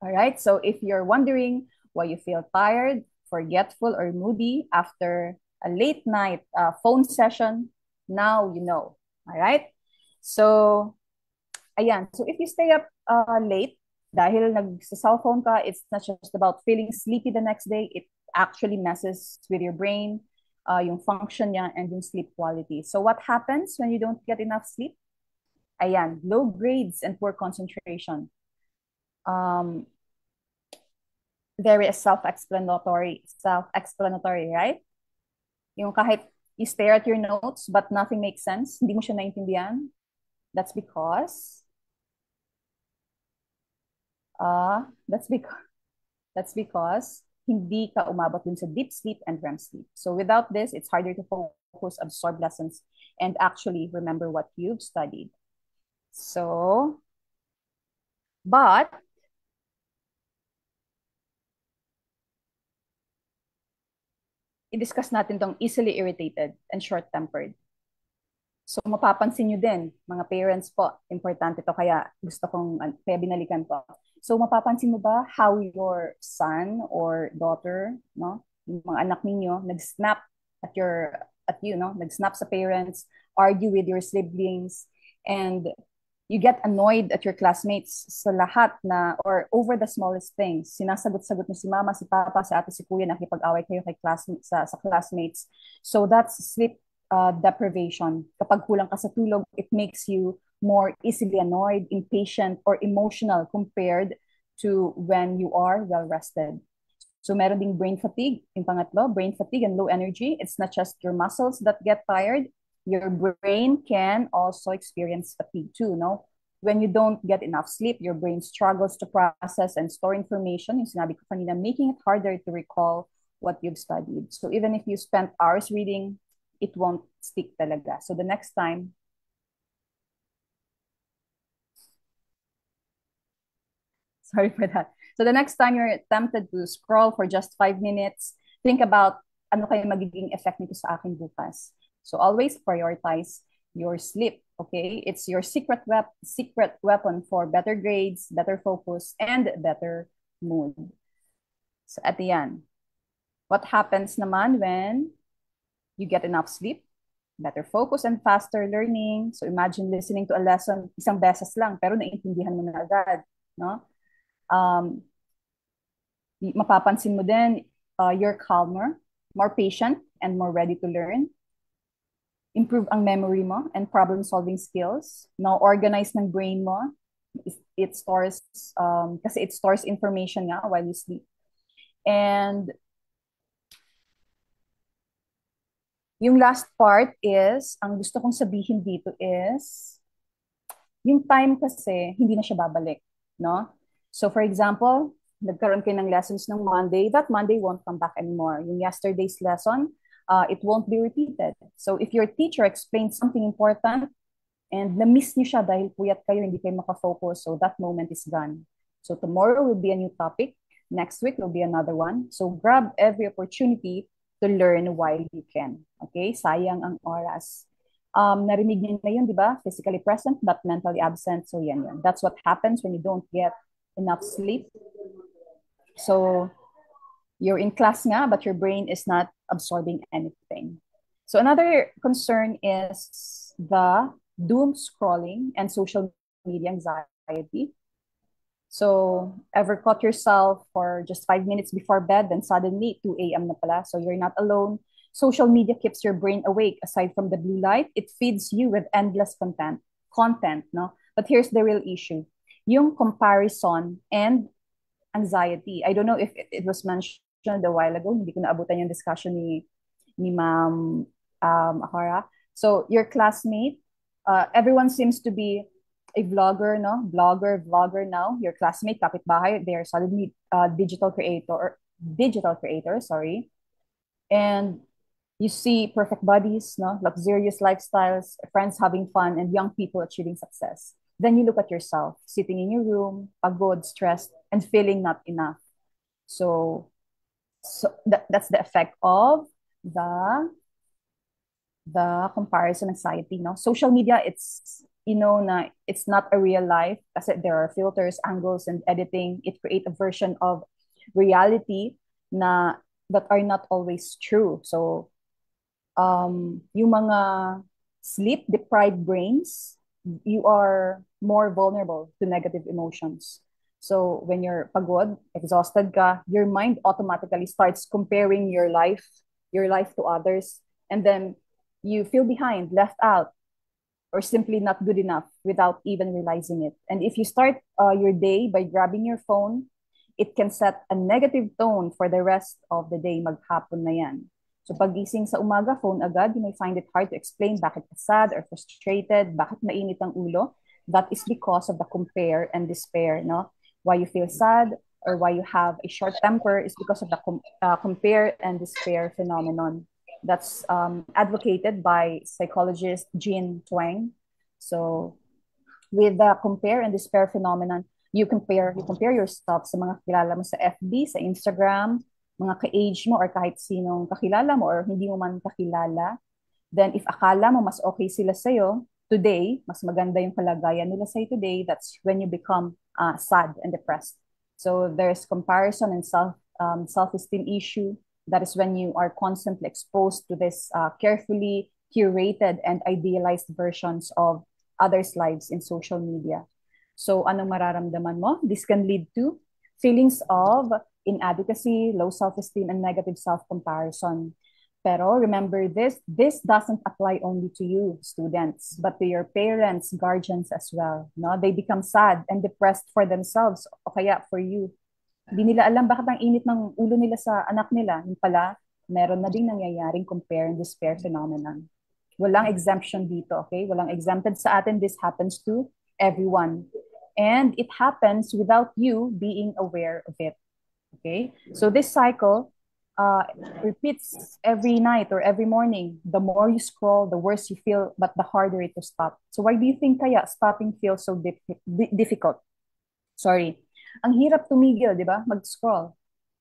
S9: All right? So if you're wondering why you feel tired, forgetful, or moody after a late night phone session, now you know. All right? So, ayan. So if you stay up late, dahil nag-cellphone ka, it's not just about feeling sleepy the next day. It actually messes with your brain, yung function niya, and yung sleep quality. So what happens when you don't get enough sleep? Ayan, low grades and poor concentration. Very self-explanatory, right? Yung kahit you stare at your notes but nothing makes sense, hindi mo siya naintindihan, that's because hindi ka umabot dun sa deep sleep and REM sleep. So without this, it's harder to focus, absorb lessons, and actually remember what you've studied. So, but i-discuss natin tong easily irritated and short-tempered. So mapapansin nyo din, mga parents po, importante to, kaya kaya binalikan ko. So mapapansin mo ba how your son or daughter, yung mga anak ninyo, nag-snap nag-snap sa parents, argue with your siblings, and you get annoyed at your classmates sa lahat or over the smallest things. Sinasagot-sagot mo si mama, si papa, si ate, si kuya, nakipag-away kayo sa classmates. So that's sleep deprivation. Kapag kulang ka sa tulog, it makes you more easily annoyed, impatient, or emotional compared to when you are well rested. So meron ding brain fatigue. Yung pangatlo, brain fatigue and low energy. It's not just your muscles that get tired. Your brain can also experience fatigue too, no? When you don't get enough sleep, your brain struggles to process and store information. Yung sinabi ko kanina, making it harder to recall what you've studied. So even if you spent hours reading, it won't stick talaga. So the next time, sorry for that. So the next time you're tempted to scroll for just 5 minutes, think about ano kaya magiging effect nito sa akin bukas. So always prioritize your sleep, okay? It's your secret weapon for better grades, better focus, and better mood. So at the end, what happens naman when you get enough sleep? Better focus and faster learning. So imagine listening to a lesson isang beses lang, pero naiintindihan mo na agad, no? Mapapansin mo din, you're calmer, more patient, and more ready to learn. Improve ang memory mo and problem-solving skills. Now, organize ng brain mo. It stores, kasi it stores information nga while you sleep. And yung last part is, ang gusto kong sabihin dito is, yung time kasi, hindi na siya babalik, no? So for example, nagkaroon kayo ng lessons ng Monday, that Monday won't come back anymore. Yung yesterday's lesson, it won't be repeated. So if your teacher explained something important and na-miss niyo siya dahil puyat kayo, hindi kayo makafocus, so that moment is gone. So tomorrow will be a new topic. Next week will be another one. So grab every opportunity to learn while you can. Okay? Sayang ang oras. Narinig niyo na yun, di ba? Physically present but mentally absent. So yan. That's what happens when you don't get enough sleep. So you're in class nga, but your brain is not absorbing anything. So another concern is the doom scrolling and social media anxiety. So ever caught yourself for just 5 minutes before bed, then suddenly 2 a.m. na pala. So you're not alone. Social media keeps your brain awake. Aside from the blue light, it feeds you with endless content, no? But here's the real issue. Yung comparison and anxiety. I don't know if it was mentioned a while ago. Hindi ko naabutan yung discussion ni Ma'am Ahara. So your classmate, everyone seems to be a vlogger, no? Vlogger now. Your classmate, kapitbahay, they are suddenly digital creator, sorry. And you see perfect bodies, no? Luxurious lifestyles, friends having fun, and young people achieving success. Then you look at yourself, sitting in your room, pagod, stressed, and feeling not enough. So that's the effect of the comparison anxiety, no? Social media, it's, na it's not a real life kasi there are filters, angles, and editing. It creates a version of reality that are not always true. So yung mga sleep-deprived brains, you are more vulnerable to negative emotions. So when you're pagod, exhausted ka, your mind automatically starts comparing your life to others, and then you feel behind, left out, or simply not good enough without even realizing it. And if you start your day by grabbing your phone, it can set a negative tone for the rest of the day. Maghapon na yan. So pagising sa umaga, phone agad, you may find it hard to explain bakit ka sad or frustrated, bakit mainit ang ulo. That is because of the compare and despair, no? Why you feel sad or why you have a short temper is because of the compare and despair phenomenon. That's advocated by psychologist Jean Twenge. So with the compare and despair phenomenon, you compare yourself sa mga kilala mo sa FB, sa Instagram, mga ka-age mo or kahit sinong kakilala mo or hindi mo man kakilala. Then if akala mo mas okay sila sa'yo today, mas maganda yung kalagayan nila sa'yo today, that's when you become sad and depressed. So there's comparison and self-esteem issue. That is when you are constantly exposed to this carefully curated and idealized versions of others' lives in social media. So anong mararamdaman mo? This can lead to feelings of inadequacy, low self-esteem, and negative self-comparison. Pero remember this doesn't apply only to you, students, but to your parents, guardians as well. No? They become sad and depressed for themselves o kaya for you. Hindi nila alam bakit ang init ng ulo nila sa anak nila. Yung pala, meron na ding nangyayaring compare and despair phenomenon. Walang exemption dito, okay? Walang exempted sa atin. This happens to everyone. And it happens without you being aware of it, okay? So this cycle repeats every night or every morning. The more you scroll, the worse you feel, but the harder it to stop. So why do you think kaya stopping feels so difficult? Sorry. Ang hirap tumigil, di ba? Mag-scroll.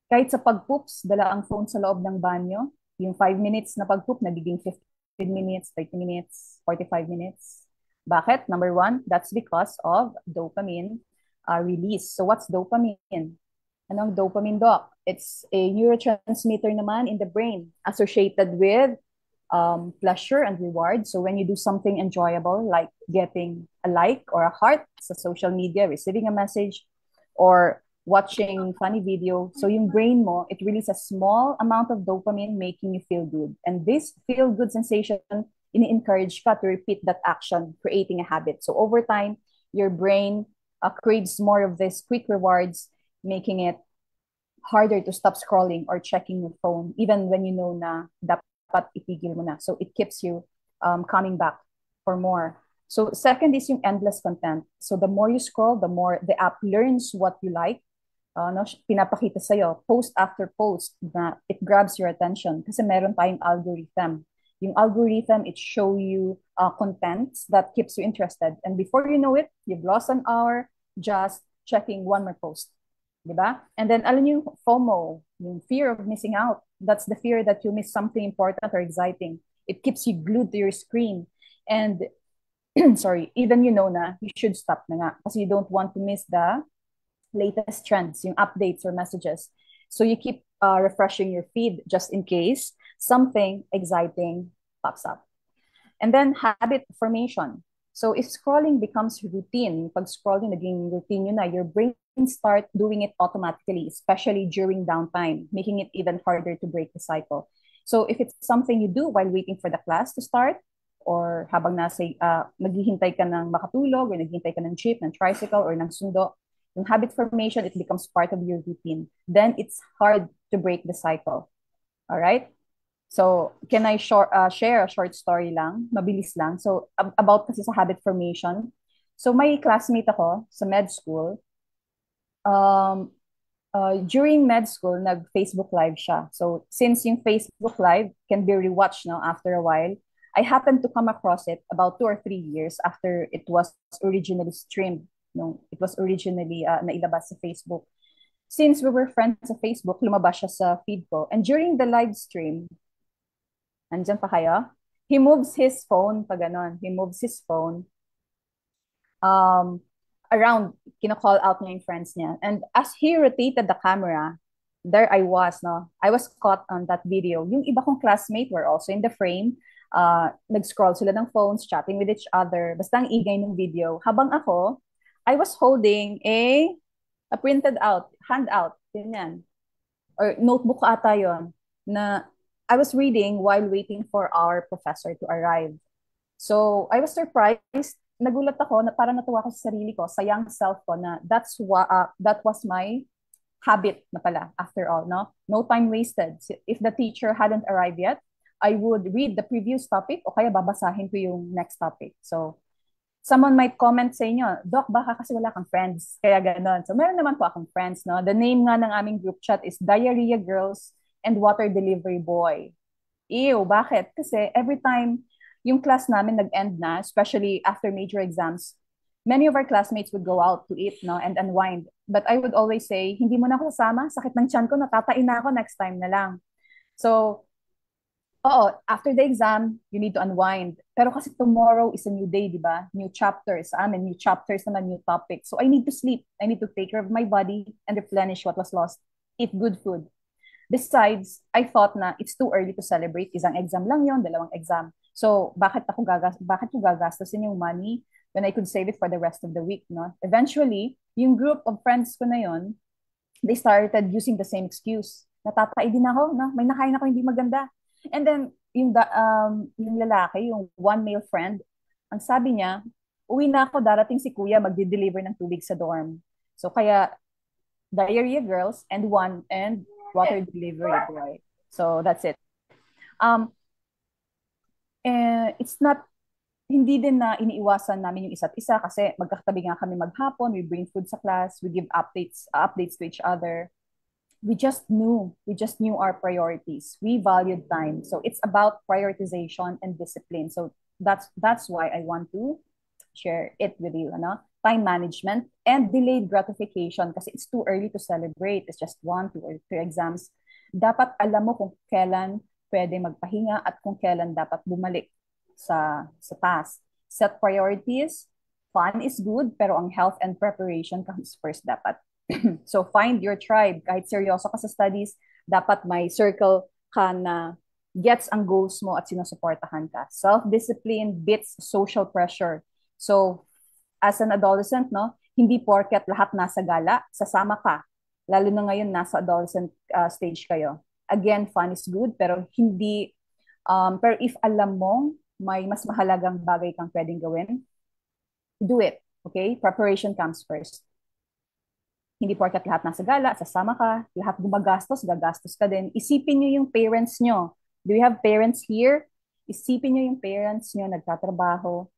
S9: Kahit sa pag-poops, dala ang phone sa loob ng banyo. Yung 5 minutes na pag-poop, nagiging 15 minutes, 30 minutes, 45 minutes. Bakit? Number one, that's because of dopamine release. So what's dopamine? Anong dopamine, Doc? It's a neurotransmitter naman in the brain associated with pleasure and reward. So when you do something enjoyable, like getting a like or a heart sa social media, receiving a message, or watching funny video, so yung brain mo, it releases a small amount of dopamine making you feel good. And this feel-good sensation, ini-encourage ka to repeat that action, creating a habit. So over time, your brain craves more of these quick rewards, making it harder to stop scrolling or checking your phone, even when you know na dapat itigil mo na. So it keeps you coming back for more. So second is yung endless content. So the more you scroll, the more the app learns what you like. No, pinapakita sa'yo, post after post, na it grabs your attention kasi meron tayong algorithm. Yung algorithm, it show you contents that keeps you interested. And before you know it, you've lost an hour just checking one more post. Diba? And then, alam niyo, FOMO, yung fear of missing out. That's the fear that you miss something important or exciting. It keeps you glued to your screen. And, sorry, even you know na, you should stop na nga kasi you don't want to miss the latest trends, yung updates or messages. So you keep refreshing your feed just in case something exciting pops up. And then, habit formation. So if scrolling becomes routine, pag scrolling naging routine yun na, your brain start doing it automatically, especially during downtime, making it even harder to break the cycle. So if it's something you do while waiting for the class to start, or habang naghihintay ka ng makatulog, or naghihintay ka ng jeep, ng tricycle, or ng sundo, yung habit formation, it becomes part of your routine. Then it's hard to break the cycle. All right? So, can I share a short story lang? Mabilis lang. So, about kasi sa habit formation. So, may classmate ako sa med school. During med school, nag-Facebook Live siya. So, since yung Facebook Live can be rewatched now after a while, I happened to come across it about 2 or 3 years after it was originally streamed. No, it was originally nailabas sa Facebook. Since we were friends sa Facebook, lumabas siya sa feed ko. And during the live stream, nandyan pa kayo? He moves his phone, pag ganon. He moves his phone around, kina-call out niya yung friends niya. And as he rotated the camera, there I was, no? I was caught on that video. Yung iba kong classmate were also in the frame. Nag-scroll sila ng phones, chatting with each other. Basta ang igay ng video. Habang ako, I was holding a printed out, handout, ganyan. Or notebook ata yun, na I was reading while waiting for our professor to arrive. So, I was surprised. Nagulat ako, na parang natuwa ko sa sarili ko, sa young self ko, na that was my habit na pala, after all, no? No time wasted. If the teacher hadn't arrived yet, I would read the previous topic o kaya babasahin ko yung next topic. So, someone might comment sa inyo, Doc, baka kasi wala kang friends. Kaya ganon. So, meron naman po akong friends, no? The name nga ng aming group chat is Diarrhea Girls and Water Delivery Boy. Ew, bakit? Kasi every time yung class namin nag-end na, especially after major exams, many of our classmates would go out to eat, no, and unwind. But I would always say, hindi mo na ako kasama, sakit ng tiyan ko, natatain na ako, next time na lang. So, oo, after the exam, you need to unwind. Pero kasi tomorrow is a new day, di ba? New chapters. New chapters naman, new topics. So I need to sleep. I need to take care of my body and replenish what was lost. Eat good food. Besides, I thought na it's too early to celebrate. Isang exam lang yon, 2 exam. So, bakit ko gagastusin yung money when I could save it for the rest of the week, no? Eventually, yung group of friends ko na yon, they started using the same excuse. Natatai din ako, no? May nakain ako hindi maganda. And then, yung lalaki, yung one male friend, ang sabi niya, uwi na ako, darating si kuya, magdi-deliver ng tubig sa dorm. So, kaya, diarrhea girls and water delivery boy. So, that's it. It's not, hindi din na iniiwasan namin yung isa't isa kasi magkakatabi nga kami maghapon, we bring food sa class, we give updates to each other. We just knew our priorities. We valued time. So it's about prioritization and discipline. So that's why I want to share it with you, time management and delayed gratification kasi it's too early to celebrate. It's just 1, 2, or 3 exams. Dapat alam mo kung kailan pwede magpahinga at kung kailan dapat bumalik sa task. Set priorities. Fun is good, pero ang health and preparation comes first dapat. So find your tribe. Kahit seryoso ka sa studies, dapat may circle ka na gets ang goals mo at sinusuportahan ka. Self-discipline beats social pressure. So as an adolescent, hindi porket lahat nasa gala, sasama ka. Lalo na ngayon, nasa adolescent stage kayo. Again, fun is good, pero hindi, pero if alam mo, may mas mahalagang bagay kang pwedeng gawin, do it. Okay? Preparation comes first. Hindi porkat lahat nasa gala, sasama ka, lahat gumagastos, gagastos ka din. Isipin nyo yung parents nyo. Do you have parents here? Isipin nyo yung parents nyo, nagtatrabaho,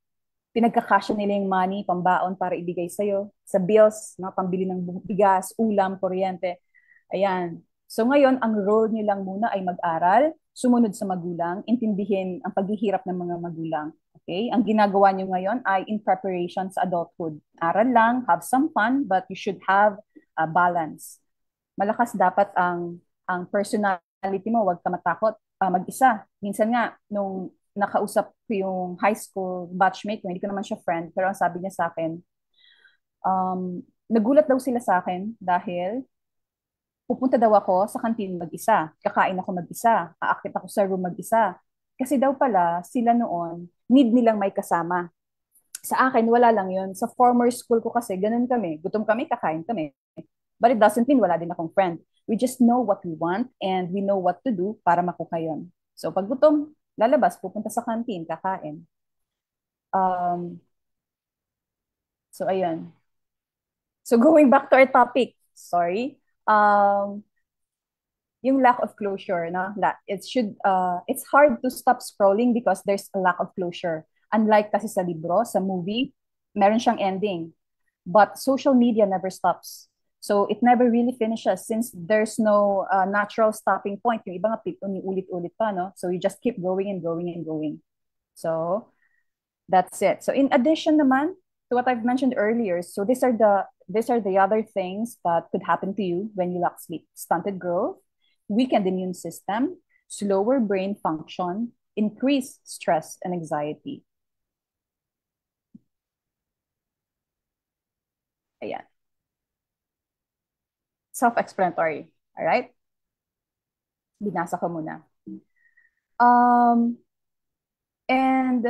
S9: pinagkakasya nila yung money, pambaon para ibigay sa'yo, sa bills, pambili ng bigas, ulam, kuryente. Ayan. So ngayon, ang role nyo lang muna ay mag-aral, sumunod sa magulang, intindihin ang paghihirap ng mga magulang. Okay? Ang ginagawa nyo ngayon ay in preparation sa adulthood. Aral lang, have some fun, but you should have a balance. Malakas dapat ang personality mo, huwag ka matakot mag-isa. Minsan nga, nung nakausap ko yung high school batchmate ko, hindi ko naman siya friend, pero ang sabi niya sa akin, nagulat daw sila sa akin dahil pupunta daw ako sa kantin mag-isa, kakain ako mag-isa, aakit ako sa room mag-isa. Kasi daw pala, sila noon, need nilang may kasama. Sa akin, wala lang yun. Sa former school ko kasi, ganun kami. Gutom kami, kakain kami. But it doesn't mean wala din akong friend. We just know what we want and we know what to do para makuha yun. So pag gutom, lalabas, pupunta sa kantin, kakain. So ayun. So going back to our topic, sorry. Yung lack of closure, it's hard to stop scrolling because there's a lack of closure. Unlike kasi sa libro, sa movie, meron siyang ending. But social media never stops. So it never really finishes since there's no natural stopping point. Yung iba nga ulit-ulit pa, no? So you just keep going and going and going. So that's it. So in addition naman to what I've mentioned earlier, so these are the other things that could happen to you when you lack sleep. Stunted growth, weakened immune system, slower brain function, increased stress and anxiety. Ayan. Self-explanatory. All right? Binasa ko muna. And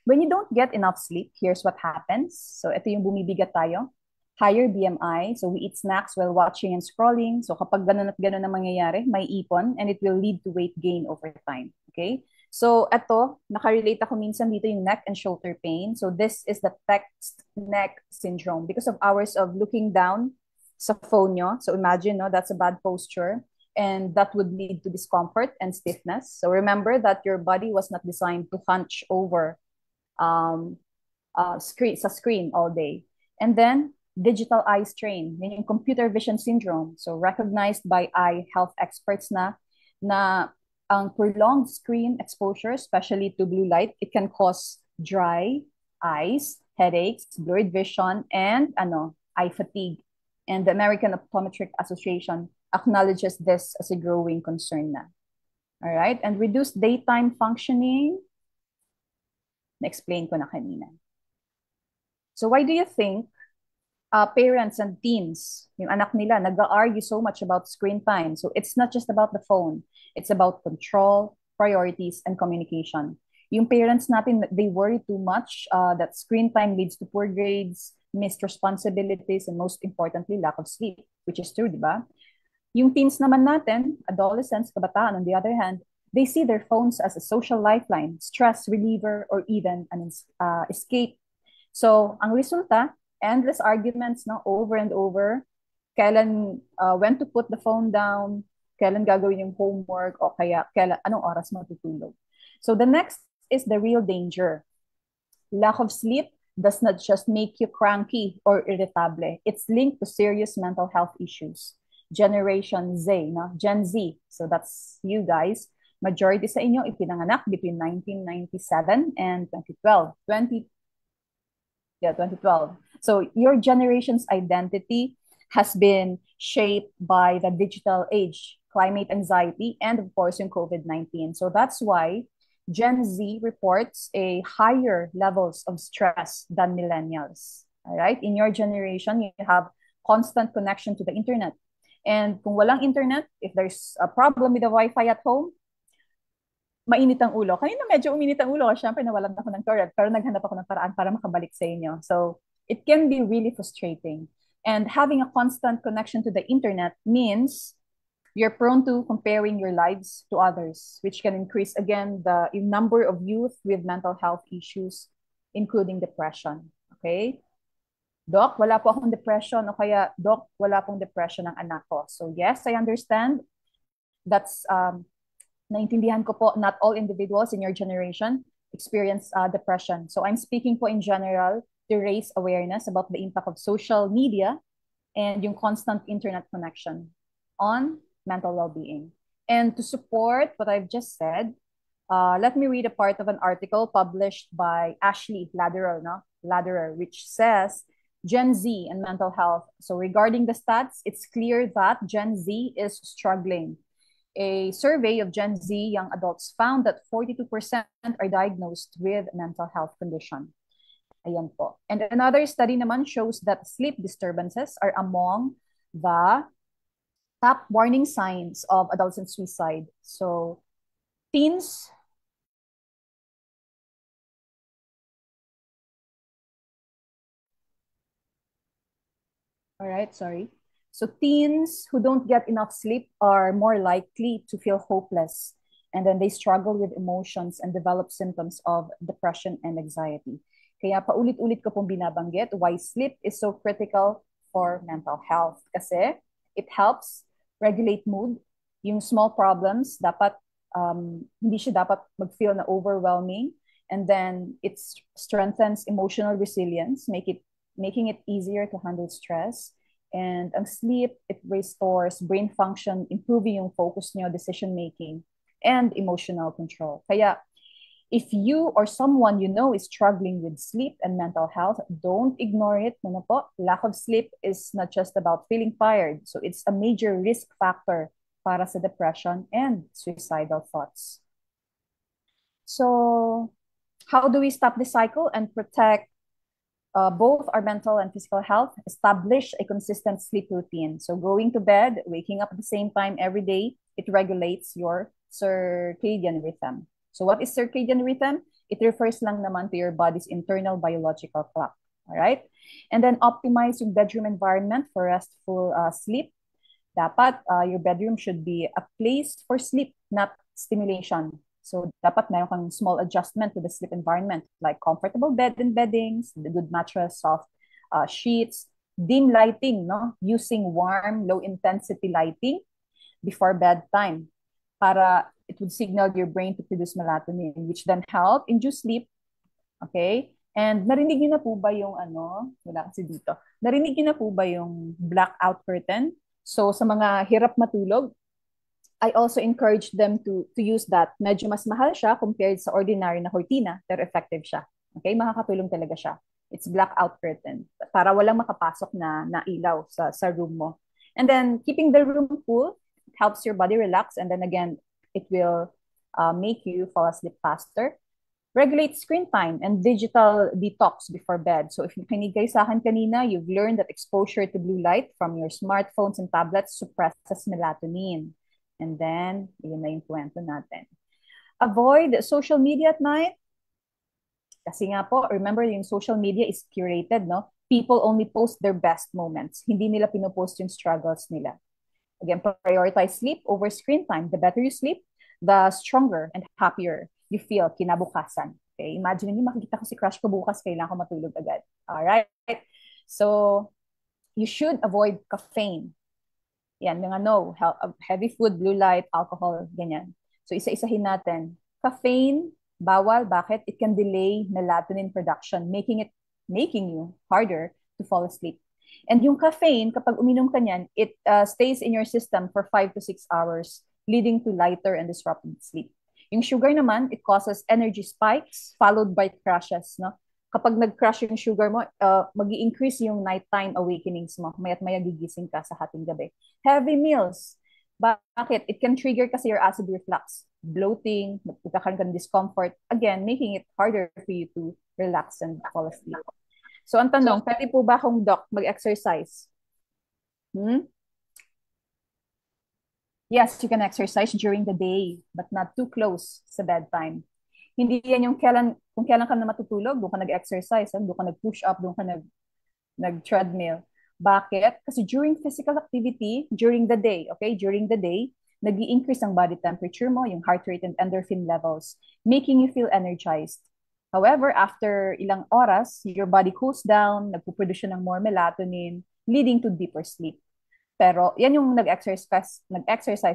S9: when you don't get enough sleep, here's what happens. So ito yung bumibigat tayo. Higher BMI. So we eat snacks while watching and scrolling. So kapag ganun at ganun na mangyayari, may ipon and it will lead to weight gain over time. Okay? So ito, nakarelate ako minsan dito yung neck and shoulder pain. So this is the text neck syndrome because of hours of looking down sa phone nyo. So imagine, that's a bad posture. And that would lead to discomfort and stiffness. So remember that your body was not designed to hunch over screen all day. And then digital eye strain, yung computer vision syndrome. So recognized by eye health experts na ang prolonged screen exposure, especially to blue light, it can cause dry eyes, headaches, blurred vision, and eye fatigue. And the American Optometric Association acknowledges this as a growing concern na. All right, and reduced daytime functioning, na-explain ko na kanina. So why do you think parents and teens, yung anak nila, nag-argue so much about screen time? So it's not just about the phone. It's about control, priorities, and communication. Yung parents natin, they worry too much that screen time leads to poor grades, missed responsibilities, and most importantly, lack of sleep, which is true, di ba? Yung teens naman natin, adolescents, kabataan, on the other hand, they see their phones as a social lifeline, stress reliever, or even an escape. So, ang resulta, endless arguments, no, over and over, kailan, when to put the phone down, kailan gagawin yung homework, o kaya kailan, anong oras matutulog. So, the next is the real danger. Lack of sleep does not just make you cranky or irritable. It's linked to serious mental health issues. Generation Z, no? Gen Z. So that's you guys. Majority sa inyo ipinanganak between 1997 and 2012. 2012. So your generation's identity has been shaped by the digital age, climate anxiety, and of course, in COVID-19. So that's why Gen Z reports a higher levels of stress than millennials. All right? In your generation, you have constant connection to the internet. And kung walang internet, if there's a problem with the Wi-Fi at home, mainit ang ulo. Kanina medyo uminit ang ulo kasi syempre nawalan ako ng torrent, pero naghanap ako ng paraan para makabalik sa inyo. So it can be really frustrating. And having a constant connection to the internet means you're prone to comparing your lives to others, which can increase again the number of youth with mental health issues, including depression. Okay? Doc, wala po akong depression, o kaya, Doc, wala pong depression ng anak ko. So yes, I understand. That's, naintindihan ko po, not all individuals in your generation experience depression. So I'm speaking po in general to raise awareness about the impact of social media and yung constant internet connection on mental well-being. And to support what I've just said, let me read a part of an article published by Ashley Ladderer, which says, Gen Z and mental health. So regarding the stats, it's clear that Gen Z is struggling. A survey of Gen Z young adults found that 42% are diagnosed with mental health condition. Ayan po. And another study naman shows that sleep disturbances are among the top warning signs of adolescent suicide. So teens, all right, sorry. So teens who don't get enough sleep are more likely to feel hopeless, and then they struggle with emotions and develop symptoms of depression and anxiety. Kaya paulit-ulit ko pong binabanggit why sleep is so critical for mental health. Kasi it helps regulate mood. Yung small problems, dapat, hindi siya dapat mag-feel na overwhelming. And then it strengthens emotional resilience, making it easier to handle stress. And ang sleep, it restores brain function, improving yung focus nyo, decision-making, and emotional control. Kaya, if you or someone you know is struggling with sleep and mental health, don't ignore it. Ano po? Lack of sleep is not just about feeling tired. So it's a major risk factor para sa depression and suicidal thoughts. So, how do we stop the cycle and protect both our mental and physical health? Establish a consistent sleep routine. So going to bed, waking up at the same time every day, it regulates your circadian rhythm. So what is circadian rhythm? It refers lang naman to your body's internal biological clock. All right? And then optimize yung bedroom environment for restful sleep. Dapat your bedroom should be a place for sleep, not stimulation. So dapat mayroon kang small adjustment to the sleep environment, like comfortable bed and beddings, the good mattress, soft sheets, dim lighting, no? Using warm, low-intensity lighting before bedtime para it would signal your brain to produce melatonin, which then help induce sleep. Okay? And narinig niyo na po ba yung wala kasi dito. Narinig niyo na po ba yung blackout curtain? So sa mga hirap matulog, I also encourage them to use that. Medyo mas mahal siya compared sa ordinary na cortina, pero effective siya. Okay? Makakatulong talaga siya. It's blackout curtain para walang makapasok na ilaw sa room mo. And then, keeping the room cool helps your body relax, and then again, it will make you fall asleep faster. Regulate screen time and digital detox before bed. So if nakinig kayo sa akin kanina, you've learned that exposure to blue light from your smartphones and tablets suppresses melatonin. And then, yun na yung kwento natin. Avoid social media at night. Kasi nga po, remember yung social media is curated, no? people only post their best moments. Hindi nila pinopost yung struggles nila. Again, prioritize sleep over screen time. The better you sleep, the stronger and happier you feel kinabukasan. Okay, imagine niyo makikita ko si crush ko bukas, kailangan ko matulog agad. All right? So, you should avoid caffeine. Yan, mga no, heavy food, blue light, alcohol, ganyan. So, isa-isahin natin. Caffeine, bawal. Bakit? It can delay melatonin production, making you harder to fall asleep. And yung caffeine, kapag uminom ka niyan, it stays in your system for 5 to 6 hours, leading to lighter and disrupted sleep. Yung sugar naman, it causes energy spikes followed by crashes. No? Kapag nag-crash yung sugar mo, mag-i-increase yung nighttime awakenings mo. Maya't maya gigising ka sa hating gabi. Heavy meals. Bakit? It can trigger kasi your acid reflux, bloating, magkakaroon ka ng discomfort. Again, making it harder for you to relax and fall asleep. So, ang tanong, pwede po ba akong doc mag-exercise? Yes, you can exercise during the day, but not too close sa bedtime. Hindi yan yung kung kailan ka na matutulog, doon ka nag-exercise, doon ka nag-push up, doon ka nag-treadmill. Bakit? Kasi during physical activity, during the day, okay, during the day, nag-i-increase ang body temperature mo, yung heart rate and endorphin levels, making you feel energized. However, after ilang oras, your body cools down, nagpuproduce ng more melatonin, leading to deeper sleep. Pero yan yung nag-exercise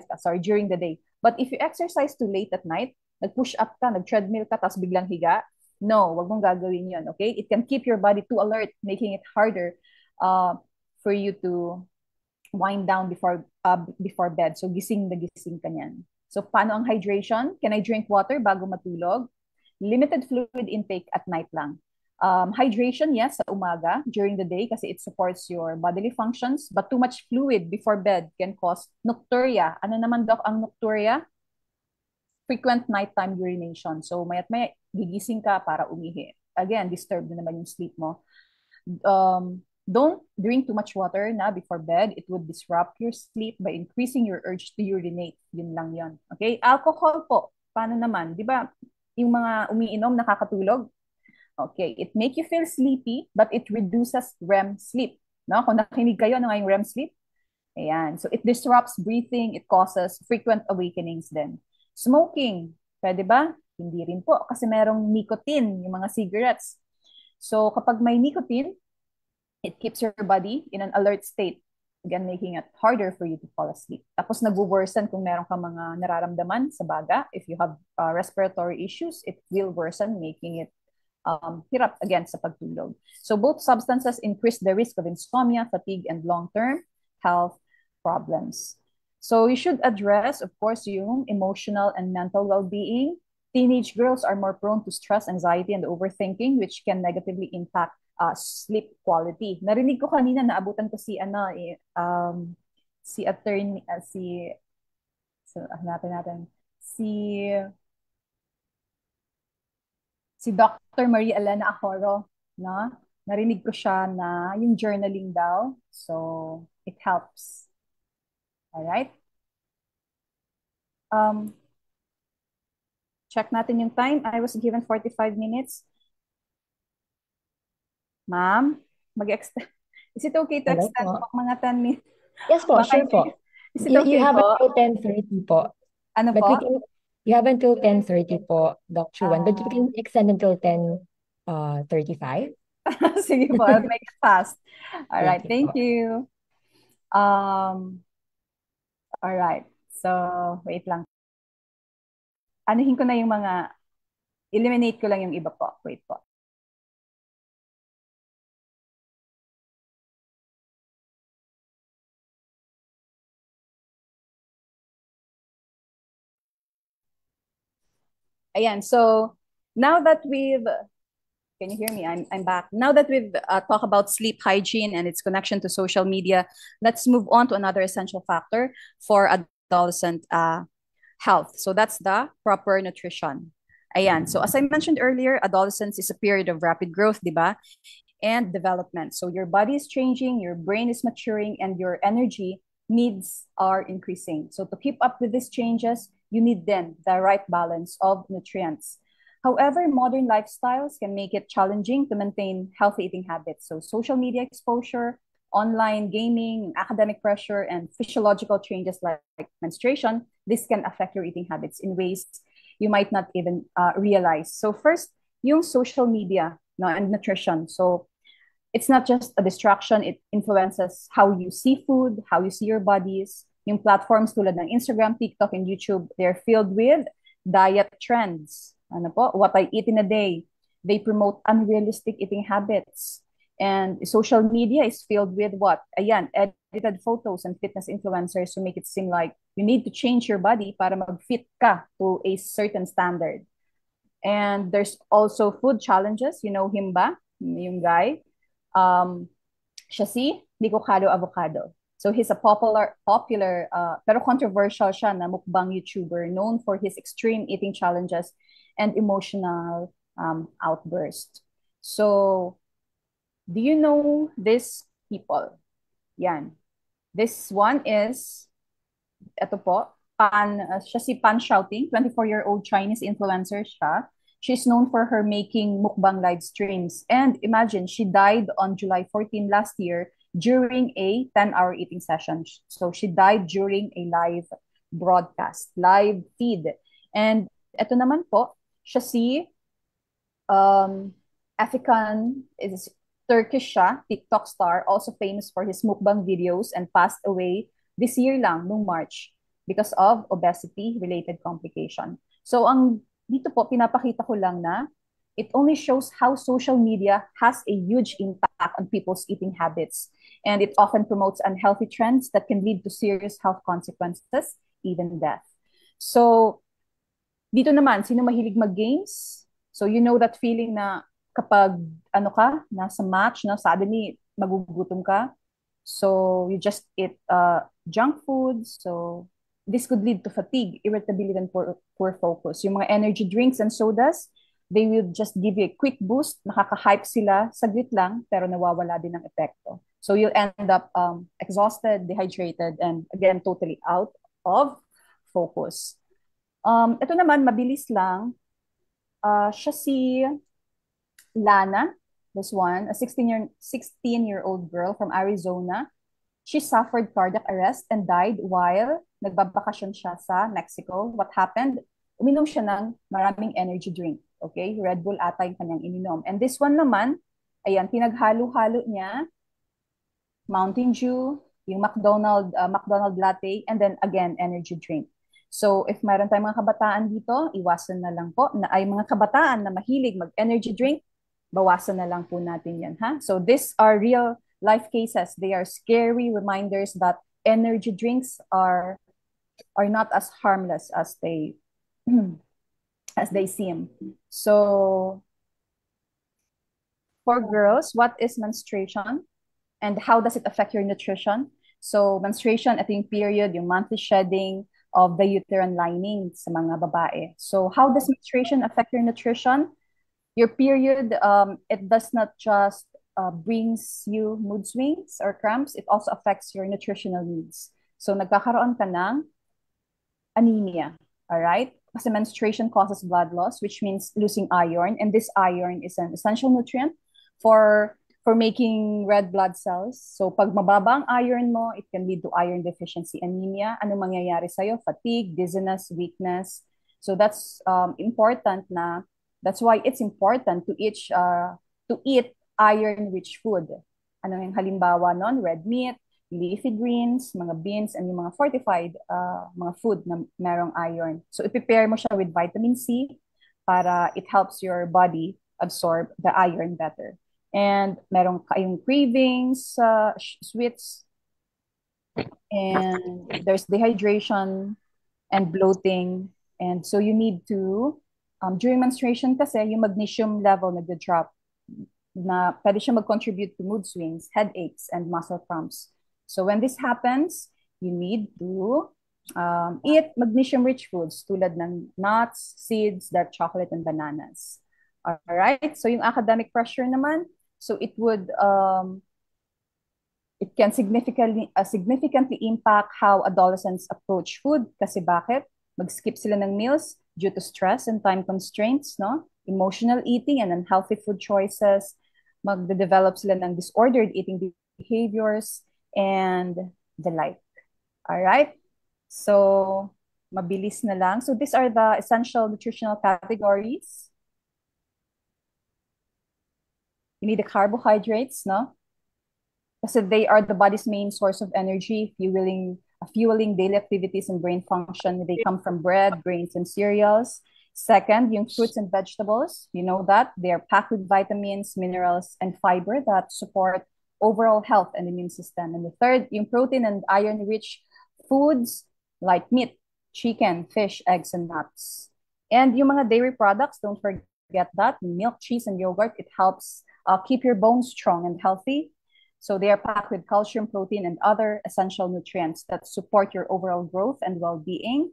S9: ka, during the day. But if you exercise too late at night, nag-push up ka, nag-treadmill ka, tapos biglang higa, no, wag mong gagawin yun, okay? It can keep your body too alert, making it harder for you to wind down before bed. So gising na gising ka niyan. So paano ang hydration? Can I drink water bago matulog? Limited fluid intake at night lang. Hydration, yes, sa umaga, during the day, kasi it supports your bodily functions, but too much fluid before bed can cause nocturia. Ano naman, Doc, ang nocturia? Frequent nighttime urination. So, maya't maya, gigising ka para umihi. Again, disturb na naman yung sleep mo. Don't drink too much water na before bed. It would disrupt your sleep by increasing your urge to urinate. Yun lang yun. Okay? Alcohol po. Paano naman? Di ba, yung mga umiinom nakakatulog? Okay, it make you feel sleepy, but it reduces REM sleep. No? Kung nakinig kayo, ano nga yung REM sleep? Ayan. So it disrupts breathing, it causes frequent awakenings din. Smoking, pwede ba? Hindi rin po, kasi merong nicotine, yung mga cigarettes. So kapag may nicotine, it keeps your body in an alert state. Again, making it harder for you to fall asleep. Tapos nag-worsen kung meron ka mga nararamdaman sa baga. If you have respiratory issues, it will worsen, making it hirap again sa pagtulog. So both substances increase the risk of insomnia, fatigue, and long-term health problems. So you should address, of course, yung emotional and mental well-being. Teenage girls are more prone to stress, anxiety, and overthinking, which can negatively impact sleep quality. Narinig ko kanina, naabutan ko si attorney, si Dr. Maria Elena Ahoro, no? Narinig ko siya na yung journaling daw. So, it helps. All right? Check natin yung time. I was given 45 minutes. Ma'am, mag-extend. Is it okay to extend po mga 10 minutes?
S2: Yes po, sure po.
S9: Is it okay
S2: You have
S9: po?
S2: until 10:30 po.
S9: Ano
S2: But
S9: po?
S2: you have until 10:30 po, Doc Chuan. But you can extend until 10:35.
S9: Sige po, I'll make it fast. All right, thank
S2: Thank
S9: you. All right. So, wait lang. Anuhin ko na yung mga, eliminate ko lang yung iba po. Wait po. Ayan, so now that can you hear me? I'm back. Now that we've talked about sleep hygiene and its connection to social media, let's move on to another essential factor for adolescent health. So that's the proper nutrition. Ayan, so as I mentioned earlier, adolescence is a period of rapid growth, diba? And development. So your body is changing, your brain is maturing, and your energy needs are increasing. So to keep up with these changes, you need then the right balance of nutrients. However, modern lifestyles can make it challenging to maintain healthy eating habits. So social media exposure, online gaming, academic pressure, and physiological changes like menstruation, this can affect your eating habits in ways you might not even realize. So first, yung social media, no, and nutrition. So it's not just a distraction, it influences how you see food, how you see your bodies. Yung platforms tulad ng Instagram, TikTok, and YouTube, they're filled with diet trends. Ano po? What I eat in a day. They promote unrealistic eating habits. And social media is filled with what? Ayan, edited photos and fitness influencers who make it seem like you need to change your body para mag-fit ka to a certain standard. And there's also food challenges. You know him ba? Yung guy. Siya si Nicocado Avocado. So he's a popular, pero controversial siya na mukbang YouTuber known for his extreme eating challenges and emotional outbursts. So, do you know these people? Yan. This one is, ito po, siya si Pan Shouting, 24-year-old Chinese influencer siya. She's known for her making mukbang live streams. And imagine, she died on July 14 last year during a 10-hour eating session. So she died during a live broadcast, live feed. And ito naman po, siya si African, is Turkish siya, TikTok star, also famous for his mukbang videos and passed away this year lang, noong March, because of obesity-related complication. So dito po, pinapakita ko lang na it only shows how social media has a huge impact on people's eating habits. And it often promotes unhealthy trends that can lead to serious health consequences, even death. So, dito naman, sino mahilig mag-games? So, you know that feeling na kapag, nasa match, suddenly magugutom ka. So, you just eat junk food. So, this could lead to fatigue, irritability, and poor focus. Yung mga energy drinks and sodas, they will just give you a quick boost. Nakaka-hype sila, saglit lang, pero nawawala din ang epekto. So you'll end up exhausted, dehydrated, and again, totally out of focus. Ito naman, mabilis lang. Siya si Lana, this one, a 16-year-old girl from Arizona. She suffered cardiac arrest and died while nagbabakasyon siya sa Mexico. What happened? Uminom siya ng maraming energy drink. Okay? Red Bull ata yung kanyang ininom. And this one naman, ayan, pinaghalo-halo niya, Mountain Dew, yung McDonald latte, and then again, energy drink. So, if mayroon tayong mga kabataan dito, iwasan na lang po, na ay mga kabataan na mahilig mag-energy drink, bawasan na lang po natin yan, ha? So, these are real life cases. They are scary reminders that energy drinks are not as harmless as they seem. So, for girls, what is menstruation and how does it affect your nutrition? So, menstruation, ito yung period, yung monthly shedding of the uterine lining sa mga babae. So, how does menstruation affect your nutrition? Your period, it does not just brings you mood swings or cramps, it also affects your nutritional needs. So, nagkakaroon ka ng anemia, all right? Kasi menstruation causes blood loss, which means losing iron, and this iron is an essential nutrient for making red blood cells. So, pag mababa ang iron mo, it can lead to iron deficiency anemia. Ano mangyayari sa'yo? Fatigue, dizziness, weakness. So, that's important na, that's why it's important to eat iron-rich food. Ano yung halimbawa nun? Red meat, leafy greens, mga beans, and yung mga fortified mga food na merong iron. So, i-prepare mo siya with vitamin C para it helps your body absorb the iron better. And merong kayong cravings, sweets, and there's dehydration and bloating. And so you need to, during menstruation kasi, yung magnesium level nag-drop, na pwede siya mag-contribute to mood swings, headaches, and muscle cramps. So when this happens, you need to eat magnesium-rich foods tulad ng nuts, seeds, dark chocolate, and bananas. All right? So yung academic pressure naman, so it can significantly impact how adolescents approach food. Kasi bakit? Mag-skip sila ng meals due to stress and time constraints, no? emotional eating and unhealthy food choices. Magde-develop sila ng disordered eating behaviors and the like. All right? So, mabilis na lang. So, these are the essential nutritional categories. You need the carbohydrates, no? Kasi they are the body's main source of energy, fueling daily activities and brain function. They come from bread, grains, and cereals. Second, yung fruits and vegetables, you know that. They are packed with vitamins, minerals, and fiber that support overall health and immune system. And the third, yung protein and iron-rich foods like meat, chicken, fish, eggs, and nuts. And yung mga dairy products, don't forget that. Milk, cheese, and yogurt, it helps keep your bones strong and healthy. So they are packed with calcium, protein, and other essential nutrients that support your overall growth and well-being.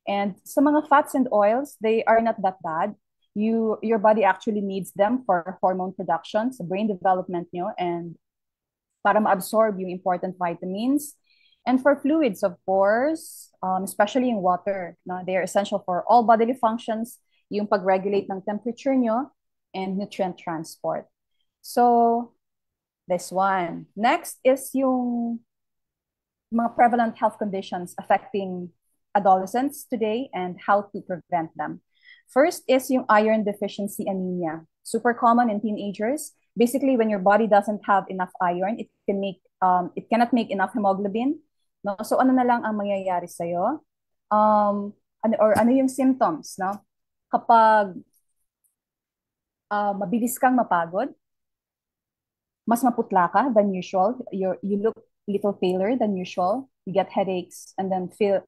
S9: And sa mga fats and oils, they are not that bad. Your body actually needs them for hormone production, sa brain development nyo, and para ma-absorb yung important vitamins. And for fluids, of course, especially in water, no, they are essential for all bodily functions, yung pag-regulate ng temperature nyo, and nutrient transport. So, this one. Next is yung mga prevalent health conditions affecting adolescents today and how to prevent them. First is yung iron deficiency anemia. Super common in teenagers. Basically, when your body doesn't have enough iron, it cannot make enough hemoglobin. No? So ano na lang ang mangyayari sa'yo? Ano yung symptoms? No? Kapag mabilis kang mapagod, mas maputla ka than usual, you look little paler than usual, you get headaches, and then feel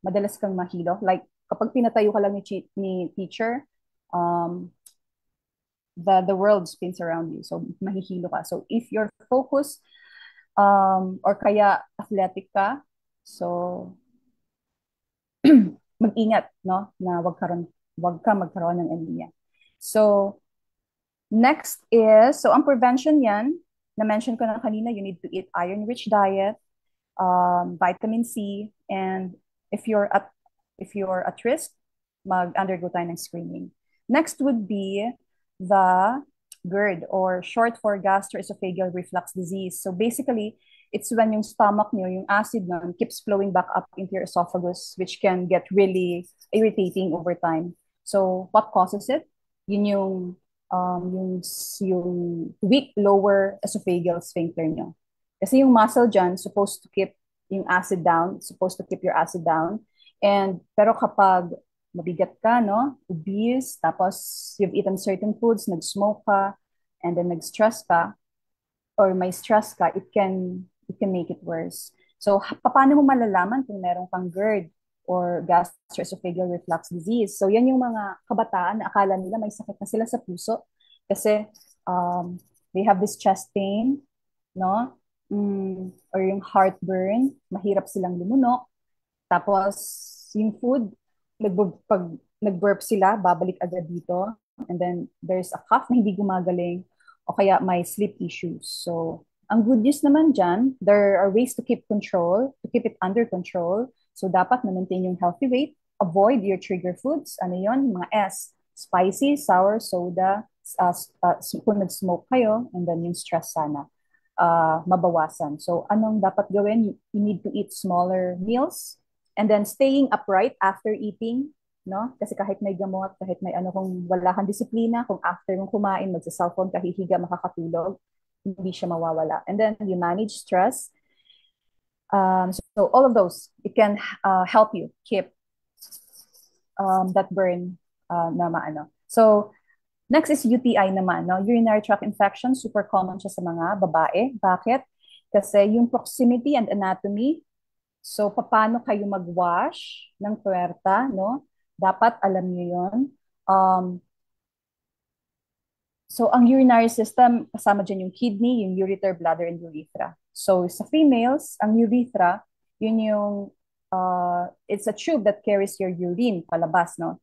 S9: madalas kang mahilo. Like, kapag pinatayo ka lang ni teacher, the world spins around you. So, mahihilo ka. So, if you're focused, or kaya athletic ka, so, mag-ingat, no? Na wag ka magkaroon ng anemia. So, next is, so ang prevention yan, na-mention ko na kanina, you need to eat iron-rich diet, vitamin C, and if you're at risk, mag-undergo tayo ng screening. Next would be the GERD, or short for gastroesophageal reflux disease. So basically, it's when yung stomach nyo, yung acid nun, keeps flowing back up into your esophagus, which can get really irritating over time. So what causes it? Yun yung weak lower esophageal sphincter nyo. Kasi yung muscle dyan, supposed to keep yung acid down, supposed to keep your acid down. Pero kapag mabigat ka, no, obese, tapos you've eaten certain foods, nag-smoke ka, and then nag-stress ka, or may stress ka, it can make it worse. So, paano mo malalaman kung meron kang GERD or gastroesophageal reflux disease? So, yan yung mga kabataan na akala nila may sakit na sila sa puso kasi they have this chest pain, no? Or yung heartburn, mahirap silang lumunok. Tapos, yung food, pag nag-burp sila, babalik agad dito. And then, there's a cough na hindi gumagaling o kaya may sleep issues. So, ang good news naman dyan, there are ways to keep it under control. So, dapat na-maintain yung healthy weight. Avoid your trigger foods. Ano yun? Mga S. Spicy, sour, soda, kung nag-smoke kayo, and then yung stress sana. Mabawasan. So, anong dapat gawin? You need to eat smaller meals. And then, staying upright after eating. No? Kasi kahit may gamot, kahit may kung wala kang disiplina, kung after mong kumain, magsa-cellphone ka, hihiga, makakatulog, hindi siya mawawala. And then you manage stress. So all of those, it can help you keep that burn na maano. So next is UTI naman, no? Urinary tract infection, super common siya sa mga babae. Bakit? Kasi yung proximity and anatomy. So paano kayo mag-wash ng puwerta, no? Dapat alam niyo 'yon. So, ang urinary system, kasama dyan yung kidney, yung ureter, bladder, and urethra. So, sa females, ang urethra, yun yung, it's a tube that carries your urine palabas, no?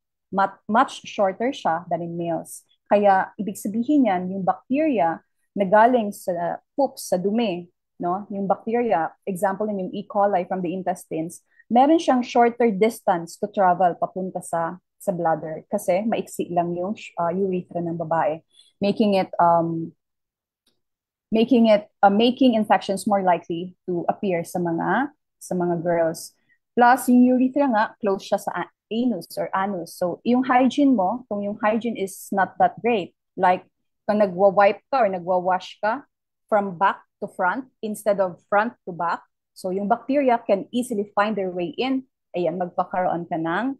S9: Much shorter siya than in males. Kaya, ibig sabihin yan, yung bacteria na galing sa poops, sa dumi, no? Yung bacteria, example yung E. coli from the intestines, meron siyang shorter distance to travel papunta sa sa bladder kasi maiksi lang yung urethra ng babae, making it making infections more likely to appear sa mga girls. Plus, yung urethra nga, close siya sa anus or anus. So, yung hygiene mo, kung yung hygiene is not that great, like kung nagwa-wipe ka or nagwa-wash ka from back to front instead of front to back, so yung bacteria can easily find their way in, ayan, magpakaroon ka ng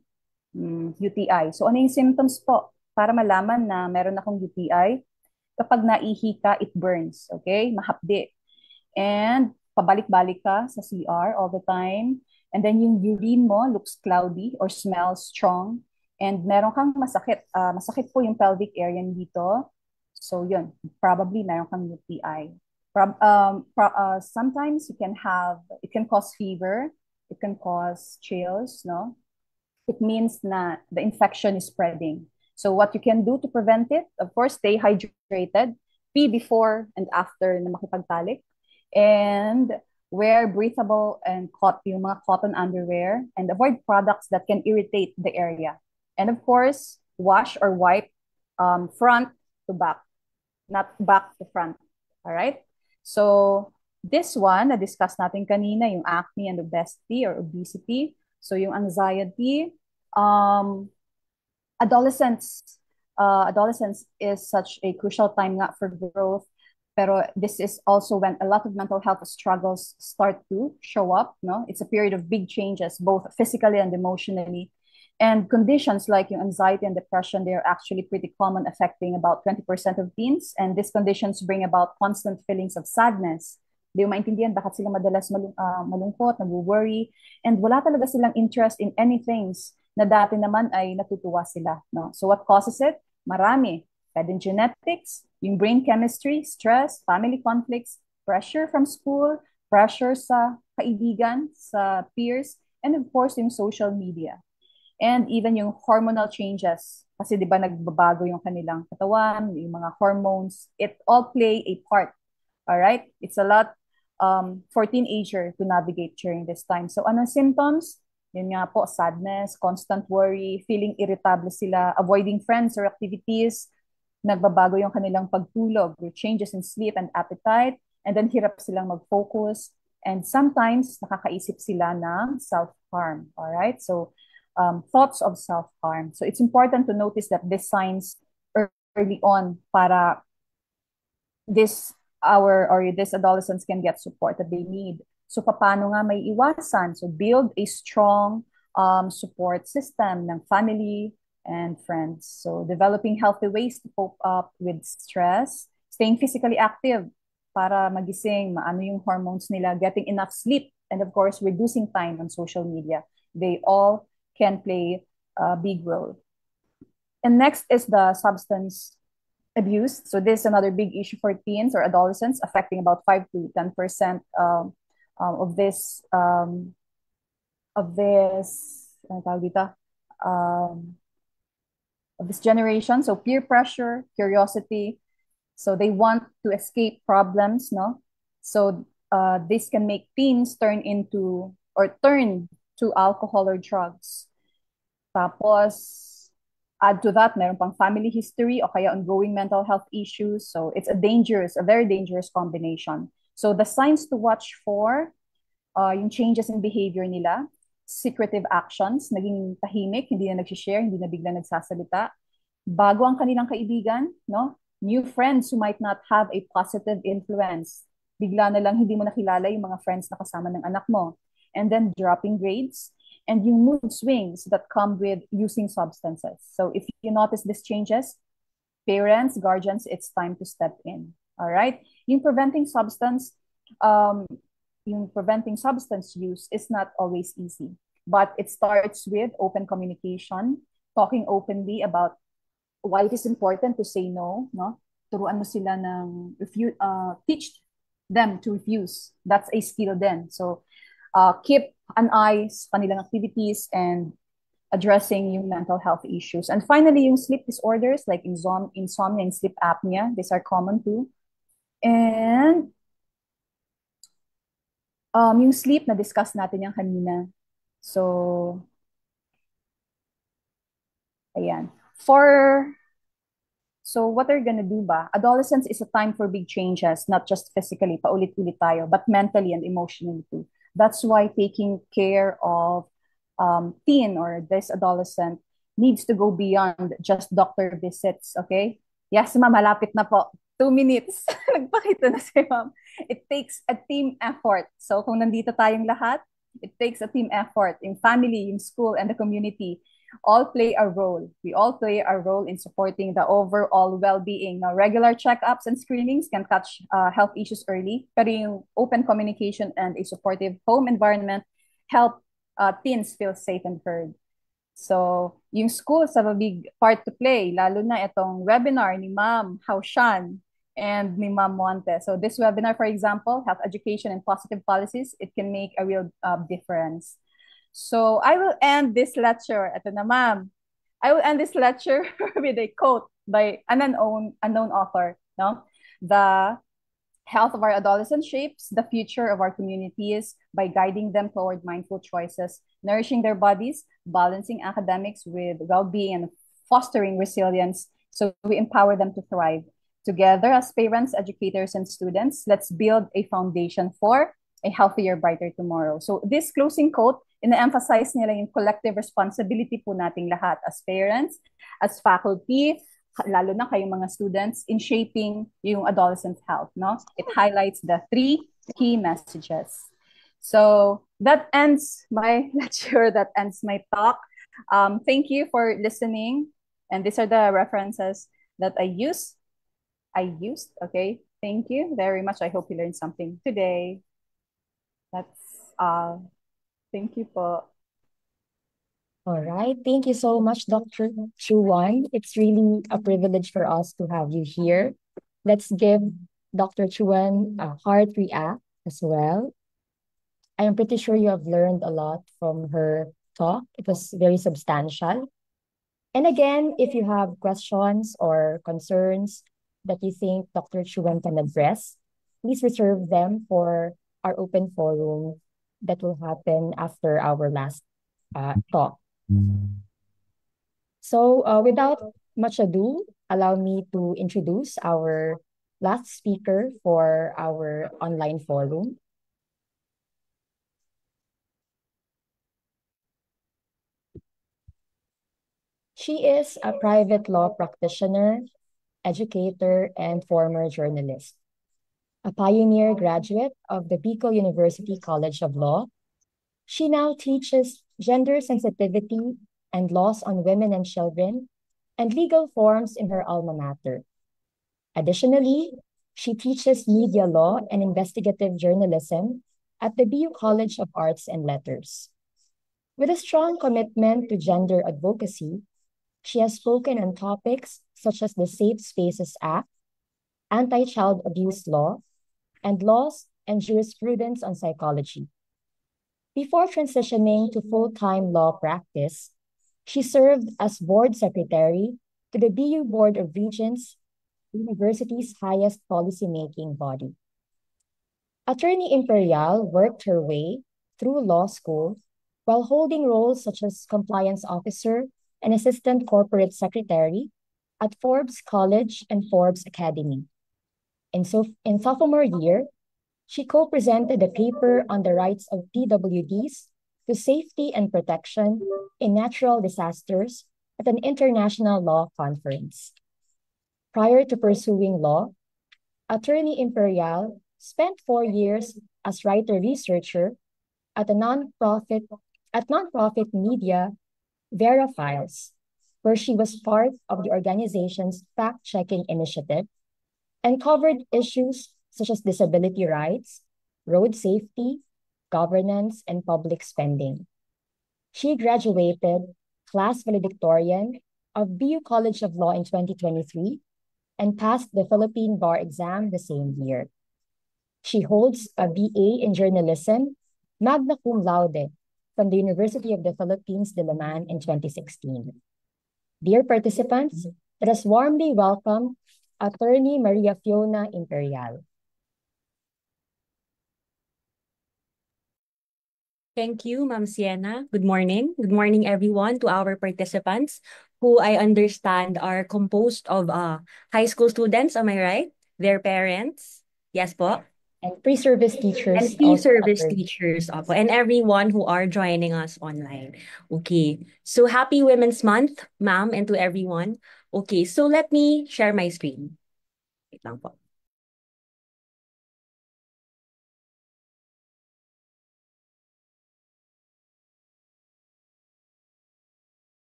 S9: UTI. So, ano yung symptoms po? Para malaman na meron akong UTI, kapag naihi ka, it burns, okay? Mahapdi. And pabalik-balik ka sa CR all the time. And then yung urine mo looks cloudy or smells strong. And meron kang masakit. Masakit po yung pelvic area dito. So yun, probably meron kang UTI. Sometimes it can cause fever. It can cause chills, no? It means na the infection is spreading. So what you can do to prevent it, of course, stay hydrated, pee before and after na makipagtalik, and wear breathable and yung mga cotton underwear, and avoid products that can irritate the area. And of course, wash or wipe front to back, not back to front. All right? So this one, na-discuss natin kanina, yung acne and obesity or obesity. So yung anxiety, adolescence is such a crucial time nga for growth. Pero this is also when a lot of mental health struggles start to show up, no? It's a period of big changes, both physically and emotionally. And conditions like yung anxiety and depression, they are actually pretty common, affecting about 20% of teens. And these conditions bring about constant feelings of sadness. Di mo maintindihan bakit sila madalas malungkot, nag-worry, and wala talaga silang interest in anything na dati naman ay natutuwa sila. No? So what causes it? Marami. Pwedeng genetics, yung brain chemistry, stress, family conflicts, pressure from school, pressure sa kaibigan, sa peers, and of course yung social media. And even yung hormonal changes. Kasi di ba nagbabago yung kanilang katawan, yung mga hormones, it all play a part. All right? It's a lot for teenager to navigate during this time. So anong symptoms? Yun nga po, sadness, constant worry, feeling irritable sila, avoiding friends or activities, nagbabago yung kanilang pagtulog, with changes in sleep and appetite, and then hirap silang mag-focus, and sometimes nakakaisip sila ng self-harm. All right? So thoughts of self-harm. So it's important to notice that these signs early on para these adolescents can get support that they need. So paano nga may iwasan? So build a strong support system ng family and friends. So developing healthy ways to cope up with stress, staying physically active para magising, maano yung hormones nila, getting enough sleep, and of course, reducing time on social media. They all can play a big role. And next is the substance abuse. So this is another big issue for teens or adolescents, affecting about 5 to 10% of this generation. So peer pressure, curiosity. So they want to escape problems, no? So this can make teens turn to alcohol or drugs. Tapos, add to that, meron pang family history o kaya ongoing mental health issues. So it's a very dangerous combination. So the signs to watch for, yung changes in behavior nila, secretive actions, naging tahimik, hindi na nag-share, hindi na bigla nagsasalita, bago ang kanilang kaibigan, no? New friends who might not have a positive influence. Bigla na lang hindi mo nakilala yung mga friends na kasama ng anak mo. And then dropping grades, and yung mood swings that come with using substances. So if you notice these changes, parents, guardians, it's time to step in. All right? Yung preventing substance use is not always easy, but it starts with open communication, talking openly about why it is important to say no, no? Turuan mo sila teach them to refuse. That's a skill then. So keep an eye sa kanilang activities and addressing yung mental health issues. And finally, yung sleep disorders like insomnia and sleep apnea, these are common too. And yung sleep, na-discuss natin yung kanina. So Ayan. So what are you gonna do ba? Adolescence is a time for big changes, not just physically, paulit-ulit tayo, but mentally and emotionally too. That's why taking care of teen or this adolescent needs to go beyond just doctor visits, okay? Yes, ma'am, malapit na po. 2 minutes. Nagpakita na si ma'am. It takes a team effort. So kung nandito tayong lahat, it takes a team effort in family, in school, and the community all play a role. We all play a role in supporting the overall well-being. Now, regular checkups and screenings can catch health issues early, pero yung open communication and a supportive home environment help teens feel safe and heard. So, yung schools have a big part to play, lalo na itong webinar ni Ma'am Haushan and ni Ma'am Monte. So, this webinar, for example, health education and positive policies, it can make a real difference. So I will end this lecture. Ito na, ma'am. I will end this lecture with a quote by an unknown author. No, the health of our adolescents shapes the future of our communities by guiding them toward mindful choices, nourishing their bodies, balancing academics with well-being, and fostering resilience. So we empower them to thrive. Together, as parents, educators, and students, let's build a foundation for a healthier, brighter tomorrow. So this closing quote, ina-emphasize nila yung collective responsibility po nating lahat as parents, as faculty, lalo na kayong mga students, in shaping yung adolescent health. No? It highlights the 3 key messages. So that ends my lecture, that ends my talk. Thank you for listening. And these are the references that I used. Okay. Thank you very much. I hope you learned something today. That's all. Thank you po.
S2: All right. Thank you so much, Dr. Chuan. It's really a privilege for us to have you here. Let's give Dr. Chuan a heart react as well. I am pretty sure you have learned a lot from her talk. It was very substantial. And again, if you have questions or concerns that you think Dr. Chuan can address, please reserve them for our open forum that will happen after our last talk. So without much ado, allow me to introduce our last speaker for our online forum. She is a private law practitioner, educator, and former journalist. A pioneer graduate of the Bicol University College of Law, she now teaches gender sensitivity and laws on women and children and legal forms in her alma mater. Additionally, she teaches media law and investigative journalism at the BU College of Arts and Letters. With a strong commitment to gender advocacy, she has spoken on topics such as the Safe Spaces Act, anti-child abuse law, and laws and jurisprudence on psychology. Before transitioning to full-time law practice, she served as board secretary to the BU Board of Regents, the university's highest policymaking body. Attorney Imperial worked her way through law school while holding roles such as compliance officer and assistant corporate secretary at Forbes College and Forbes Academy. In sophomore year, she co-presented a paper on the rights of PWDs to safety and protection in natural disasters at an international law conference. Prior to pursuing law, Attorney Imperial spent 4 years as writer-researcher at nonprofit media Vera Files, where she was part of the organization's fact-checking initiative and covered issues such as disability rights, road safety, governance, and public spending. She graduated class valedictorian of BU College of Law in 2023 and passed the Philippine Bar exam the same year. She holds a BA in journalism, magna cum laude, from the University of the Philippines, Diliman in 2016. Dear participants, let us warmly welcome Attorney Maria Fiona Imperial.
S10: Thank you, Ma'am Sienna. Good morning. Good morning, everyone, to our participants who I understand are composed of high school students. Am I right? Their parents. Yes po.
S2: And pre-service
S10: And
S2: teachers also
S10: pre-service
S2: covered.
S10: teachers opo. And everyone who are joining us online. Okay. So happy Women's Month, ma'am, and to everyone. Okay, so let me share my screen. Wait lang po.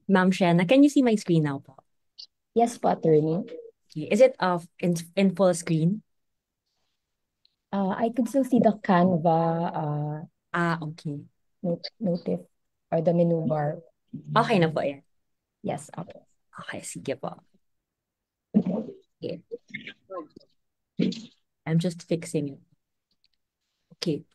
S10: Ma'am Shanna, can you see my screen now po?
S2: Yes po, attorney.
S10: Okay. Is it in full screen?
S2: I could still see the Canva
S10: Okay.
S2: notif or the menu bar.
S10: Okay na po yan.
S2: Yes, okay.
S10: Okay, sige po. Okay. I'm just fixing it. Okay.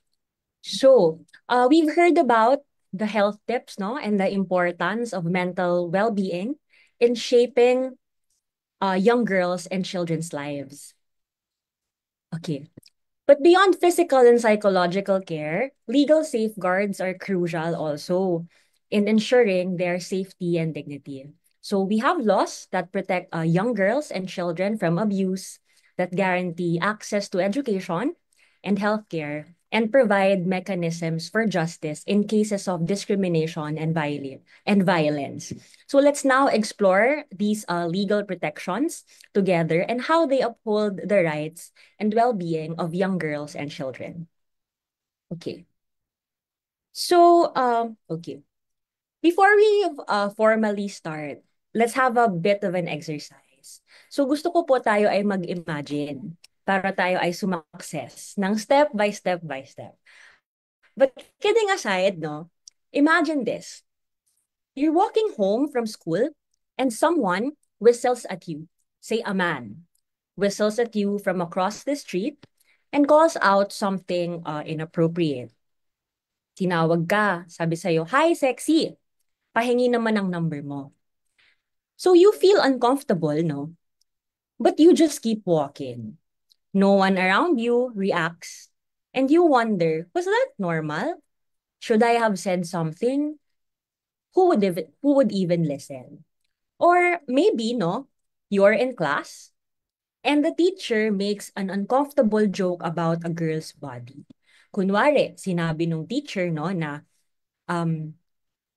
S10: So, we've heard about the health tips, no, and the importance of mental well-being in shaping young girls and children's lives. Okay. But beyond physical and psychological care, legal safeguards are crucial also in ensuring their safety and dignity. So we have laws that protect young girls and children from abuse, that guarantee access to education and healthcare, and provide mechanisms for justice in cases of discrimination and violence. So let's now explore these legal protections together and how they uphold the rights and well-being of young girls and children. Okay. So, okay. Before we formally start, let's have a bit of an exercise. So gusto ko po tayo ay mag-imagine para tayo ay sumakses ng step by step by step. But kidding aside, no, imagine this. You're walking home from school and someone whistles at you, say a man, whistles at you from across the street and calls out something inappropriate. Tinawag ka, sabi sa'yo, "Hi, sexy! Pahingi naman ang number mo." So you feel uncomfortable, no? But you just keep walking. No one around you reacts. And you wonder, was that normal? Should I have said something? Who would even listen? Or maybe, no, you're in class and the teacher makes an uncomfortable joke about a girl's body. Kunwari, sinabi nung teacher, no, na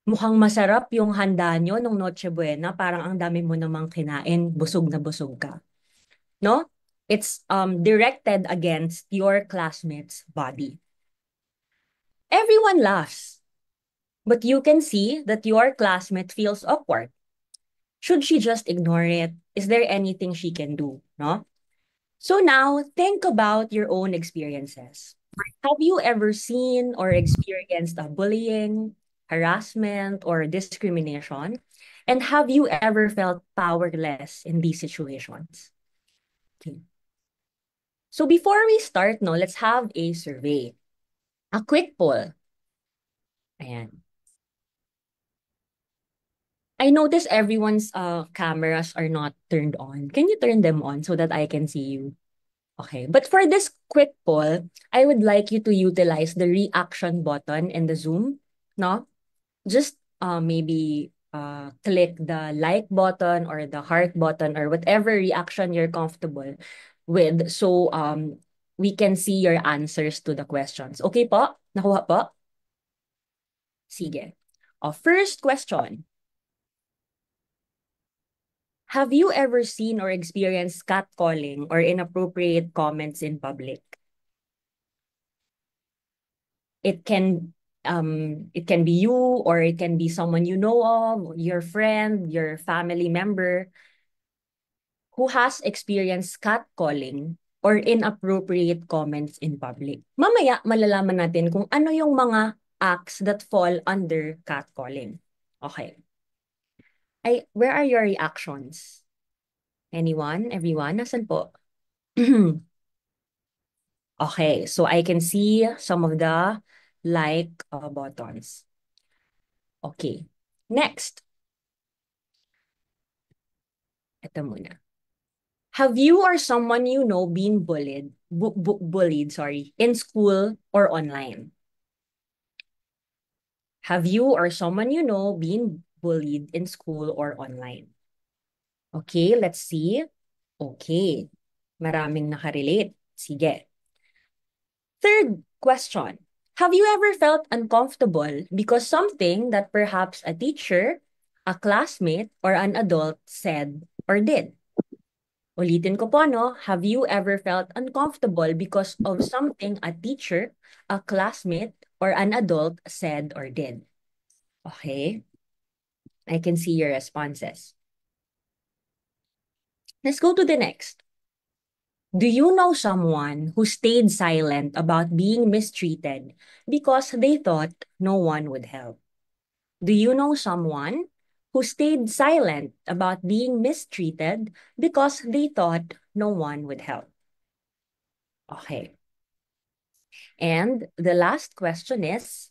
S10: mukhang masarap yung handa nyo nung Noche Buena, parang ang dami mo namang kinain, busog na busog ka. No? It's directed against your classmate's body. Everyone laughs, but you can see that your classmate feels awkward. Should she just ignore it? Is there anything she can do? No? So now, think about your own experiences. Have you ever seen or experienced bullying, harassment, or discrimination? And have you ever felt powerless in these situations? Okay. So before we start, no, let's have a survey. A quick poll. Ayan. I notice everyone's cameras are not turned on. Can you turn them on so that I can see you? Okay. But for this quick poll, I would like you to utilize the reaction button in the Zoom. No? Just maybe click the like button or the heart button or whatever reaction you're comfortable with. So we can see your answers to the questions. Okay po? Nakuha po? Sige. First question. Have you ever seen or experienced catcalling or inappropriate comments in public? It can It can be you, or it can be someone you know of, your friend, your family member who has experienced catcalling or inappropriate comments in public. Mamaya, malalaman natin kung ano yung mga acts that fall under catcalling. Okay. Where are your reactions? Anyone? Everyone? Nasaan po? Okay, so I can see some of the like buttons. Okay, next. Ito muna. Have you or someone you know been bullied, in school or online? Have you or someone you know been bullied in school or online? Okay, let's see. Okay, maraming nakarelate. Sige. Third question. Have you ever felt uncomfortable because something that perhaps a teacher, a classmate, or an adult said or did? Ulitin ko po, no? Have you ever felt uncomfortable because of something a teacher, a classmate, or an adult said or did? Okay. I can see your responses. Let's go to the next. Do you know someone who stayed silent about being mistreated because they thought no one would help? Do you know someone who stayed silent about being mistreated because they thought no one would help? Okay. And the last question is,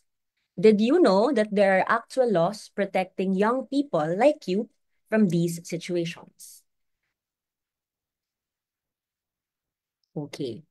S10: did you know that there are actual laws protecting young people like you from these situations? Okay.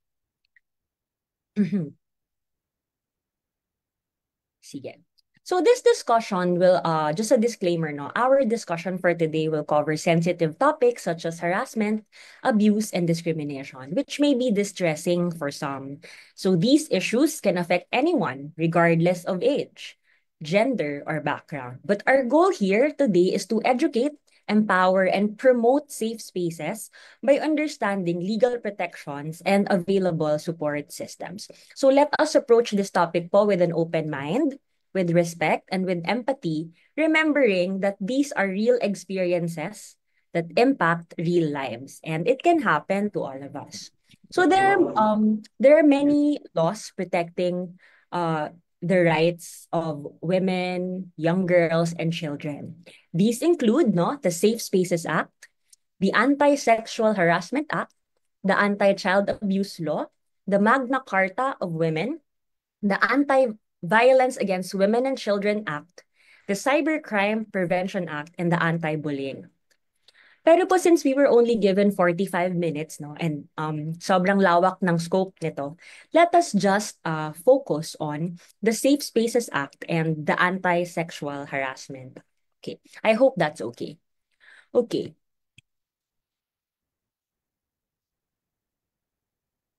S10: Sige. So this discussion will, just a disclaimer, no? Our discussion for today will cover sensitive topics such as harassment, abuse, and discrimination, which may be distressing for some. So these issues can affect anyone, regardless of age, gender, or background. But our goal here today is to educate, empower, and promote safe spaces by understanding legal protections and available support systems. So let us approach this topic po with an open mind, with respect, and with empathy, remembering that these are real experiences that impact real lives, and it can happen to all of us. So there are many laws protecting the rights of women, young girls, and children. These include the Safe Spaces Act, the Anti-Sexual Harassment Act, the Anti-Child Abuse Law, the Magna Carta of Women, the Anti-Violence Against Women and Children Act, the Cybercrime Prevention Act, and the Anti-Bullying. Pero po, since we were only given 45 minutes, and sobrang lawak ng scope nito, let us just focus on the Safe Spaces Act and the Anti-Sexual Harassment. Okay, I hope that's okay. Okay.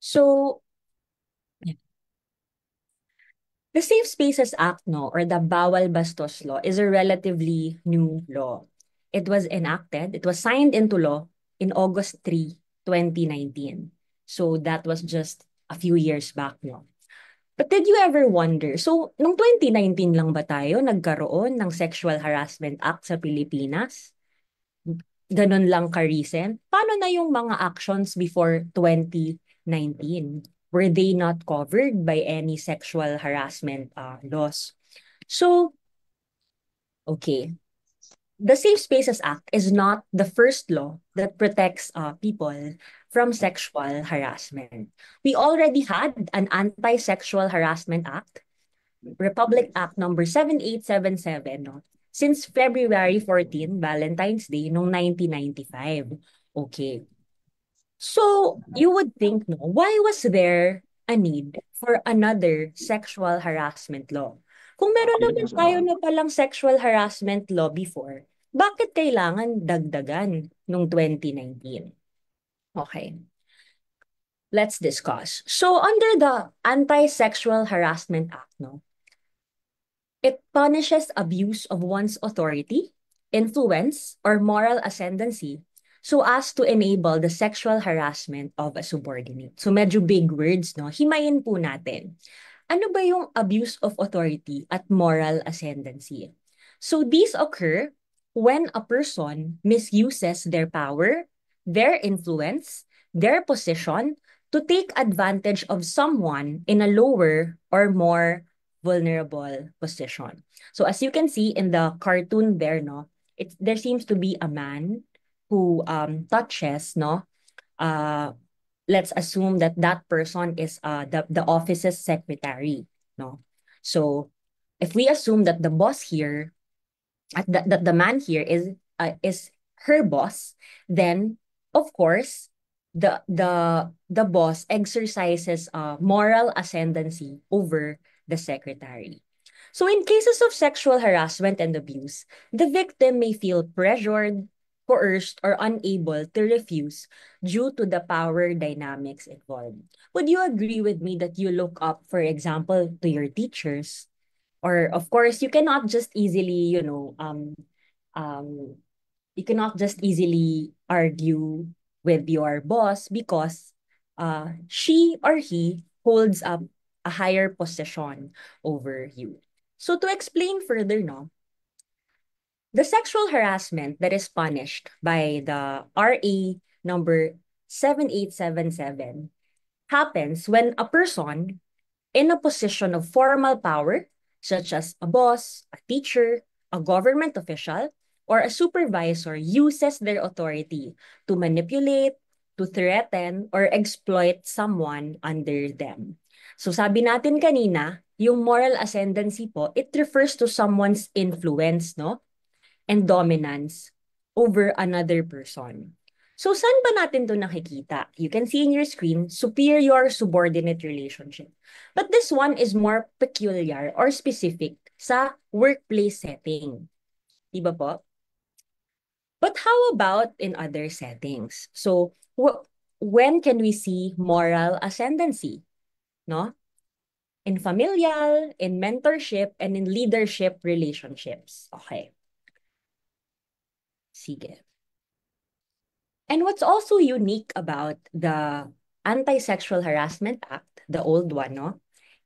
S10: So, the Safe Spaces Act, or the Bawal Bastos Law, is a relatively new law. It was signed into law in August 3, 2019. So that was just a few years back, no? But did you ever wonder, so nung 2019 lang ba tayo nagkaroon ng Sexual Harassment Act sa Pilipinas? Ganun lang ka-recent? Paano na yung mga actions before 2019? Were they not covered by any sexual harassment laws? So, okay. The Safe Spaces Act is not the first law that protects people from sexual harassment. We already had an Anti-Sexual Harassment Act, Republic Act number 7877, since February 14, Valentine's Day, noong 1995. Okay. So, you would think, why was there a need for another sexual harassment law? Kung meron naman tayo na palang sexual harassment law before, bakit kailangan dagdagan nung 2019? Okay. Let's discuss. So, under the Anti-Sexual Harassment Act, it punishes abuse of one's authority, influence, or moral ascendancy so as to enable the sexual harassment of a subordinate. So medyo big words, Himayin po natin. Ano ba yung abuse of authority at moral ascendancy? So these occur when a person misuses their power, their influence, their position to take advantage of someone in a lower or more vulnerable position. So as you can see in the cartoon there, no, there seems to be a man who touches, no, let's assume that that person is the office's secretary, no? So if we assume that the boss here, that the man here is her boss, then of course the boss exercises moral ascendancy over the secretary. So in cases of sexual harassment and abuse, the victim may feel pressured, coerced, or unable to refuse due to the power dynamics involved. Would you agree with me that you look up, for example, to your teachers? Or of course, you cannot just easily, um, you cannot just easily argue with your boss because she or he holds up a higher position over you. So to explain further, no, the sexual harassment that is punished by the RA number 7877 happens when a person in a position of formal power, such as a boss, a teacher, a government official, or a supervisor, uses their authority to manipulate, to threaten, or exploit someone under them. So sabi natin kanina, yung moral ascendancy po, it refers to someone's influence, no? And dominance over another person. So saan ba natin to nakikita? You can see in your screen, superior-subordinate relationship. But this one is more peculiar or specific sa workplace setting. Diba po? But how about in other settings? So when can we see moral ascendancy? No? In familial, in mentorship, and in leadership relationships. Okay. Sige. And what's also unique about the Anti-Sexual Harassment Act, the old one, no,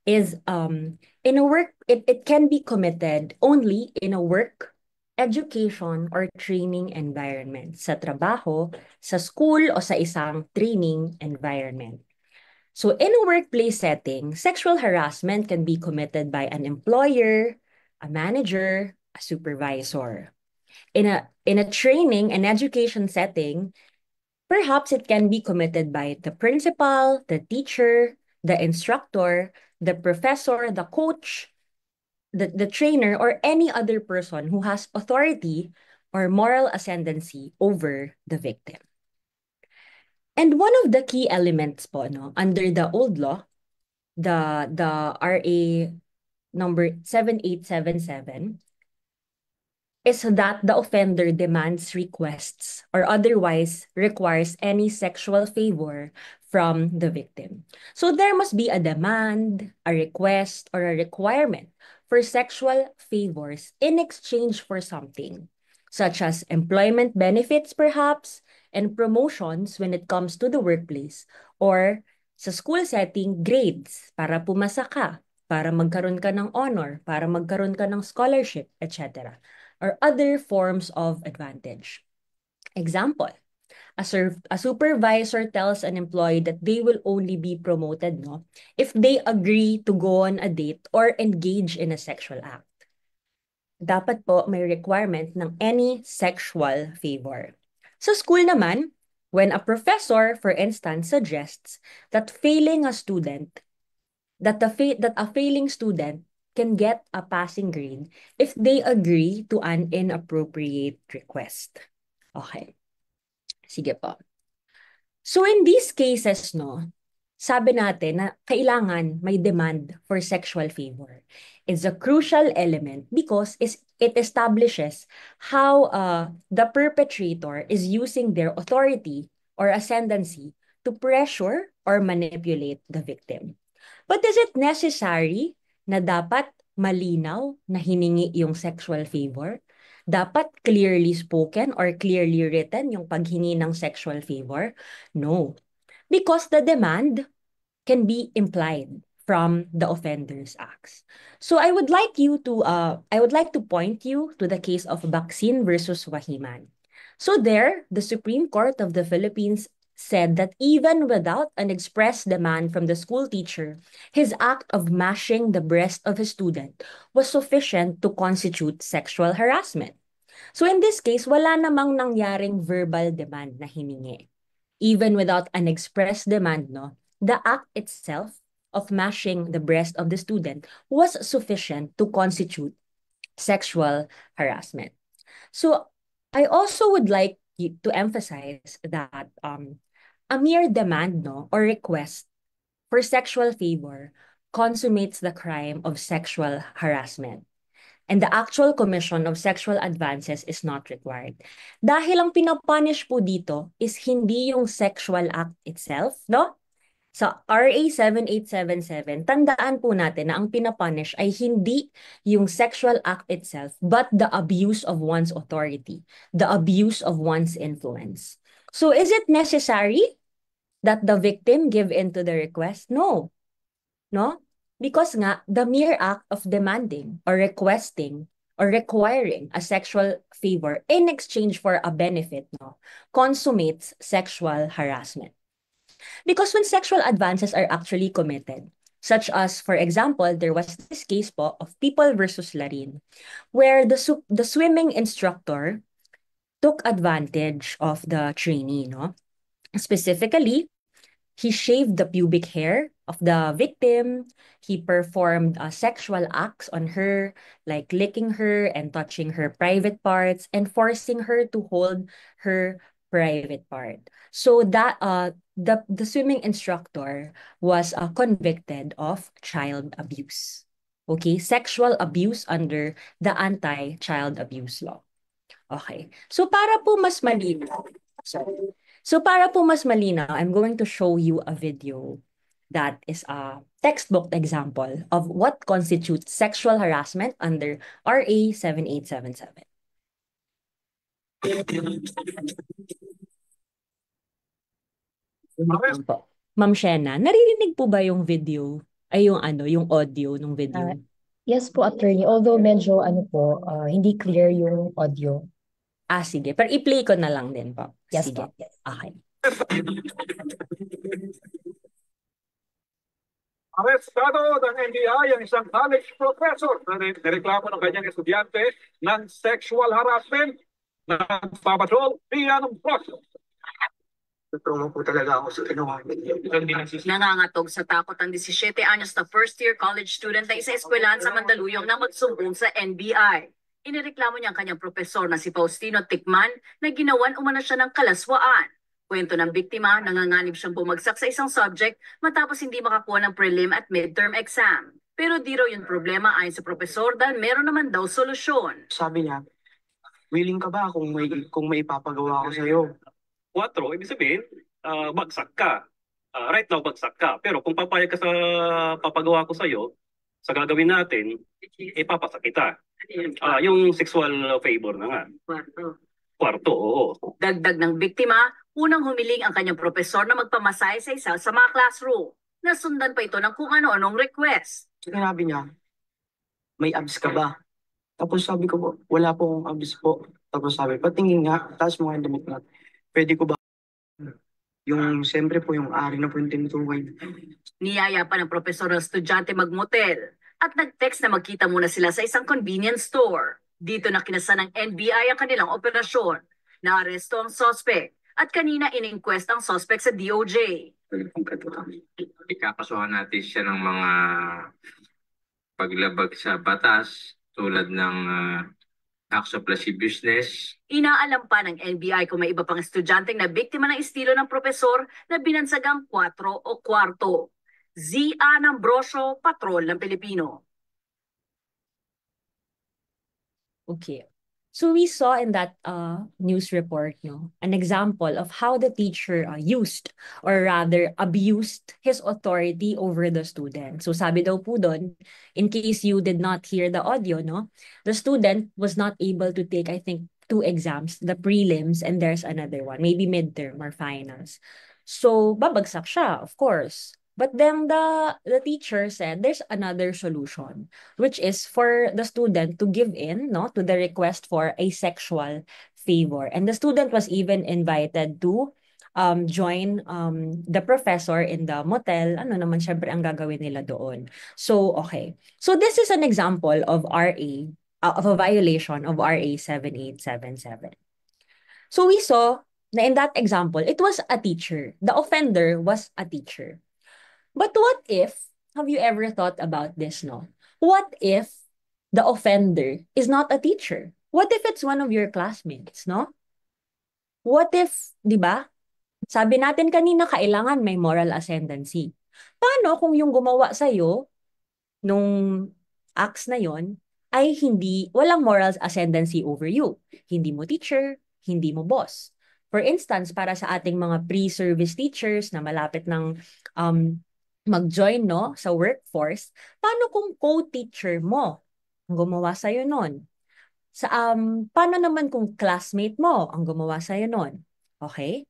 S10: is in a work, it can be committed only in a work, education, or training environment. Sa trabaho, sa school, o sa isang training environment. So in a workplace setting, sexual harassment can be committed by an employer, a manager, a supervisor. In a training and education setting, perhaps it can be committed by the principal, the teacher, the instructor, the professor, the coach, the trainer, or any other person who has authority or moral ascendancy over the victim. And one of the key elements po, no, under the old law, the RA number 7877, is that the offender demands, requests, or otherwise requires any sexual favor from the victim. So there must be a demand, a request, or a requirement for sexual favors in exchange for something, such as employment benefits perhaps, and promotions when it comes to the workplace, or sa school setting, grades para pumasa ka, para magkaroon ka ng honor, para magkaroon ka ng scholarship, etc. Or other forms of advantage. Example, a supervisor tells an employee that they will only be promoted, no, if they agree to go on a date or engage in a sexual act. Dapat po may requirement ng any sexual favor. Sa school naman, when a professor, for instance, suggests that failing a student, that a failing student can get a passing grade if they agree to an inappropriate request. Okay. Sige po. So in these cases, no, sabi natin na kailangan may demand for sexual favor. It's a crucial element because it establishes how the perpetrator is using their authority or ascendancy to pressure or manipulate the victim. But is it necessary na dapat malinaw na hiningi yung sexual favor? Dapat clearly spoken or clearly written yung paghingi ng sexual favor? No. Because the demand can be implied from the offender's acts. So I would like to point you to the case of Baksin versus Wahiman. So there, the Supreme Court of the Philippines said that even without an express demand from the school teacher, his act of mashing the breast of his student was sufficient to constitute sexual harassment. So in this case, wala namang nangyaring verbal demand na hiningi. Even without an express demand, no, the act itself of mashing the breast of the student was sufficient to constitute sexual harassment. So I also would like to emphasize that a mere demand, no, or request for sexual favor consummates the crime of sexual harassment. And the actual commission of sexual advances is not required. Dahil ang pinapunish po dito is hindi yung sexual act itself, no? Sa RA 7877, tandaan po natin na ang pinapunish ay hindi yung sexual act itself, but the abuse of one's authority, the abuse of one's influence. So is it necessary that the victim give in to the request? No. No? Because nga, the mere act of demanding or requesting or requiring a sexual favor in exchange for a benefit, no, consummates sexual harassment. Because when sexual advances are actually committed, such as, for example, there was this case po of People versus Larin, where the swimming instructor took advantage of the trainee, no? Specifically, he shaved the pubic hair of the victim. He performed sexual acts on her, like licking her and touching her private parts and forcing her to hold her private part. So that the swimming instructor was convicted of child abuse. Okay, sexual abuse under the anti-child abuse law. Okay. So para po mas malinaw. I'm going to show you a video that is a textbook example of what constitutes sexual harassment under RA 7877. Ma'am Shena, naririnig po ba yung video? Ay, yung audio ng video?
S2: Yes po, attorney. Although medyo hindi clear yung audio.
S10: Sige. Pero i-play ko na lang din po.
S2: Yes
S10: Sige.
S2: po. Yes.
S10: Okay.
S11: Arestado ng NBI ang isang college professor na nireklamo ng kanyang estudyante ng sexual harassment ng papatrol via ng process.
S12: Natroma po talaga ako sa ginawa niyo.
S13: Nangangatog sa takot ang 17 anyos na first-year college student na isa eskwelahan sa Mandaluyong na magsumbong sa NBI. Inireklamo niya ang kanyang profesor na si Faustino Tikman na ginawan umano siya ng kalaswaan. Kwento ng biktima, nanganganib siyang bumagsak sa isang subject matapos hindi makakuha ng prelim at midterm exam. Pero di raw yung problema ayon sa profesor dahil meron naman daw solusyon.
S12: Sabi niya, willing ka ba kung may ipapagawa ko sa'yo?
S11: 4, ibig sabihin, bagsak ka. Right now, bagsak ka. Pero kung papayag ka sa papagawa ko sa'yo, sa gagawin natin, ipapasa kita. Yung sexual favor na nga. Kwarto, oo.
S13: Dagdag ng biktima, unang humiling ang kanyang profesor na magpamasahe sa isa sa mga classroom. Nasundan pa ito ng kung ano-anong request.
S12: Sinabi niya, may abs ka ba? Tapos sabi ko po, wala po akong abs po. Tapos sabi, patingin nga, taas mo yung damit na. Pwede ko ba? Yung, siyempre po, yung ari na po yung tinutukoy.
S13: Niyaya pa ng profesor ng estudyante magmotel at nag-text na magkita muna sila sa isang convenience store. Dito na kinasa ng NBI ang kanilang operasyon. Naaresto ang suspect at kanina in-inquest ang suspect sa DOJ.
S14: Ikakasuhan natin siya ng mga paglabag sa batas tulad ng acts of lasciviousness.
S13: Inaalam pa ng NBI kung may iba pang estudyanteng na biktima ng estilo ng profesor na binansagang 4 o kwarto. Zia Ambrosio, Patrol ng Pilipino.
S10: Okay. So we saw in that news report, no, an example of how the teacher used or rather abused his authority over the student. So sabi daw po doon, in case you did not hear the audio, no, the student was not able to take, I think, 2 exams, the prelims and there's another one, maybe midterm or finals. So babagsak siya, of course. But then the teacher said there's another solution, which is for the student to give in, no, to the request for a sexual favor. And the student was even invited to join the professor in the motel. Ano naman syempre ang gagawin nila doon. So, okay. So this is an example of of a violation of RA 7877. So we saw na in that example, it was a teacher. The offender was a teacher. But what if, have you ever thought about this, no? What if the offender is not a teacher? What if it's one of your classmates, no? What if, di ba? Sabi natin kanina, kailangan may moral ascendancy. Paano kung yung gumawa sa'yo nung acts na yon ay walang moral ascendancy over you? Hindi mo teacher, hindi mo boss. For instance, para sa ating mga pre-service teachers na malapit ng mag-join, no, sa workforce, paano kung co-teacher mo ang gumawa sa'yo nun? Paano naman kung classmate mo ang gumawa sa'yo nun? Okay?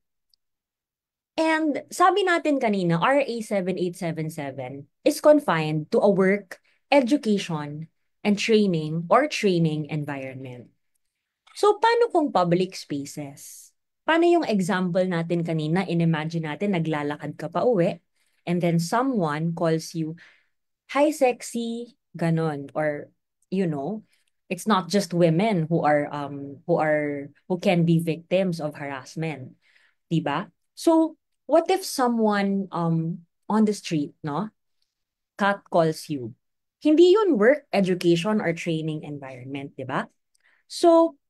S10: And sabi natin kanina, RA 7877 is confined to a work, education, and training or training environment. So, paano kung public spaces? Paano yung example natin kanina, in-imagine natin, naglalakad ka pa uwi, and then someone calls you, hi sexy, ganon, or, you know, it's not just women who can be victims of harassment. Diba? So, what if someone on the street, no, cat calls you? Hindi yun work, education, or training environment, diba? So,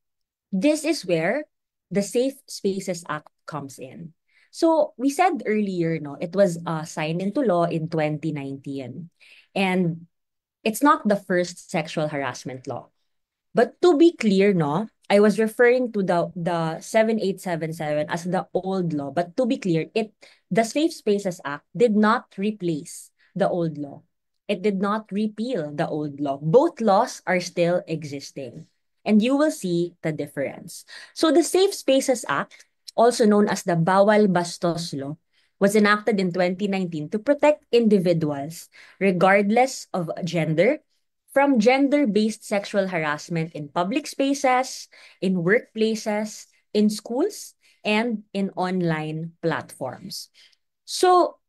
S10: this is where the Safe Spaces Act comes in. So, we said earlier, no, it was signed into law in 2019. And it's not the first sexual harassment law. But to be clear, no, I was referring to the 7877 as the old law. But to be clear, the Safe Spaces Act did not replace the old law. It did not repeal the old law. Both laws are still existing. And you will see the difference. So the Safe Spaces Act, also known as the Bawal Bastos Law, was enacted in 2019 to protect individuals, regardless of gender, from gender-based sexual harassment in public spaces, in workplaces, in schools, and in online platforms. So,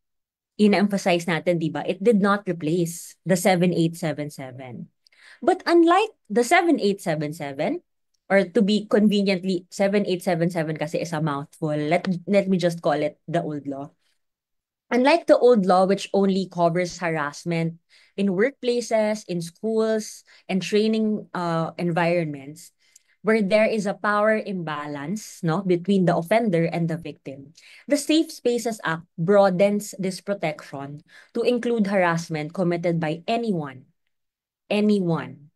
S10: ina-emphasize natin, di ba, it did not replace the 7877. But unlike the 7877, or to be conveniently, 7877 kasi is a mouthful, let me just call it the old law. Unlike the old law, which only covers harassment in workplaces, in schools, and training environments, where there is a power imbalance, no, between the offender and the victim, the Safe Spaces Act broadens this protection to include harassment committed by anyone,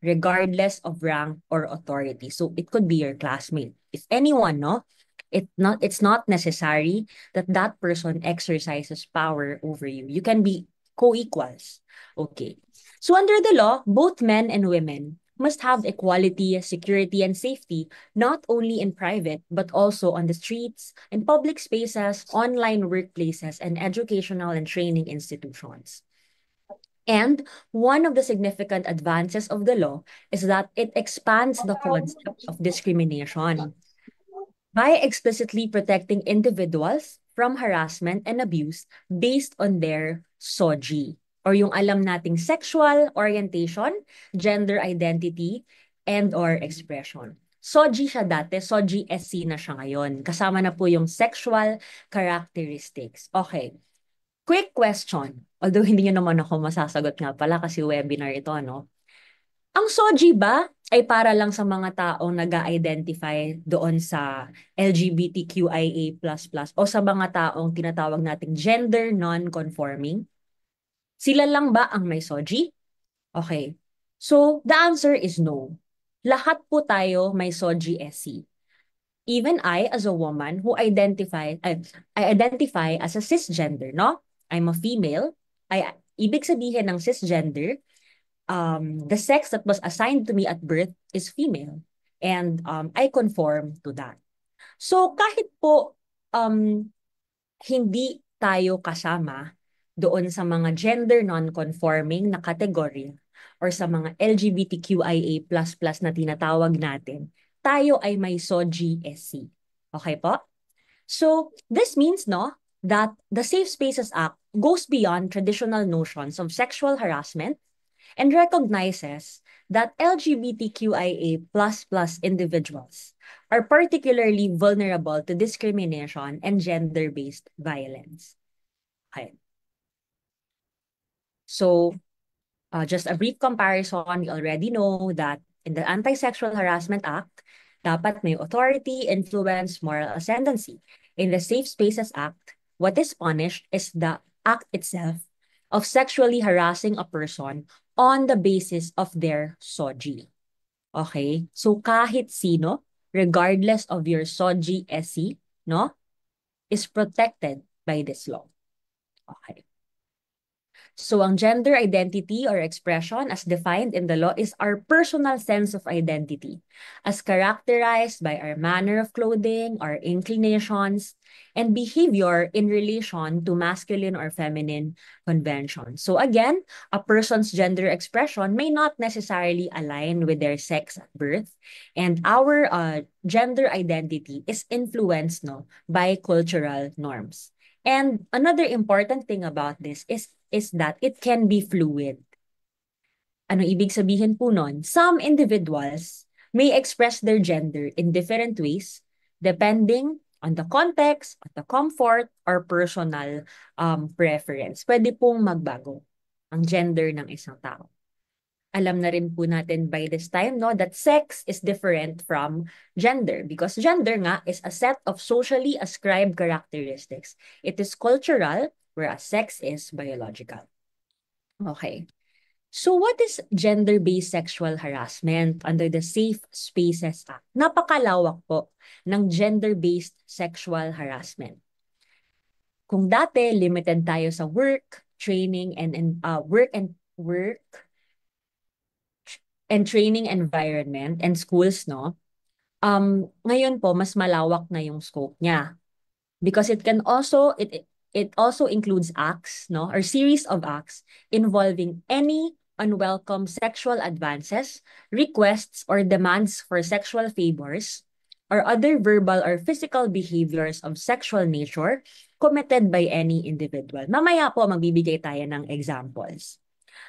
S10: regardless of rank or authority. So it could be your classmate. If anyone, no, it's not necessary that that person exercises power over you. You can be co-equals. Okay. So under the law, both men and women must have equality, security, and safety, not only in private, but also on the streets, in public spaces, online workplaces, and educational and training institutions. And one of the significant advances of the law is that it expands the concept of discrimination by explicitly protecting individuals from harassment and abuse based on their SOGI, or yung alam nating sexual orientation, gender identity, and or expression. SOGI siya dati, SOGI SC na siya ngayon. Kasama na po yung sexual characteristics. Okay. Quick question. Although hindi nyo naman ako masasagot nga pala kasi webinar ito, no? Ang SOGI ba ay para lang sa mga taong nag-identify doon sa LGBTQIA++ o sa mga taong tinatawag nating gender non-conforming? Sila lang ba ang may SOGI? Okay. So, the answer is no. Lahat po tayo may SOGI SC. Even I, as a woman who I identify as a cisgender, no? I'm a female. Ibig sabihin ng cisgender, the sex that was assigned to me at birth is female. And I conform to that. So kahit po hindi tayo kasama doon sa mga gender non-conforming na kategorya or sa mga LGBTQIA++ na tinatawag natin, tayo ay may SOGI-SC. Okay po? So, this means, no, that the Safe Spaces Act goes beyond traditional notions of sexual harassment and recognizes that LGBTQIA++ individuals are particularly vulnerable to discrimination and gender-based violence. Okay. So, just a brief comparison, you already know that in the Anti-Sexual Harassment Act, dapat may authority, influence, moral ascendancy. In the Safe Spaces Act, what is punished is the act itself of sexually harassing a person on the basis of their SOGI. Okay? So kahit sino, regardless of your SOGI-SC, no, is protected by this law. Okay. So ang gender identity or expression as defined in the law is our personal sense of identity as characterized by our manner of clothing, our inclinations, and behavior in relation to masculine or feminine conventions. So again, a person's gender expression may not necessarily align with their sex at birth, and our gender identity is influenced, no, by cultural norms. And another important thing about this is that it can be fluid. Ano ibig sabihin po nun? Some individuals may express their gender in different ways depending on the context, on the comfort, or personal preference. Pwede pong magbago ang gender ng isang tao. Alam na rin po natin by this time, no, that sex is different from gender because gender nga is a set of socially ascribed characteristics. It is cultural, whereas sex is biological. Okay. So what is gender-based sexual harassment under the Safe Spaces Act? Napakalawak po ng gender-based sexual harassment. Kung dati limited tayo sa work, training and training environment and schools, no? Ngayon po mas malawak na yung scope niya because it also includes acts, no, or series of acts involving any unwelcome sexual advances, requests, or demands for sexual favors, or other verbal or physical behaviors of sexual nature committed by any individual. Mamaya po magbibigay tayo ng examples.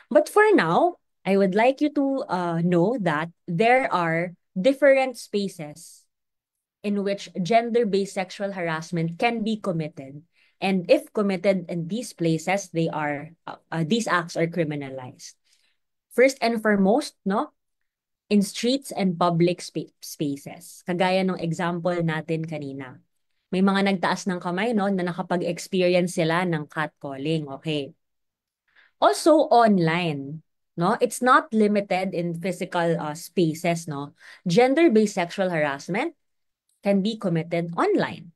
S10: But for now, I would like you to know that there are different spaces in which gender-based sexual harassment can be committed. And if committed in these places, these acts are criminalized. First and foremost, no, in streets and public spaces. Kagaya ng example natin kanina. May mga nagtaas ng kamay, no, na nakapag-experience sila ng catcalling. Okay. Also online, no, it's not limited in physical spaces, no. Gender-based sexual harassment can be committed online.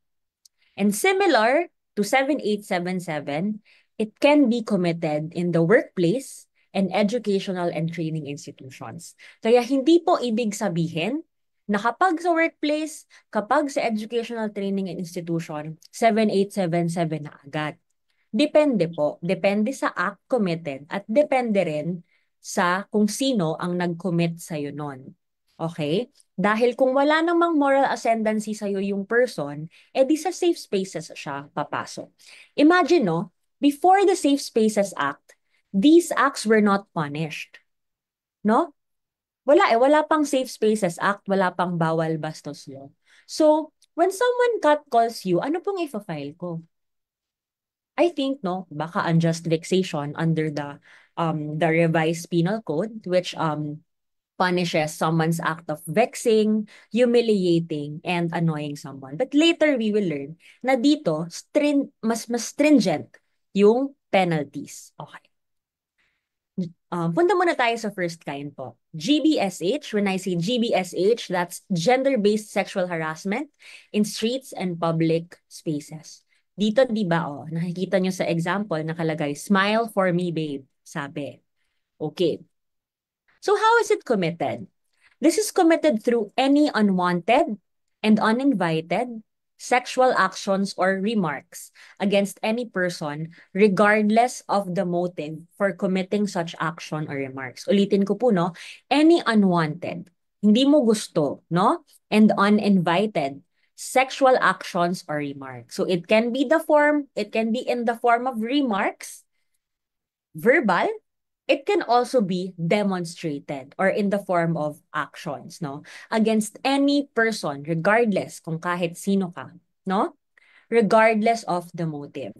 S10: And similar to 7877, it can be committed in the workplace and educational and training institutions. Kaya hindi po ibig sabihin na kapag sa workplace, kapag sa educational training and institution, 7877 na agad. Depende po. Depende sa act committed at depende rin sa kung sino ang nag-commit sa'yo nun. Okay? Dahil kung wala namang moral ascendancy sa'yo yung person, di sa safe spaces siya papasok. Imagine, no, before the Safe Spaces Act, these acts were not punished. No? Wala pang Safe Spaces Act, wala pang bawal bastos law. So, when someone catcalls you, ano pong i-file ko? I think, no, baka unjust vexation under the revised penal code, which punishes someone's act of vexing, humiliating, and annoying someone. But later we will learn na dito mas stringent yung penalties. Okay. Punta muna tayo sa first kind po. GBSH, when I say GBSH, that's gender-based sexual harassment in streets and public spaces. Dito, di ba, nakikita nyo sa example, nakalagay, smile for me, babe, sabi. Okay. So how is it committed? This is committed through any unwanted and uninvited sexual actions or remarks against any person regardless of the motive for committing such action or remarks. Ulitin ko po, no? Any unwanted, hindi mo gusto, no? And uninvited sexual actions or remarks. So it can be in the form of remarks, verbal. It can also be demonstrated or in the form of actions, no? Against any person, regardless kung kahit sino ka, no? Regardless of the motive.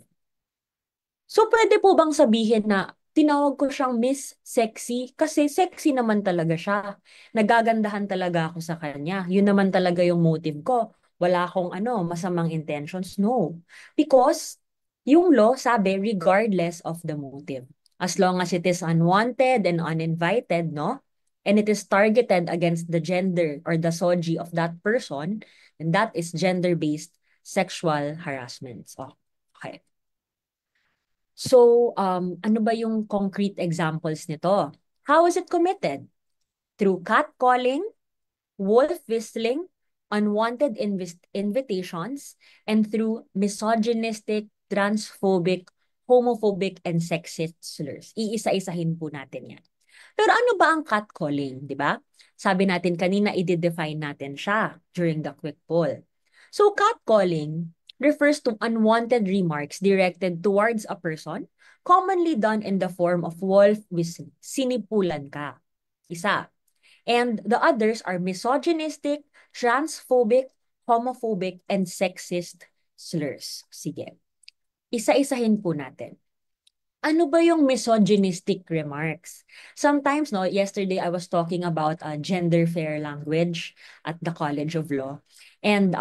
S10: So pwede po bang sabihin na tinawag ko siyang Miss Sexy kasi sexy naman talaga siya. Nagagandahan talaga ako sa kanya. Yun naman talaga yung motive ko. Wala akong masamang intentions. No. Because yung law sabi regardless of the motive. As long as it is unwanted and uninvited, no? And it is targeted against the gender or the soji of that person, and that is gender-based sexual harassment. Oh, okay. So, ano ba yung concrete examples nito? How is it committed? Through catcalling, wolf whistling, unwanted invitations, and through misogynistic, transphobic, homophobic, and sexist slurs. Iisa-isahin po natin yan. Pero ano ba ang catcalling, di ba? Sabi natin kanina, i-define natin siya during the quick poll. So catcalling refers to unwanted remarks directed towards a person, commonly done in the form of wolf whistling. Sinipulan ka. Isa. And the others are misogynistic, transphobic, homophobic, and sexist slurs. Sige. Isa-isahin po natin. Ano ba yung misogynistic remarks? Sometimes, no, yesterday I was talking about gender fair language at the College of Law. And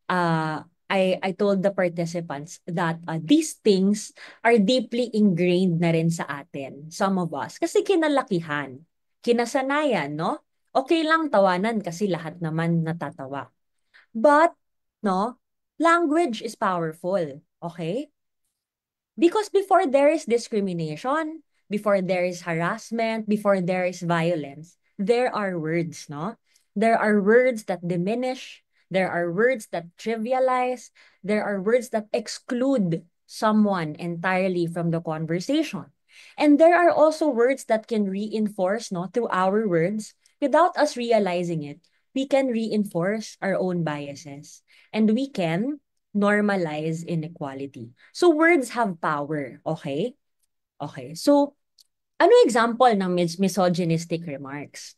S10: I told the participants that these things are deeply ingrained na rin sa atin, some of us. Kasi kinalakihan, kinasanayan, no? Okay lang tawanan kasi lahat naman natatawa. But, no, language is powerful, okay? Because before there is discrimination, before there is harassment, before there is violence, there are words, no? There are words that diminish, there are words that trivialize, there are words that exclude someone entirely from the conversation. And there are also words that can reinforce, no, through our words, without us realizing it, we can reinforce our own biases. And we can normalize inequality. So words have power, okay? Okay. So ano example ng misogynistic remarks?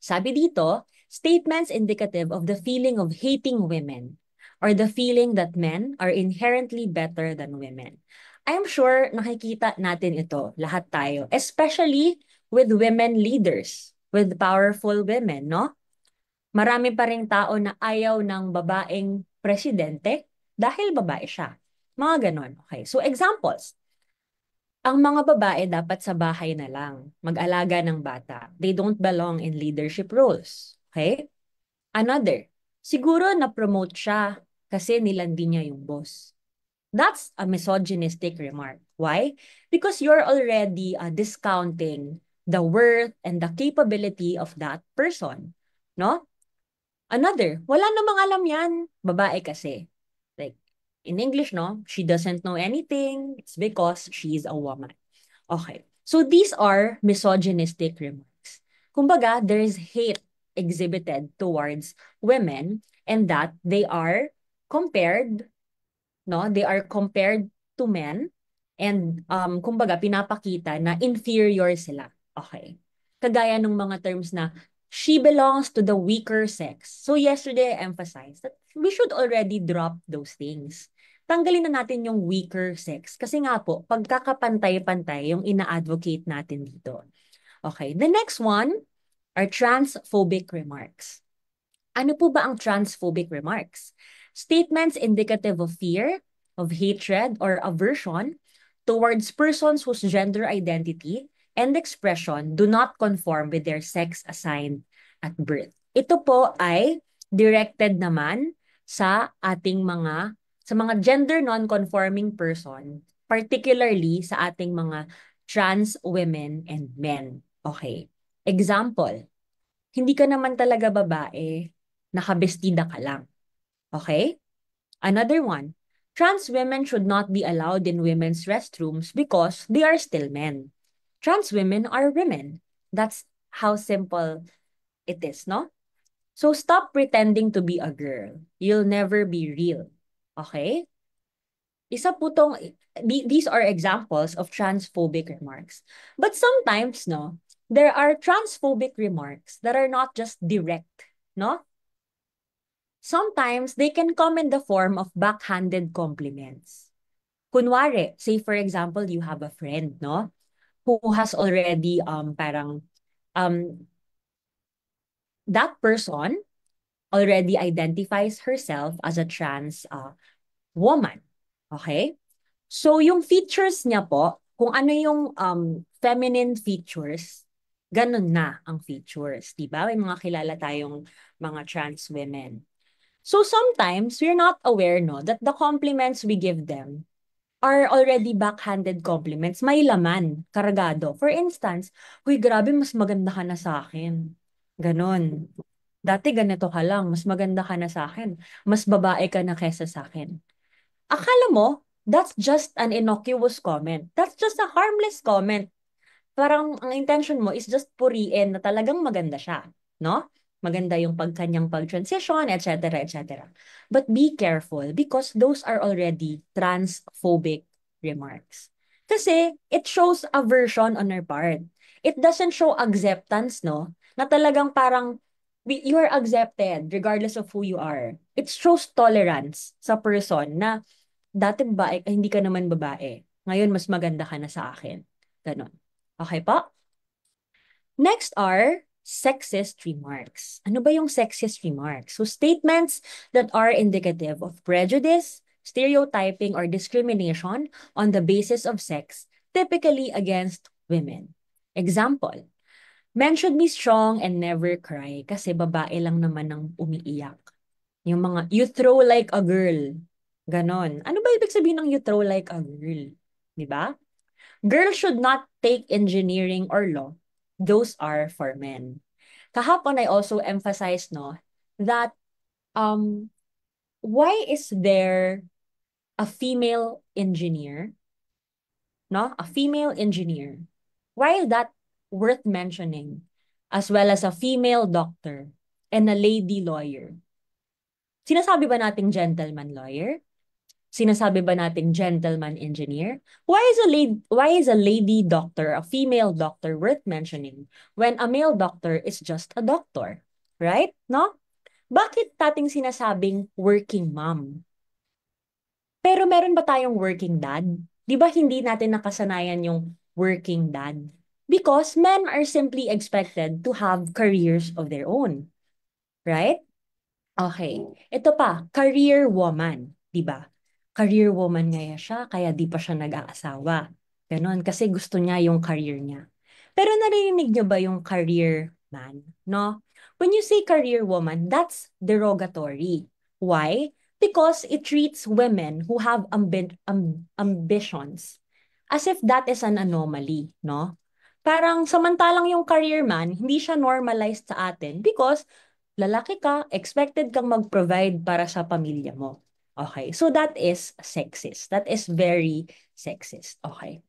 S10: Sabi dito, statements indicative of the feeling of hating women or the feeling that men are inherently better than women. I'm sure nakikita natin ito, lahat tayo, especially with women leaders, with powerful women, no? Marami pa ring tao na ayaw ng babaeng presidente dahil babae siya. Mga ganon. Okay. So examples. Ang mga babae dapat sa bahay na lang, mag-alaga ng bata. They don't belong in leadership roles. Okay? Another. Siguro na-promote siya kasi nilandi niya yung boss. That's a misogynistic remark. Why? Because you're already discounting the worth and the capability of that person. No? Another, wala namang alam yan. Babae kasi. Like, in English, no? She doesn't know anything. It's because she's a woman. Okay. So these are misogynistic remarks. Kumbaga, there is hate exhibited towards women and that they are compared, no? They are compared to men and kumbaga, pinapakita na inferior sila. Okay. Kagaya ng mga terms na she belongs to the weaker sex. So yesterday, I emphasized that we should already drop those things. Tanggalin na natin yung weaker sex. Kasi nga po, pagkakapantay-pantay yung ina-advocate natin dito. Okay, the next one are transphobic remarks. Ano po ba ang transphobic remarks? Statements indicative of fear, of hatred, or aversion towards persons whose gender identity and expression do not conform with their sex assigned at birth. Ito po ay directed naman sa ating mga gender non-conforming person, particularly sa ating mga trans women and men. Okay. Example, hindi ka naman talaga babae, nakabestida ka lang. Okay? Another one, trans women should not be allowed in women's restrooms because they are still men. Trans women are women. That's how simple it is, no? So stop pretending to be a girl. You'll never be real. Okay? Isa po tong, these are examples of transphobic remarks. But sometimes, no, there are transphobic remarks that are not just direct, no? Sometimes they can come in the form of backhanded compliments. Kunwari, say for example, you have a friend, no, who has already parang um that person already identifies herself as a trans woman. Okay? So yung features niya po, kung ano yung feminine features, ganun na ang features, 'di ba? May mga kilala tayong mga trans women. So sometimes we're not aware, no, that the compliments we give them are already backhanded compliments. May laman, karagado. For instance, huy, grabe, mas maganda ka na sa akin. Ganon. Dati ganito ka lang, mas maganda ka na sa akin. Mas babae ka na kesa sa akin. Akala mo, that's just an innocuous comment. That's just a harmless comment. Parang ang intention mo is just puriin na talagang maganda siya, no? Maganda yung kanyang pag-transition, etc., etc. But be careful because those are already transphobic remarks. Kasi it shows aversion on our part. It doesn't show acceptance, no? Na talagang parang you are accepted regardless of who you are. It shows tolerance sa person na dati babae, hindi ka naman babae. Ngayon, mas maganda ka na sa akin. Ganon. Okay po? Next are sexist remarks. Ano ba yung sexist remarks? So statements that are indicative of prejudice, stereotyping, or discrimination on the basis of sex, typically against women. Example, men should be strong and never cry kasi babae lang naman ang umiiyak. Yung mga, you throw like a girl. Ganon. Ano ba ibig sabihin ng you throw like a girl? Diba? Girls should not take engineering or law. Those are for men. Kahapon I also emphasized, no, that why is there a female engineer? No, a female engineer. Why is that worth mentioning? As well as a female doctor and a lady lawyer. Sinasabi ba nating gentleman lawyer? Sinasabi ba nating gentleman engineer? Why is a lady doctor, a female doctor worth mentioning when a male doctor is just a doctor? Right? No? Bakit tating sinasabing working mom? Pero meron ba tayong working dad? Di ba hindi natin nakasanayan yung working dad? Because men are simply expected to have careers of their own. Right? Okay. Ito pa, career woman. Di ba? Career woman nga siya, kaya di pa siya nag-aasawa. Ganon, kasi gusto niya yung career niya. Pero narinig niyo ba yung career man? No? When you say career woman, that's derogatory. Why? Because it treats women who have ambitions as if that is an anomaly, no? Parang samantalang yung career man, hindi siya normalized sa atin because lalaki ka, expected kang mag-provide para sa pamilya mo. Okay, so that is sexist. That is very sexist. Okay.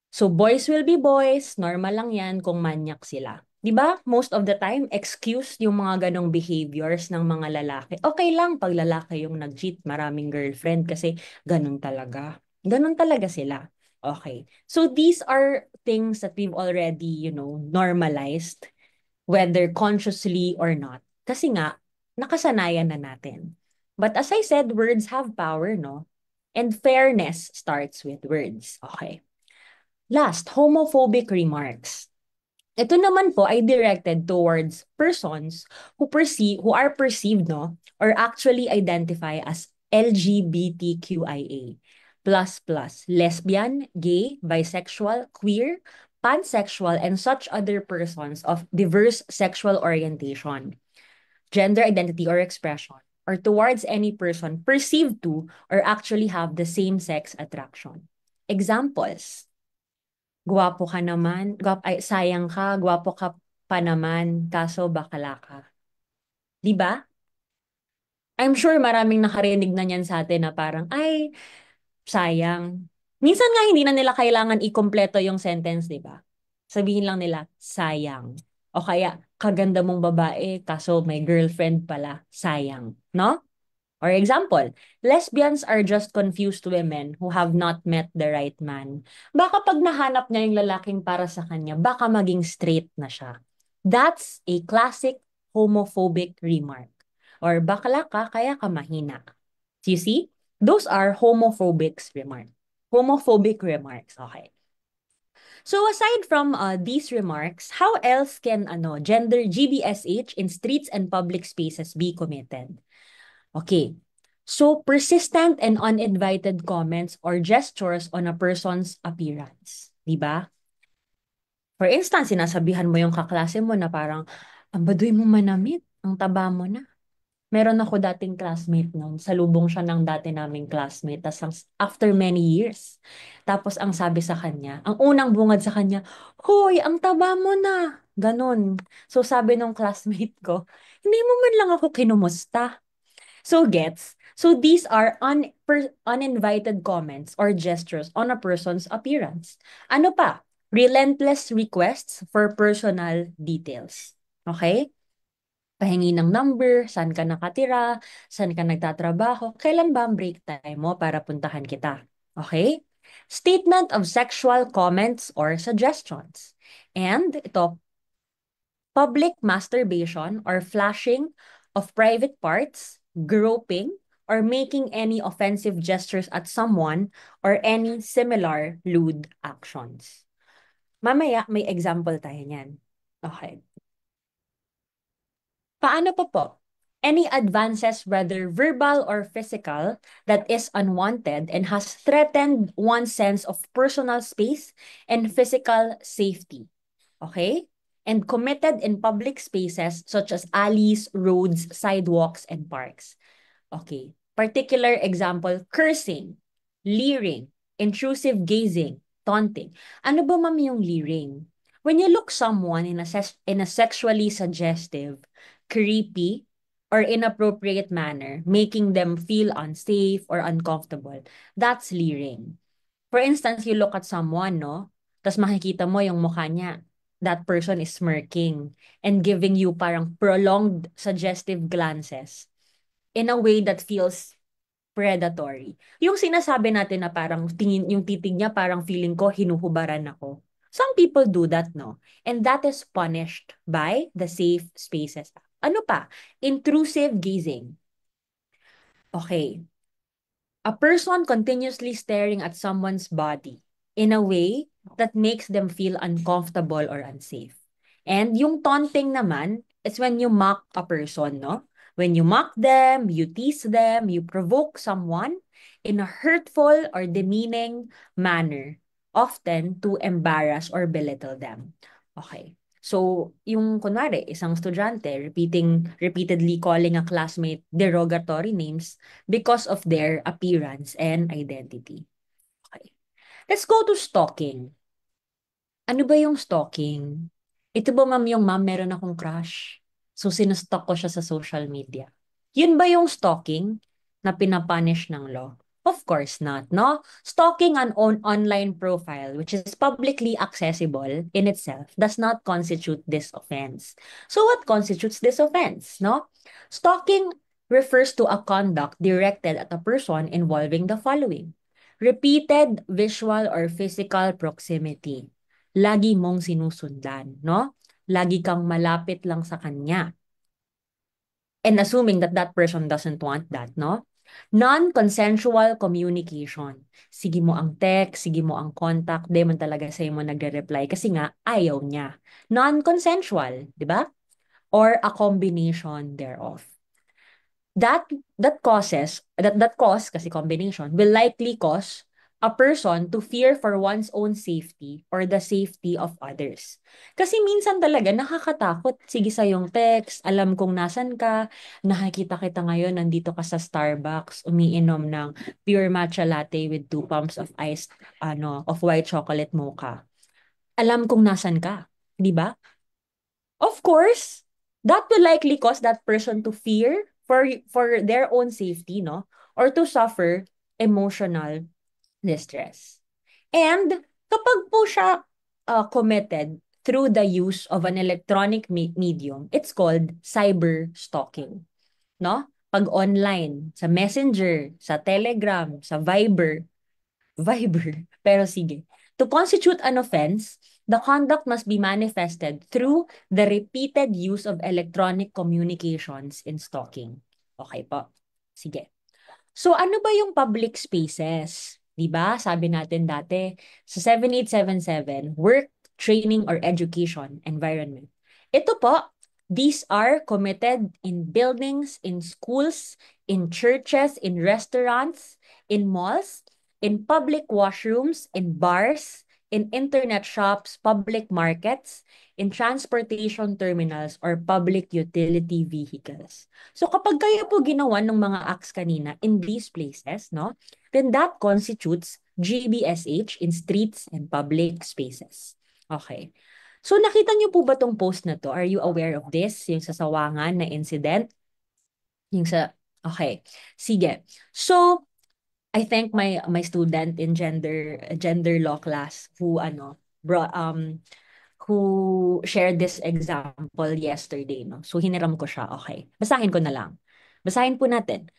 S10: So boys will be boys, normal lang yan kung manyak sila. 'Di ba? Most of the time, excuse yung mga ganong behaviors ng mga lalaki. Okay lang pag lalaki yung nag-cheat, maraming girlfriend kasi ganun talaga. Ganun talaga sila. Okay. So these are things that we've already, normalized, whether consciously or not. Kasi nga, nakasanayan na natin. But as I said, words have power, no? And fairness starts with words. Okay. Last, homophobic remarks. Ito naman po ay directed towards persons who are perceived, no, or actually identify as LGBTQIA++, lesbian, gay, bisexual, queer, pansexual, and such other persons of diverse sexual orientation, gender identity or expression, or towards any person perceived to or actually have the same-sex attraction. Examples. Gwapo ka naman, sayang ka, gwapo ka pa naman, kaso bakala ka. Di ba? I'm sure maraming nakarinig na niyan sa atin na parang, ay, sayang. Minsan nga hindi na nila kailangan ikumpleto yung sentence, di ba? Sabihin lang nila, sayang. O kaya, kaganda mong babae, kaso may girlfriend pala, sayang. No? Or example, lesbians are just confused women who have not met the right man. Baka pag nahanap niya yung lalaking para sa kanya, baka maging straight na siya. That's a classic homophobic remark. Or bakla ka, kaya ka mahina. So you see? Those are homophobic remarks. Okay. So aside from these remarks, how else can gender GBSH in streets and public spaces be committed? Okay. So persistent and uninvited comments or gestures on a person's appearance. Diba? For instance, sinasabihan mo yung kaklase mo na parang, ang baduy mo manamit, ang taba mo na. Meron ako dating classmate noon. Salubong siya ng dati naming classmate. Tapos after many years. Tapos ang sabi sa kanya, ang unang bungad sa kanya, Hoy, ang taba mo na. Ganon. So sabi ng classmate ko, hindi mo man lang ako kinumusta. So gets? So these are uninvited comments or gestures on a person's appearance. Ano pa? Relentless requests for personal details. Okay? Pahingi ng number, saan ka nakatira, saan ka nagtatrabaho, kailan ba ang break time mo para puntahan kita. Okay? Statement of sexual comments or suggestions. And ito, public masturbation or flashing of private parts, groping, or making any offensive gestures at someone or any similar lewd actions. Mamaya, may example tayo niyan. Okay. Paano pa po? Any advances, whether verbal or physical, that is unwanted and has threatened one's sense of personal space and physical safety. Okay? And committed in public spaces such as alleys, roads, sidewalks, and parks. Okay. Particular example, cursing, leering, intrusive gazing, taunting. Ano ba ma'am yung leering? When you look someone in a sexually suggestive, creepy, or inappropriate manner, making them feel unsafe or uncomfortable, that's leering. For instance, you look at someone, no? Tapos makikita mo yung mukha niya. That person is smirking and giving you parang prolonged suggestive glances in a way that feels predatory. Yung sinasabi natin na parang yung titig niya parang feeling ko hinuhubaran ako. Some people do that, no? And that is punished by the Safe Spaces Act. Ano pa? Intrusive gazing. Okay. A person continuously staring at someone's body in a way that makes them feel uncomfortable or unsafe. And yung taunting naman, it's when you mock a person, no? When you mock them, you tease them, you provoke someone in a hurtful or demeaning manner, often to embarrass or belittle them. Okay. So, yung kunwari, isang estudyante repeatedly calling a classmate derogatory names because of their appearance and identity. Okay. Let's go to stalking. Ano ba yung stalking? Ito ba ma'am yung ma'am meron akong crush? So sinustalk ko siya sa social media. Yun ba yung stalking na pinapunish ng law? Of course not, no? Stalking an online profile which is publicly accessible in itself does not constitute this offense. So what constitutes this offense, no? Stalking refers to a conduct directed at a person involving the following: repeated visual or physical proximity. Lagi mong sinusundan, no? Lagi kang malapit lang sa kanya. And assuming that that person doesn't want that, no? Non-consensual communication. Sige mo ang text, sige mo ang contact, di man talaga sa'yo mo nagre-reply kasi nga ayaw niya. Non-consensual, di ba? Or a combination thereof. That cause kasi combination will likely cause a person to fear for one's own safety or the safety of others. Kasi minsan talaga nakakatakot. Sige sa yung text, alam kong nasan ka, nakikita kita ngayon, nandito ka sa Starbucks, umiinom ng pure matcha latte with 2 pumps of ice, of white chocolate mocha. Alam kong nasan ka, di ba? Of course, that will likely cause that person to fear for their own safety, no? Or to suffer emotional distress. And kapag po siya committed through the use of an electronic medium, it's called cyber stalking, no? Pag online, sa Messenger, sa Telegram, sa Viber, pero sige. To constitute an offense, the conduct must be manifested through the repeated use of electronic communications in stalking. Okay po. Sige. So ano ba yung public spaces? 'Di ba? Sabi natin dati sa 7877, work, training or education environment. Ito po, these are committed in buildings, in schools, in churches, in restaurants, in malls, in public washrooms, in bars, in internet shops, public markets, in transportation terminals or public utility vehicles. So kapag kayo po ginawa ng mga acts kanina in these places, no, then that constitutes GBSH in streets and public spaces. Okay. So nakita niyo po ba tong post na to? Are you aware of this? Yung sa Sawangan na incident? Yung sa okay. Sige. So I thank my student in gender law class who brought who shared this example yesterday, no? So hiniram ko siya. Okay. Basahin ko na lang. Basahin po natin.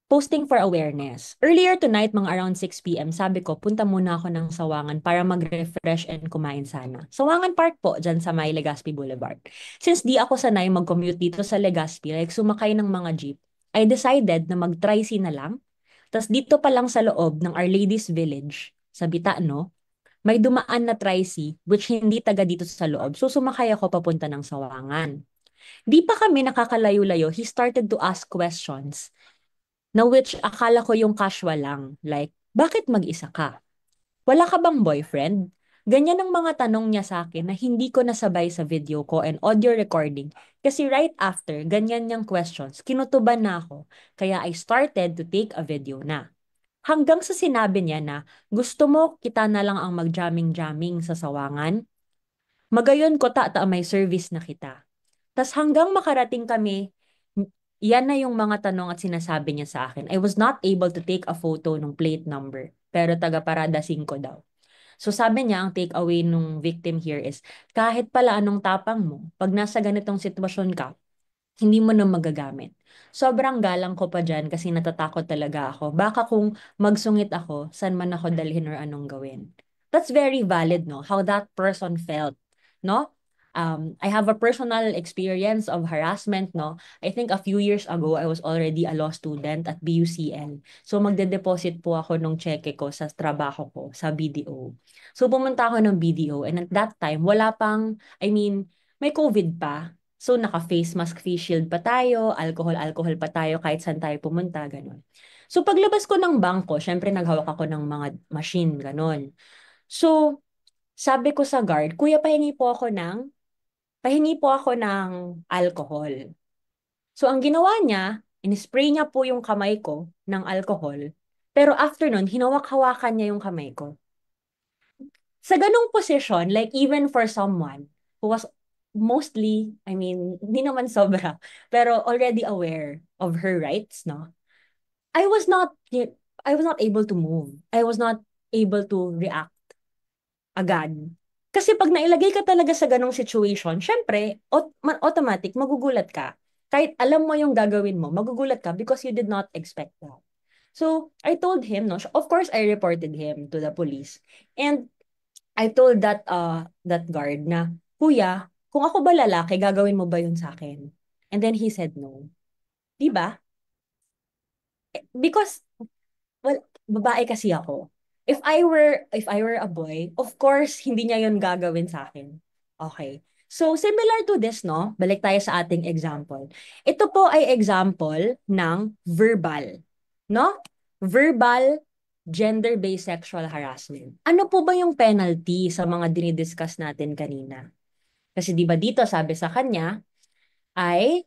S10: Posting for awareness. Earlier tonight, mga around 6 p.m., sabi ko, punta muna ako ng Sawangan para mag-refresh and kumain sana. Sawangan Park po, dyan sa may Legazpi Boulevard. Since di ako sanay mag-commute dito sa Legazpi, like sumakay ng mga jeep, I decided na mag-tricy na lang. Tapos dito pa lang sa loob ng Our Lady's Village, sa Bitano, may dumaan na tricy which hindi taga dito sa loob. So sumakay ako papunta ng Sawangan. Di pa kami nakakalayo-layo, he started to ask questions na which akala ko yung casual lang. Like, bakit mag-isa ka? Wala ka bang boyfriend? Ganyan ang mga tanong niya sa akin na hindi ko nasabay sa video ko and audio recording. Kasi right after, ganyan niyang questions, kinutuban na ako. Kaya I started to take a video na. Hanggang sa sinabi niya na, gusto mo kita na lang ang mag-jamming-jamming sa Sawangan? Magayon ko may service na kita. Tas hanggang makarating kami, yan na yung mga tanong at sinasabi niya sa akin. I was not able to take a photo ng plate number, pero taga Parada 5 daw. So sabi niya, ang takeaway nung victim here is, kahit pala anong tapang mo, pag nasa ganitong sitwasyon ka, hindi mo na magagamit. Sobrang galang ko pa dyan kasi natatakot talaga ako. Baka kung magsungit ako, saan man ako dalhin or anong gawin. That's very valid, no? How that person felt, no? I have a personal experience of harassment, no? I think a few years ago, I was already a law student at BUCL. So magde-deposit po ako nung cheque ko sa trabaho ko, sa BDO. So pumunta ako ng BDO and at that time, may COVID pa. So naka-face mask, face shield pa tayo, alcohol pa tayo kahit saan tayo pumunta, ganun. So paglabas ko ng bangko, syempre naghawak ako ng mga machine, ganun. So sabi ko sa guard, kuya, pahingi po ako ng alcohol. So ang ginawa niya, in-spray niya po yung kamay ko ng alcohol. Pero after nun, hinawak-hawakan niya yung kamay ko. Sa ganong position, like even for someone who was mostly, hindi naman sobra, pero already aware of her rights, no? I was not able to move. I was not able to react agad. Kasi pag nailagay ka talaga sa ganong situation, syempre, automatic, magugulat ka. Kahit alam mo yung gagawin mo, magugulat ka because you did not expect that. So, I told him, no, of course, I reported him to the police. And I told that guard na, kuya, kung ako ba lalaki, gagawin mo ba yun sa akin? And then he said no. Diba? Because, well, babae kasi ako. If I were a boy, of course, hindi niya yun gagawin sa akin. Okay. So, similar to this, no? Balik tayo sa ating example. Ito po ay example ng verbal. No? Verbal gender-based sexual harassment. Ano po ba yung penalty sa mga dinidiscuss natin kanina? Kasi di ba dito sabi sa kanya ay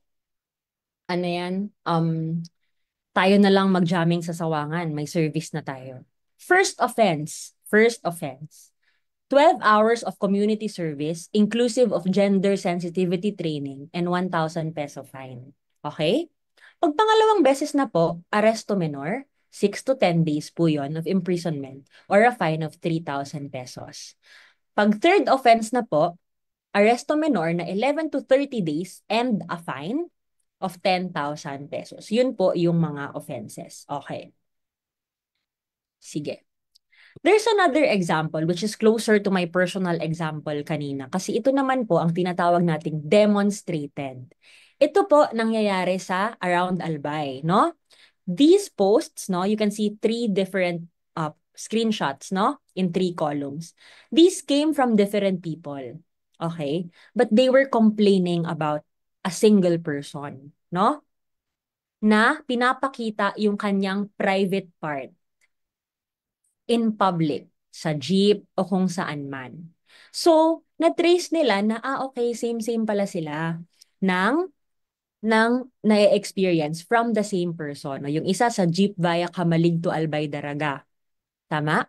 S10: tayo na lang mag-jamming sa Sawangan, may service na tayo. First offense, 12 hours of community service inclusive of gender sensitivity training and 1,000 peso fine. Okay? Pag pangalawang beses na po, arresto menor, 6 to 10 days po yon of imprisonment or a fine of 3,000 pesos. Pag third offense na po, arresto menor na 11 to 30 days and a fine of 10,000 pesos. Yun po yung mga offenses. Okay. Sige. There's another example which is closer to my personal example kanina kasi ito naman po ang tinatawag nating demonstrated. Ito po nangyayari sa Around Albay, no? These posts, no, you can see 3 different screenshots, no, in 3 columns. These came from different people, okay? But they were complaining about a single person, no? Na pinapakita yung kanyang private part in public, sa jeep o kung saan man. So, na-trace nila na, okay, same-same pala sila ng na-experience from the same person. No? Yung isa sa jeep via Kamalig to Albay Daraga. Tama?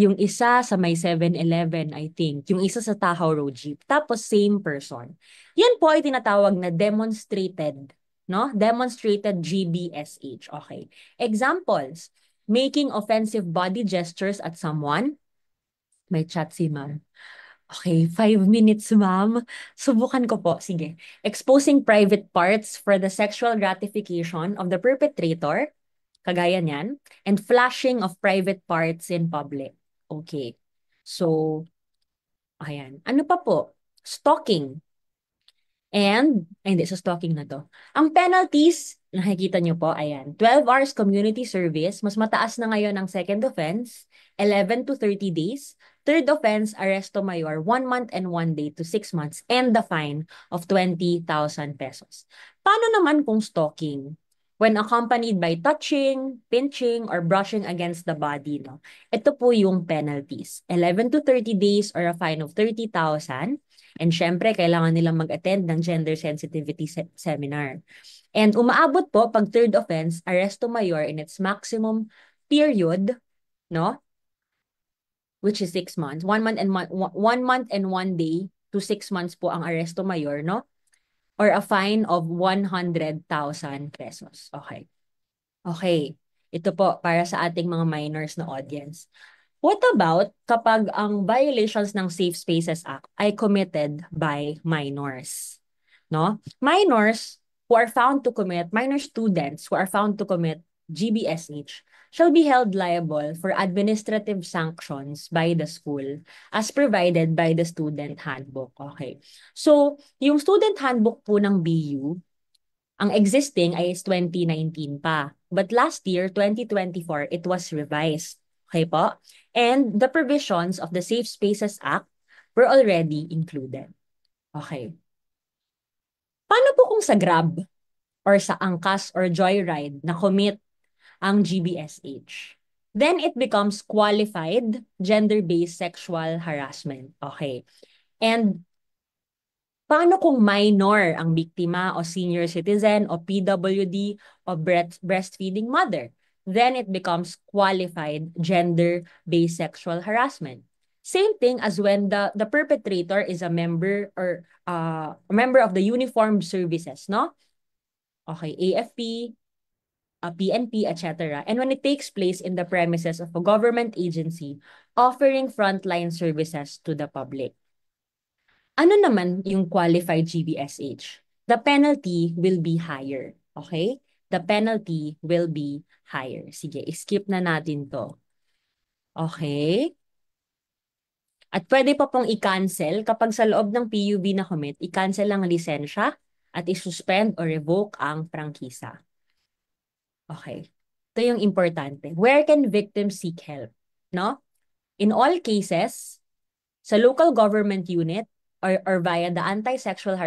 S10: Yung isa sa may 7-Eleven, I think. Yung isa sa Tahaw Road jeep. Tapos, same person. Yan po ay tinatawag na demonstrated. No? Demonstrated GBSH. Okay. Examples. Making offensive body gestures at someone. May chat si ma'am. Okay, 5 minutes, ma'am. Subukan ko po. Sige. Exposing private parts for the sexual gratification of the perpetrator. Kagaya niyan. And flashing of private parts in public. Okay. So, ayan. Ano pa po? Stalking. And, hindi, sa stalking na to. Ang penalties, nakikita nyo po, ayan. 12 hours community service, mas mataas na ngayon ang second offense, 11 to 30 days. Third offense, arresto mayor, 1 month and 1 day to 6 months, and the fine of 20,000 pesos. Paano naman kung stalking? When accompanied by touching, pinching, or brushing against the body, no? Ito po yung penalties. 11 to 30 days or a fine of 30,000. And syempre, kailangan nilang mag-attend ng gender sensitivity seminar. And umaabot po, pag third offense, arresto mayor in its maximum period, no? Which is 6 months. 1 month and 1 day to 6 months po ang arresto mayor, no? Or a fine of 100,000 pesos. Okay. Okay. Ito po para sa ating mga minors na audience. What about kapag ang violations ng Safe Spaces Act ay committed by minors? No? Minor students who are found to commit GBSH shall be held liable for administrative sanctions by the school as provided by the student handbook. Okay. So, yung student handbook po ng BU, ang existing ay 2019 pa. But last year, 2024, it was revised. Okay po? And the provisions of the Safe Spaces Act were already included. Okay. Paano po kung sa Grab or sa Angkas or Joyride na commit ang GBSH? Then it becomes qualified gender-based sexual harassment. Okay. And paano kung minor ang biktima o senior citizen o PWD o breastfeeding mother? Then it becomes qualified gender-based sexual harassment. Same thing as when the perpetrator is a member or a member of the uniformed services, no? Okay, AFP, PNP, etc. And when it takes place in the premises of a government agency offering frontline services to the public. Ano naman yung qualified GBSH? The penalty will be higher, okay? The penalty will be higher. Sige, skip na natin to. Okay? At pwede pa pong i-cancel kapag sa loob ng PUB na commit, i-cancel ang lisensya at i-suspend or revoke ang prangkisa. Okay. Ito yung importante. Where can victims seek help? No? In all cases, sa local government unit or via the Anti-Sexual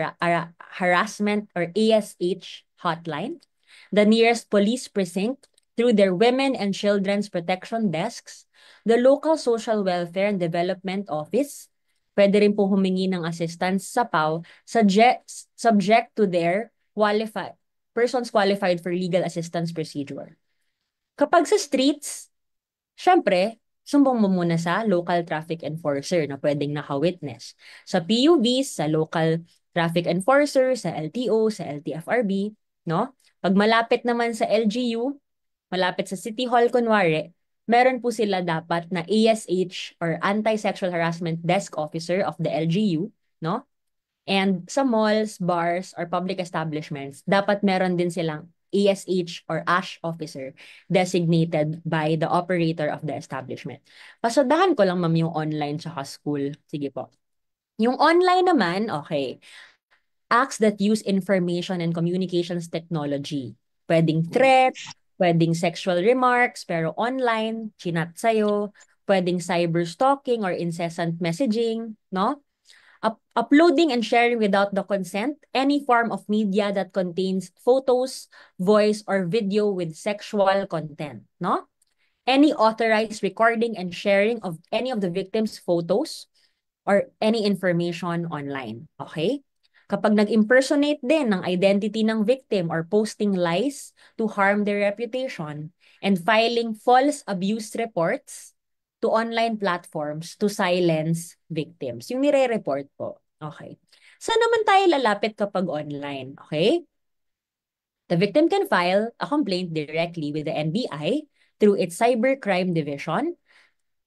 S10: Harassment or ASH hotline, the nearest police precinct through their Women and Children's Protection Desks, the local Social Welfare and Development Office, pwede rin po humingi ng assistance sa PAW, subject to their persons qualified for legal assistance procedure. Kapag sa streets, syempre, sumbong mo muna sa local traffic enforcer na pwedeng naka-witness. Sa PUVs, sa local traffic enforcer, sa LTO, sa LTFRB, no? Pag malapit naman sa LGU, malapit sa City Hall kunwari, meron po sila dapat na ASH or Anti-Sexual Harassment Desk Officer of the LGU, no? And sa malls, bars, or public establishments, dapat meron din silang ASH or ASH officer designated by the operator of the establishment. Pasadahan ko lang, ma'am, yung online tsaka school. Sige po. Yung online naman, okay. Acts that use information and communications technology. Pwedeng threat, pwedeng sexual remarks, pero online, chinat sa'yo, pwedeng cyberstalking or incessant messaging, no? Uploading and sharing without the consent any form of media that contains photos, voice, or video with sexual content, no? Any authorized recording and sharing of any of the victim's photos or any information online, okay? Kapag nag-impersonate din ng identity ng victim or posting lies to harm their reputation and filing false abuse reports to online platforms to silence victims. Yung nire-report po. Okay. Saan naman tayo lalapit kapag online? Okay? The victim can file a complaint directly with the NBI through its Cybercrime Division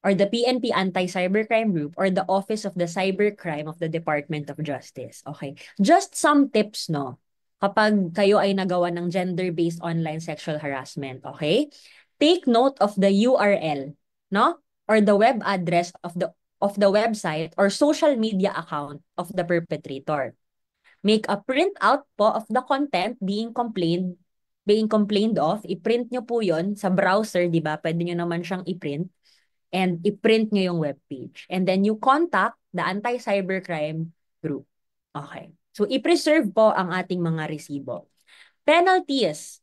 S10: or the PNP Anti-Cybercrime Group or the Office of the Cybercrime of the Department of Justice. Okay. Just some tips, no? Kapag kayo ay nagawa ng gender-based online sexual harassment, okay? Take note of the URL, no? Or the web address of the website or social media account of the perpetrator. Make a printout po of the content being complained of. I-print nyo po yon sa browser, di ba? Pwede nyo naman siyang i-print. And i-print nyo yung webpage. And then you contact the Anti-Cybercrime Group. Okay. So, i-preserve po ang ating mga resibo. Penalties.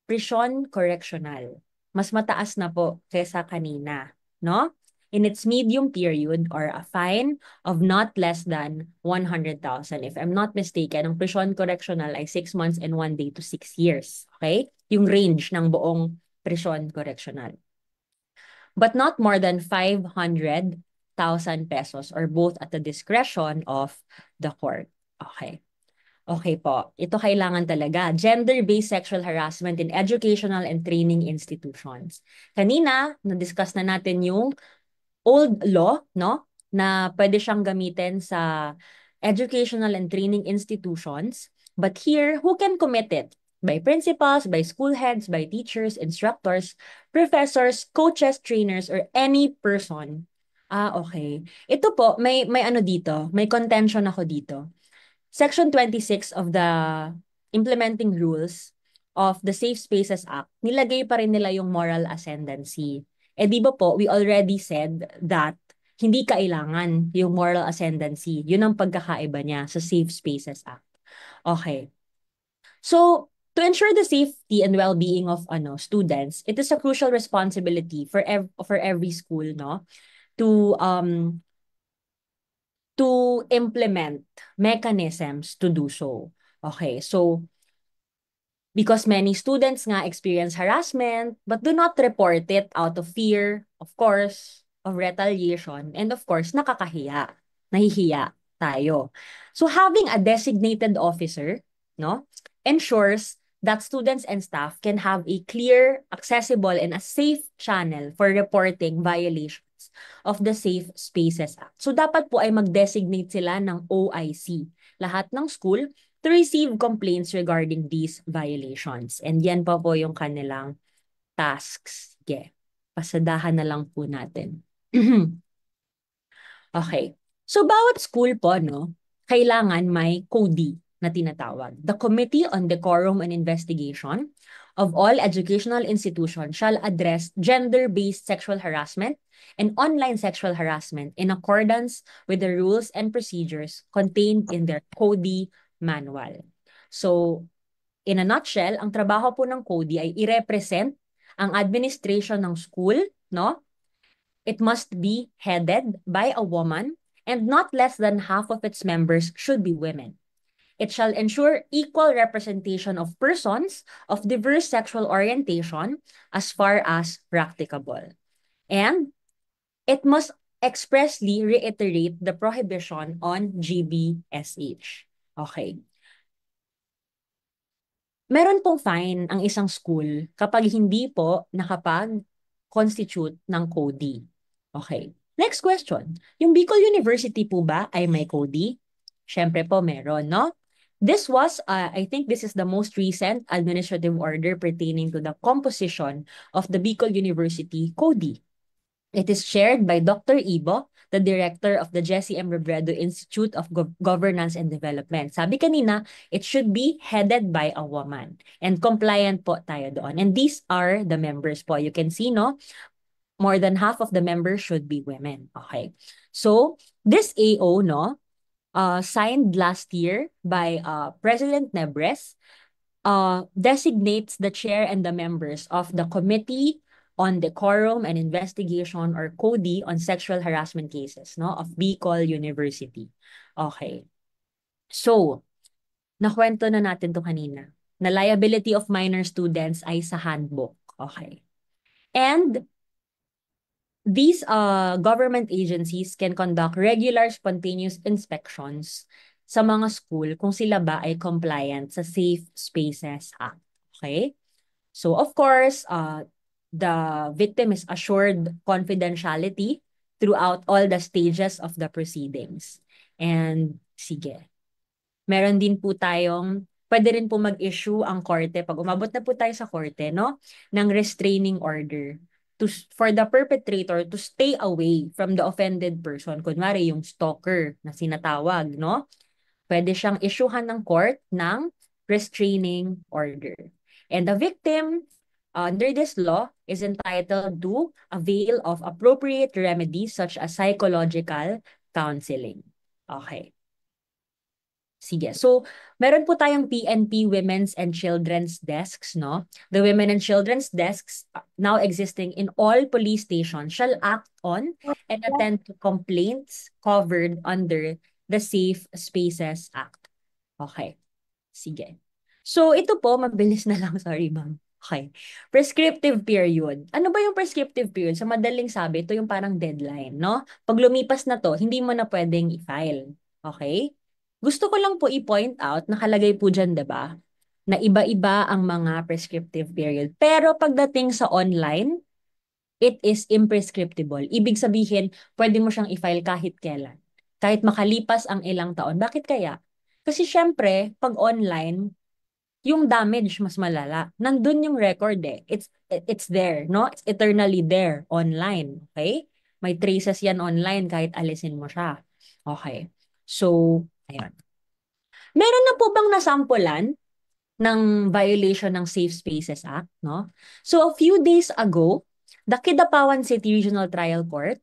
S10: Prison correctional. Mas mataas na po kesa kanina. No? In its medium period or a fine of not less than 100,000. If I'm not mistaken, ang prison correctional ay 6 months and 1 day to 6 years. Okay? Yung range ng buong prison correctional. But not more than 500,000 pesos or both at the discretion of the court. Okay. Okay po. Ito kailangan talaga. Gender-based sexual harassment in educational and training institutions. Kanina, na-discuss na natin yung old law, no? Na pwede siyang gamitin sa educational and training institutions. But here, who can commit it? By principals, by school heads, by teachers, instructors, professors, coaches, trainers, or any person. Okay. Ito po, may ano dito, may contention ako dito. Section 26 of the implementing rules of the Safe Spaces Act, nilagay pa rin nila yung moral ascendancy. Di ba po, we already said that hindi kailangan yung moral ascendancy. Yun ang pagkakaiba niya sa Safe Spaces Act. Okay. So, to ensure the safety and well-being of students, it is a crucial responsibility for every school, no, to implement mechanisms to do so. Okay, so because many students nga experience harassment but do not report it out of fear, of course, of retaliation, and of course, nakakahiya. Nahihiya tayo. So having a designated officer, no, ensures that students and staff can have a clear, accessible, and a safe channel for reporting violations of the Safe Spaces Act. So dapat po ay mag-designate sila ng OIC, lahat ng school, to receive complaints regarding these violations. And yan pa po yung kanilang tasks. Sige, pasadahan na lang po natin. Okay. So bawat school po, no, kailangan may CODI na tinatawag. The Committee on Decorum and Investigation of all educational institutions shall address gender-based sexual harassment and online sexual harassment in accordance with the rules and procedures contained in their CODI manual. So, in a nutshell, ang trabaho po ng CODI ay i-represent ang administration ng school, no? It must be headed by a woman and not less than half of its members should be women. It shall ensure equal representation of persons of diverse sexual orientation as far as practicable. And it must expressly reiterate the prohibition on GBSH. Okay. meron pong fine ang isang school kapag hindi po nakapag-constitute ng CODI. Okay. Next question. Yung Bicol University po ba ay may CODI? Syempre po meron, no? This was, I think this is the most recent administrative order pertaining to the composition of the Bicol University CODI. It is chaired by Dr. Ibo, the director of the Jesse M. Robredo Institute of Governance and Development. Sabi kanina, it should be headed by a woman. And compliant po tayo doon. And these are the members po. You can see, no? More than half of the members should be women. Okay. So, this AO, no? Signed last year by President Nebres, designates the chair and the members of the Committee on Decorum and Investigation or CODI on sexual harassment cases, no, of Bicol University. Okay. So, nakwento na natin to kanina. Na liability of minor students ay sa handbook. Okay. And these government agencies can conduct regular spontaneous inspections sa mga school kung sila ba ay compliant sa Safe Spaces Act. Okay? So of course, the victim is assured confidentiality throughout all the stages of the proceedings. And sige, meron din po tayong, pwede rin po mag-issue ang korte, pag umabot na po tayo sa korte, no, ng restraining order for the perpetrator to stay away from the offended person. Kunwari, yung stalker na sinatawag, no? Pwede siyang issuehan ng court ng restraining order. And the victim, under this law, is entitled to avail of appropriate remedies such as psychological counseling. Okay. Sige. So, meron po tayong PNP Women's and Children's Desks, no? The Women and Children's Desks now existing in all police stations shall act on and attend to complaints covered under the Safe Spaces Act. Okay. Sige. So, ito po, mabilis na lang. Sorry, ma'am. Okay. Prescriptive period. Ano ba yung prescriptive period? Sa madaling sabi, ito yung parang deadline, no? Pag lumipas na to, hindi mo na pwedeng i-file. Okay? Gusto ko lang po i-point out, nakalagay po dyan, diba? Na iba-iba ang mga prescriptive period. Pero pagdating sa online, it is imprescriptible. Ibig sabihin, pwede mo siyang i-file kahit kailan. Kahit makalipas ang ilang taon. Bakit kaya? Kasi syempre, pag online, yung damage mas malala. Nandun yung record eh. It's there, no? It's eternally there online. Okay? May traces yan online kahit alisin mo siya. Okay. So, ayan. Meron na po bang nasampulan ng violation ng Safe Spaces Act, no? So, a few days ago, the Kidapawan City Regional Trial Court,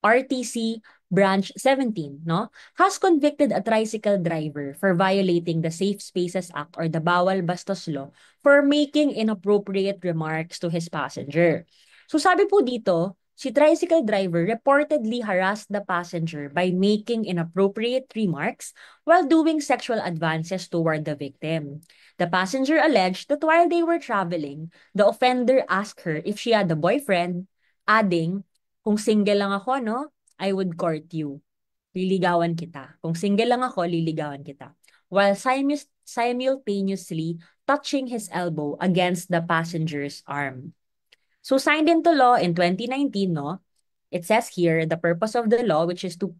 S10: RTC Branch 17, no, has convicted a tricycle driver for violating the Safe Spaces Act or the Bawal Bastos Law for making inappropriate remarks to his passenger. So, sabi po dito, si tricycle driver reportedly harassed the passenger by making inappropriate remarks while doing sexual advances toward the victim. The passenger alleged that while they were traveling, the offender asked her if she had a boyfriend, adding, "Kung single lang ako, no, I would court you. Liligawan kita. Kung single lang ako, liligawan kita." While simultaneously touching his elbow against the passenger's arm. So signed into law in 2019, no? It says here, the purpose of the law, which is to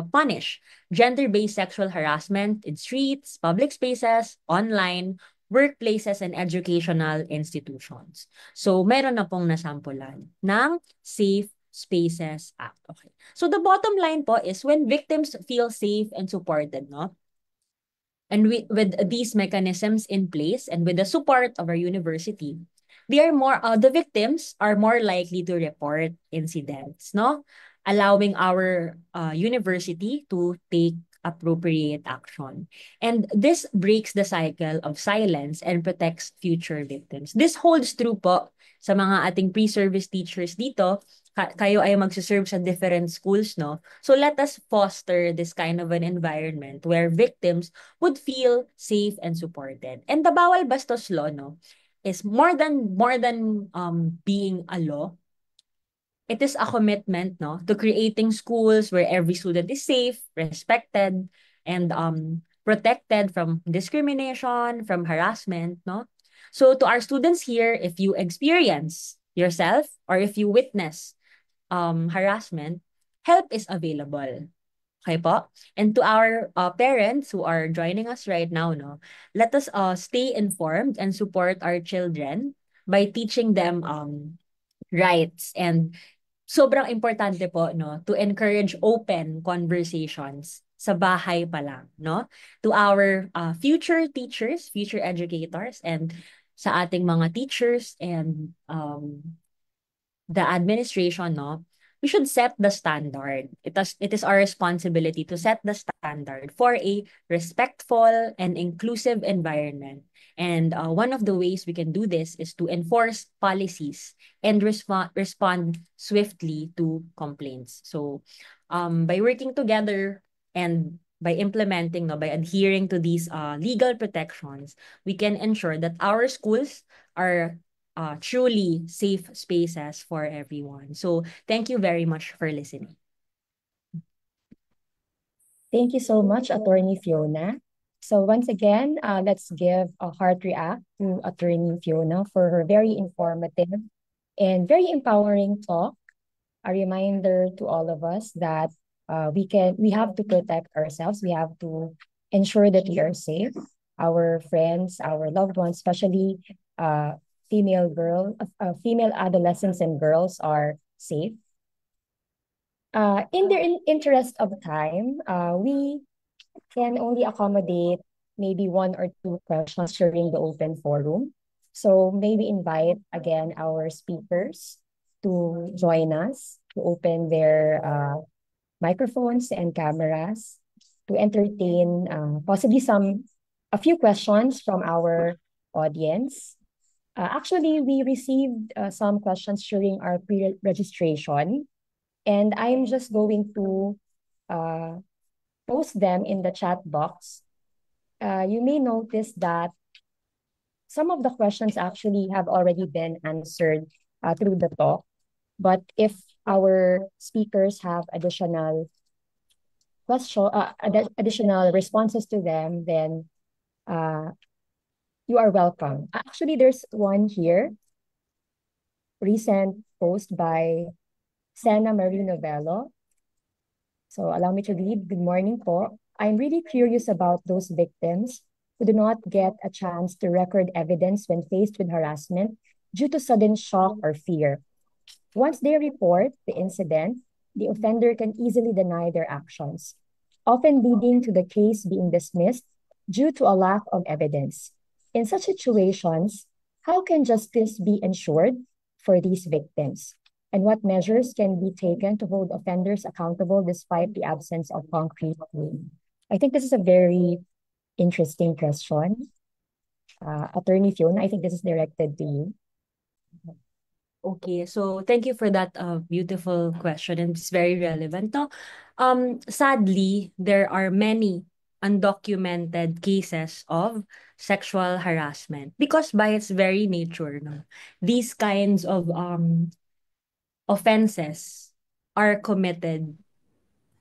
S10: punish gender-based sexual harassment in streets, public spaces, online, workplaces, and educational institutions. So meron na pong nasampulan ng Safe Spaces Act. Okay. So the bottom line po is when victims feel safe and supported, no? And with these mechanisms in place and with the support of our university, the victims are more likely to report incidents, no? Allowing our university to take appropriate action. And this breaks the cycle of silence and protects future victims. This holds true po sa mga ating pre-service teachers dito. Kayo ay magsiserve sa different schools, no? So let us foster this kind of an environment where victims would feel safe and supported. And the Bawal Bastos Law, no, is more than being a law. It is a commitment, no, to creating schools where every student is safe, respected, and protected from discrimination, from harassment, no? So to our students here, if you experience yourself or if you witness harassment, help is available. Okay po? And to our parents who are joining us right now, no, let us stay informed and support our children by teaching them rights, and sobrang importante po, no, to encourage open conversations sa bahay pa lang, no? To our future teachers, future educators, and sa ating mga teachers and the administration, no, we should set the standard. It is our responsibility to set the standard for a respectful and inclusive environment. And one of the ways we can do this is to enforce policies and respond swiftly to complaints. So by working together and by implementing, no, by adhering to these legal protections, we can ensure that our schools are truly safe spaces for everyone. So thank you very much for listening.
S2: Thank you so much, Attorney Fiona. So once again, let's give a heart react to Attorney Fiona for her very informative and very empowering talk. A reminder to all of us that we have to protect ourselves. We have to ensure that we are safe. Our friends, our loved ones, especially female adolescents and girls are safe. In the interest of time, we can only accommodate maybe one or two questions during the open forum. So maybe invite again our speakers to join us, to open their microphones and cameras to entertain possibly a few questions from our audience. Actually, we received some questions during our pre-registration, and I'm just going to post them in the chat box. You may notice that some of the questions actually have already been answered through the talk, but if our speakers have additional responses to them, then you are welcome. Actually, there's one here, recent post by Sena Marie Novello. So allow me to read. Good morning po. I'm really curious about those victims who do not get a chance to record evidence when faced with harassment due to sudden shock or fear. Once they report the incident, the offender can easily deny their actions, often leading to the case being dismissed due to a lack of evidence. In such situations, how can justice be ensured for these victims? And what measures can be taken to hold offenders accountable despite the absence of concrete proof? I think this is a very interesting question. Attorney Fiona, I think this is directed to you.
S10: Okay, so thank you for that beautiful question, and it's very relevant. No? Sadly, there are many undocumented cases of sexual harassment because by its very nature, no, these kinds of offenses are committed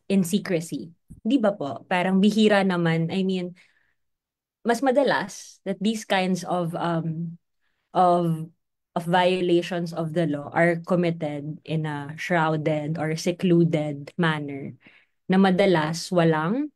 S10: in secrecy. Di ba po? Parang bihira naman. I mean, mas madalas that these kinds of violations of the law are committed in a shrouded or secluded manner na madalas walang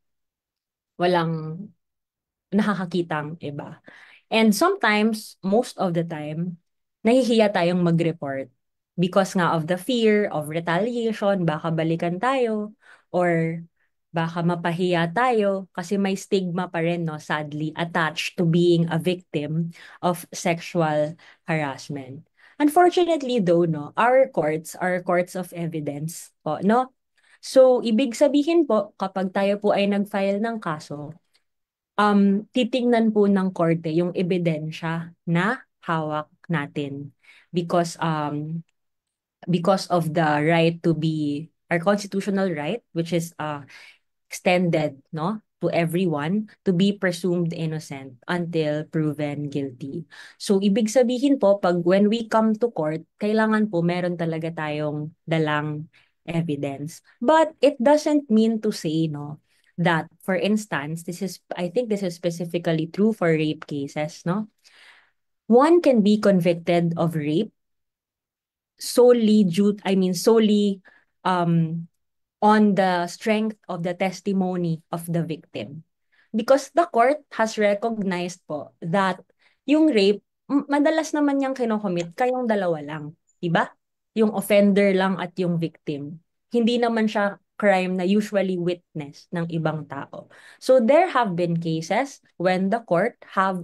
S10: nakakakitang iba. And sometimes, most of the time, nahihiya tayong mag-report because nga of the fear of retaliation, baka balikan tayo, or baka mapahiya tayo kasi may stigma pa rin, no, sadly, attached to being a victim of sexual harassment. Unfortunately though, no, our courts are courts of evidence po, no? So, ibig sabihin po, kapag tayo po ay nag-file ng kaso, titingnan po ng korte yung ebidensya na hawak natin because of the right to be, our constitutional right, which is extended, no, to everyone to be presumed innocent until proven guilty. So, ibig sabihin po, when we come to court, kailangan po meron talaga tayong dalang evidence. But it doesn't mean to say, no, that, for instance, I think this is specifically true for rape cases, no? One can be convicted of rape solely um on the strength of the testimony of the victim. Because the court has recognized po that yung rape, madalas naman niyang kinocommit kayong dalawa lang. Diba? Yung offender lang at yung victim. Hindi naman siya crime na usually witness ng ibang tao. So there have been cases when the court has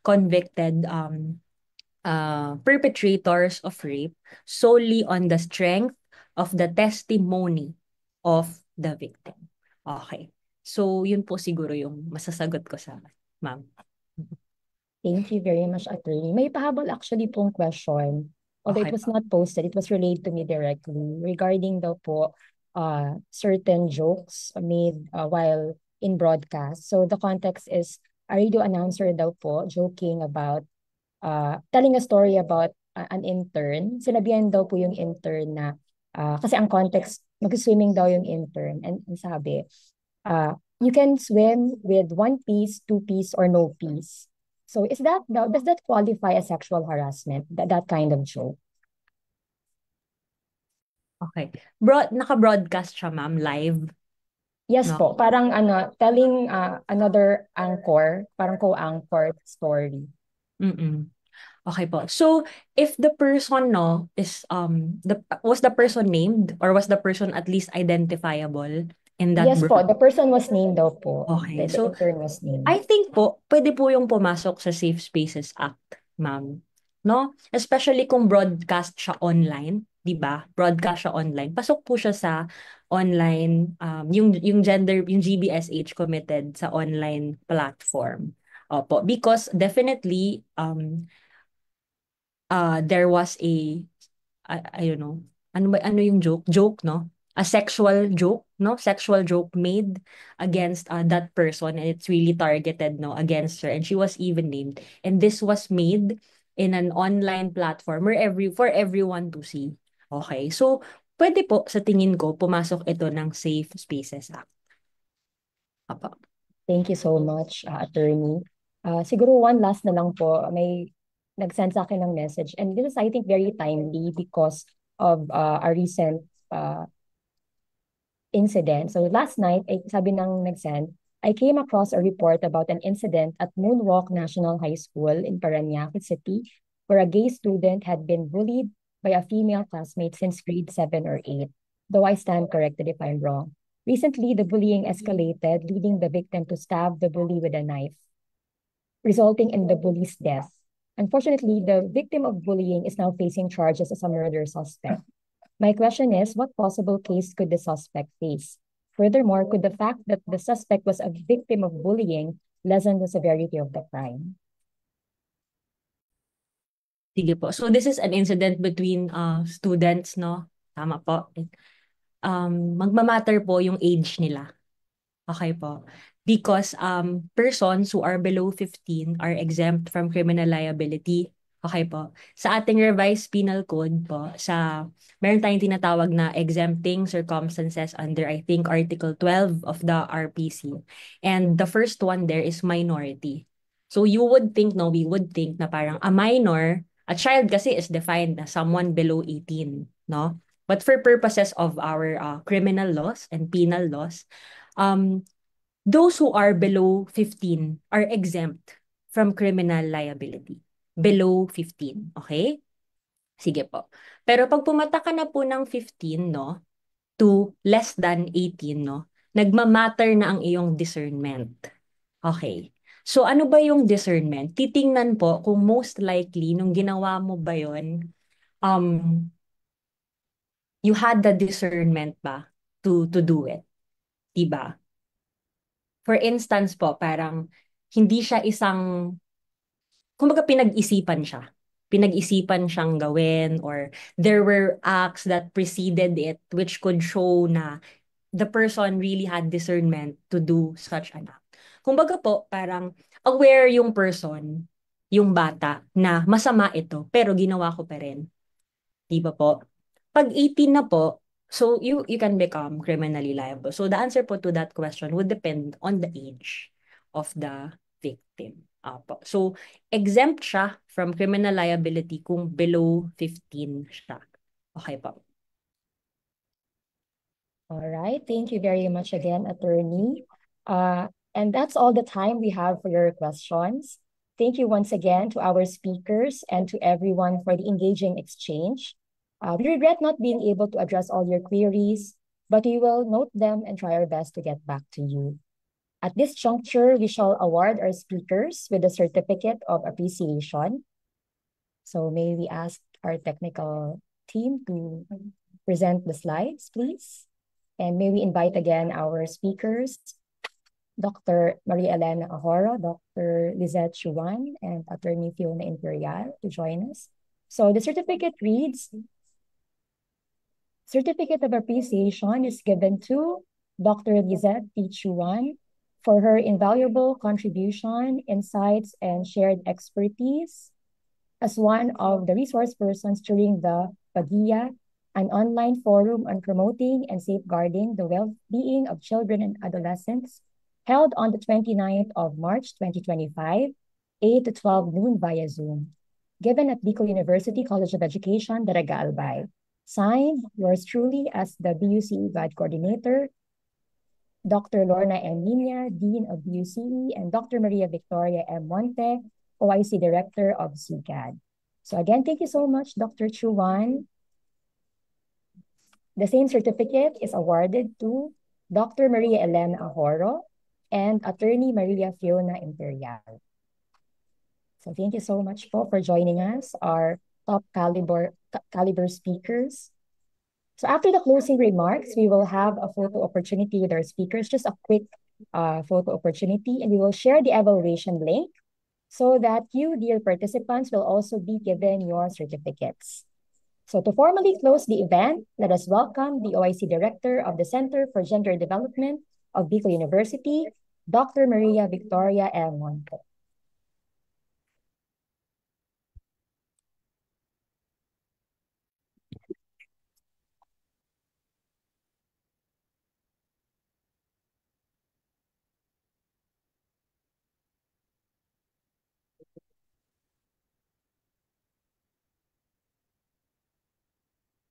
S10: convicted perpetrators of rape solely on the strength of the testimony of the victim. Okay. So, yun po siguro yung masasagot ko sa ma'am.
S2: Thank you very much, attorney. May pahabol actually pong question. Although it
S10: Okay
S2: was
S10: po.
S2: not posted, it was relayed to me directly regarding daw po certain jokes made while in broadcast. So the context is a radio announcer daw po joking about telling a story about an intern. Sinabihan daw po yung intern na kasi ang context, mag-swimming daw yung intern. And sabi, you can swim with 1 piece, 2 piece, or no piece. So does that qualify as sexual harassment, that kind of joke?
S10: Okay. Naka-broadcast siya, ma'am, live.
S2: Yes
S10: No?
S2: po, parang telling another anchor, parang co-anchor story.
S10: Okay po. So, if the person is was the person named or was the person at least identifiable in that
S2: Yes po, the person was named daw po.
S10: Okay.
S2: The
S10: So,
S2: intern was named.
S10: I think po, pwede po yung pumasok sa Safe Spaces Act, ma'am. No? Especially kung broadcast siya online, 'di ba? Broadcast siya online. Pasok po siya sa online yung GBSH committed sa online platform. Opo, because definitely there was I don't know. Ano yung joke, no? A sexual joke, no? Sexual joke made against that person, and it's really targeted, no, against her, and she was even named. And this was made in an online platform for everyone to see. Okay. So, pwede po sa tingin ko pumasok ito ng Safe Spaces Act. Apa.
S2: Thank you so much, attorney. Siguro one last na lang po, may nag-send sa akin ng message, and this is, I think, very timely because of a recent incident. So last night, sabi ng nag-send, I came across a report about an incident at Moonwalk National High School in Parañaque City, where a gay student had been bullied by a female classmate since grade 7 or 8, though I stand corrected if I'm wrong. Recently, the bullying escalated, leading the victim to stab the bully with a knife, resulting in the bully's death. Unfortunately, the victim of bullying is now facing charges as a murder suspect. My question is, what possible case could the suspect face? Furthermore, could the fact that the suspect was a victim of bullying lessen the severity of the crime?
S10: Sige po. So this is an incident between students, no? Tama po. Magmamatter po yung age nila. Okay po. Because persons who are below 15 are exempt from criminal liability. Okay po. Sa ating revised penal code po, meron tayong tinatawag na exempting circumstances under, I think, Article 12 of the RPC. And the first one there is minority. So we would think na parang a minor, a child kasi is defined as someone below 18, no? But for purposes of our criminal laws and penal laws, those who are below 15 are exempt from criminal liability. Below 15, okay? Sige po. Pero pag pumata ka na po ng 15, no, to less than 18, no, nagmamatter na ang iyong discernment. Okay. So ano ba yung discernment? Titingnan po kung most likely nung ginawa mo ba yon, you had the discernment ba to do it? Diba? For instance po, parang hindi siya kumbaga pinag-isipan siya. Pinag-isipan siyang gawin, or there were acts that preceded it which could show na the person really had discernment to do such an act. Kumbaga po, parang aware yung person, yung bata, na masama ito, pero ginawa ko pa rin. Di ba po? Pag 18 na po, So you can become criminally liable. So the answer po to that question would depend on the age of the victim. Apo. So exempt siya from criminal liability kung below 15 siya. Okay po.
S2: All right. Thank you very much again, attorney. And that's all the time we have for your questions. Thank you once again to our speakers and to everyone for the engaging exchange. We regret not being able to address all your queries, but we will note them and try our best to get back to you. At this juncture, we shall award our speakers with a certificate of appreciation. So may we ask our technical team to present the slides, please? And may we invite again our speakers, Dr. Maria Elena Ahoro, Dr. Lizette Chuan, and Attorney Fiona Imperial to join us. So the certificate reads, Certificate of Appreciation is given to Dr. Lizette T. Chuan for her invaluable contribution, insights, and shared expertise as one of the resource persons during the PAGIA, an online forum on promoting and safeguarding the well-being of children and adolescents, held on the 29th of March 2025, 8 to 12 noon via Zoom, given at Bicol University College of Education, Daraga Albay. Signed, yours truly as the BUCE Guide Coordinator, Dr. Lorna M. Nina, Dean of BUCE, and Dr. Maria Victoria M. Monte, OIC Director of CCAD. So again, thank you so much, Dr. Chuan. The same certificate is awarded to Dr. Maria Elena Ahoro and Attorney Maria Fiona Imperial. So thank you so much po for joining us, our top caliber speakers. So after the closing remarks, we will have a photo opportunity with our speakers, just a quick photo opportunity, and we will share the evaluation link so that you, dear participants, will also be given your certificates. So to formally close the event, let us welcome the OIC Director of the Center for Gender Development of Bicol University, Dr. Maria Victoria M. Monte.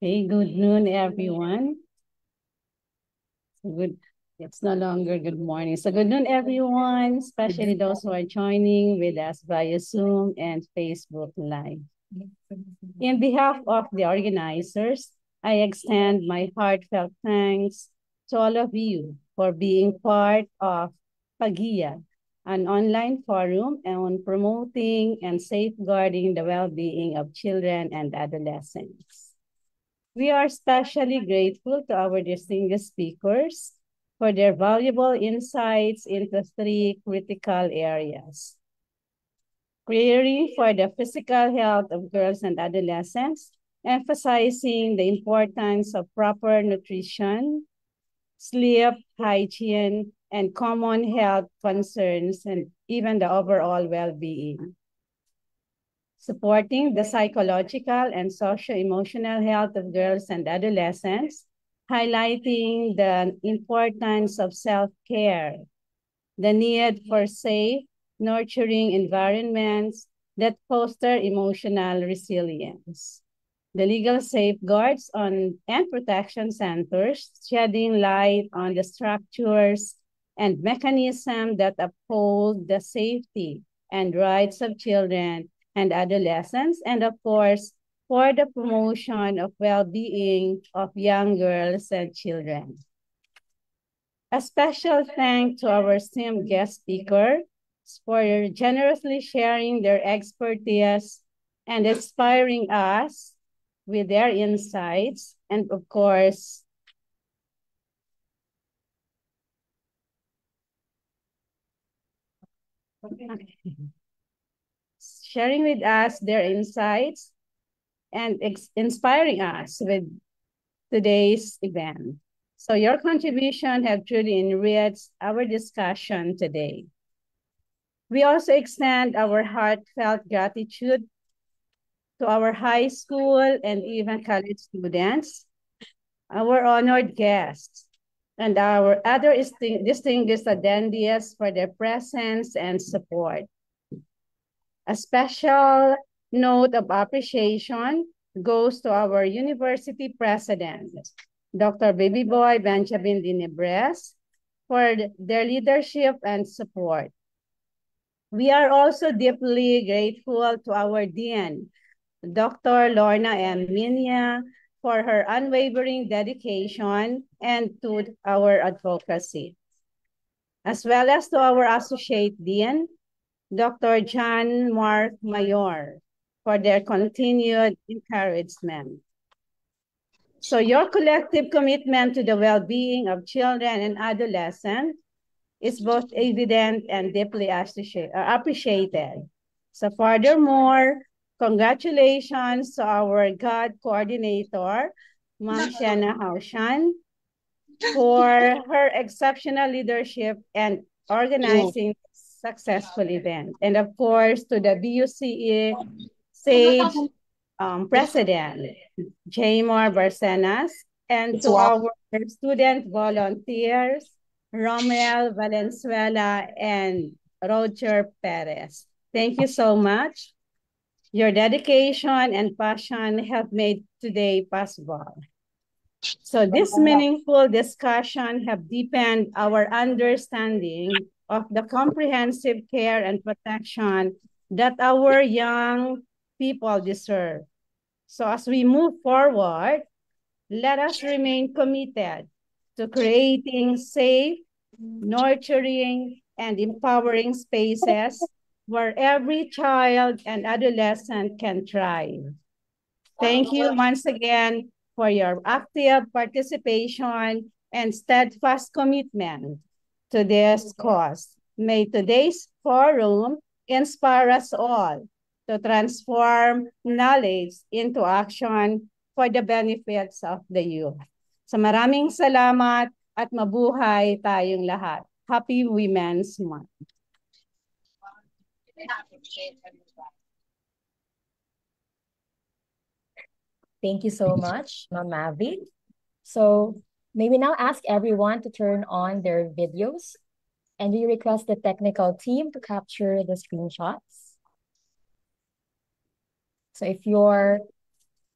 S15: Hey, good noon, everyone. It's no longer good morning. So good noon, everyone, especially those who are joining with us via Zoom and Facebook Live. In behalf of the organizers, I extend my heartfelt thanks to all of you for being part of PAGIA, an online forum on promoting and safeguarding the well-being of children and adolescents. We are especially grateful to our distinguished speakers for their valuable insights into 3 critical areas: caring for the physical health of girls and adolescents, emphasizing the importance of proper nutrition, sleep, hygiene, and common health concerns, and even the overall well-being. Supporting the psychological and socio-emotional health of girls and adolescents, highlighting the importance of self-care, the need for safe, nurturing environments that foster emotional resilience. The legal safeguards and protection centers, shedding light on the structures and mechanisms that uphold the safety and rights of children and adolescents, and of course, for the promotion of well-being of young girls and children. A special thanks to our esteemed guest speakers for generously sharing their expertise and inspiring us with their insights, and of course, sharing with us their insights and inspiring us with today's event. So your contribution have truly enriched our discussion today. We also extend our heartfelt gratitude to our high school and even college students our honored guests, and our other distinguished attendees for their presence and support. A special note of appreciation goes to our university president, Dr. Baby Boy Benjamin Dinebres, for their leadership and support. We are also deeply grateful to our Dean, Dr. Lorna M. Minya, for her unwavering dedication and to our advocacy, as well as to our Associate Dean, Dr. John Mark Mayor, for their continued encouragement. So your collective commitment to the well-being of children and adolescents is both evident and deeply appreciated. So furthermore, congratulations to our GOD coordinator, Ma'am Shana Haushan, for her exceptional leadership and organizing successful event. And of course, to the BUCE SAGE President, Jaymar Barcenas, and to our student volunteers, Romel Valenzuela and Roger Perez. Thank you so much. Your dedication and passion have made today possible. So this meaningful discussion have deepened our understanding of the comprehensive care and protection that our young people deserve. So as we move forward, let us remain committed to creating safe, nurturing, and empowering spaces where every child and adolescent can thrive. Thank you once again for your active participation and steadfast commitment to this cause. May today's forum inspire us all to transform knowledge into action for the benefits of the youth. So maraming salamat at mabuhay tayong lahat. Happy Women's Month.
S2: Thank you so much, Ma'am Mavic. So may we now ask everyone to turn on their videos, and we request the technical team to capture the screenshots. So if your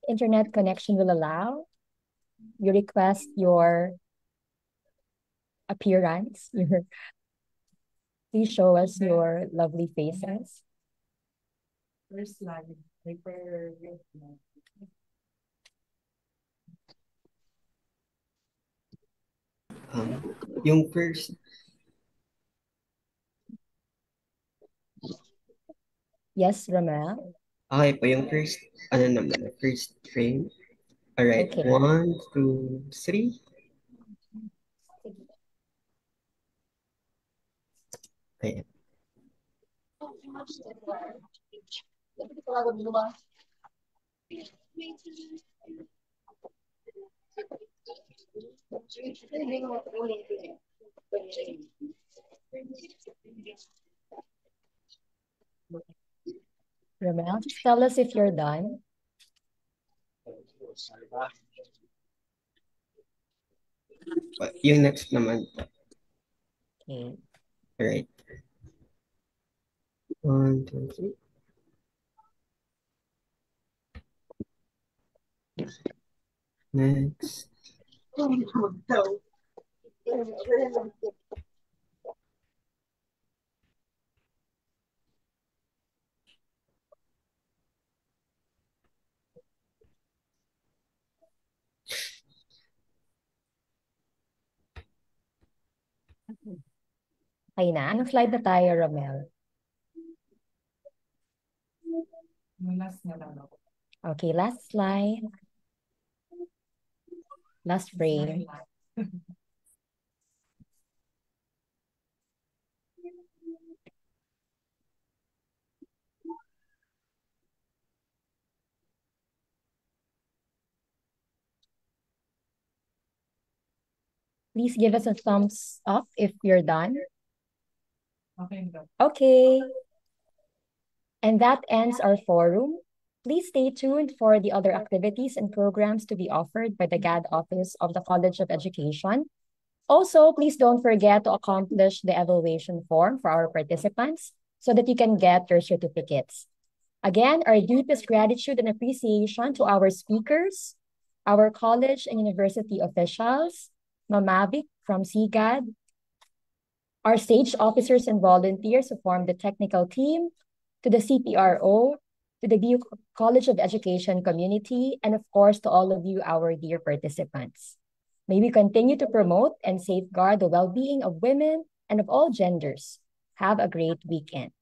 S2: internet connection will allow, we request your appearance. Please show us your lovely faces.
S16: First slide.
S17: Yung first.
S2: Yes, Romel.
S17: Okay po, yung first, first frame. All right,
S2: Okay.
S17: 1, 2, 3. Ayan.
S2: Romel, just tell us if you're done.
S17: Yung next naman.
S2: Okay.
S17: All right. 1, 2, 3. Next.
S2: Okay na. Anong slide na tayo, Romel?
S16: Last na lang ako.
S2: Okay, last slide. Last frame. Please give us a thumbs up if you're done.
S16: Okay.
S2: Okay. And that ends our forum. Please stay tuned for the other activities and programs to be offered by the GAD Office of the College of Education. Also, please don't forget to accomplish the evaluation form for our participants so that you can get your certificates. Again, our deepest gratitude and appreciation to our speakers, our college and university officials, Mamavic from CGAD, our stage officers and volunteers who form the technical team, to the CPRO, to the BU College of Education community, and of course to all of you, our dear participants. May we continue to promote and safeguard the well-being of women and of all genders. Have a great weekend.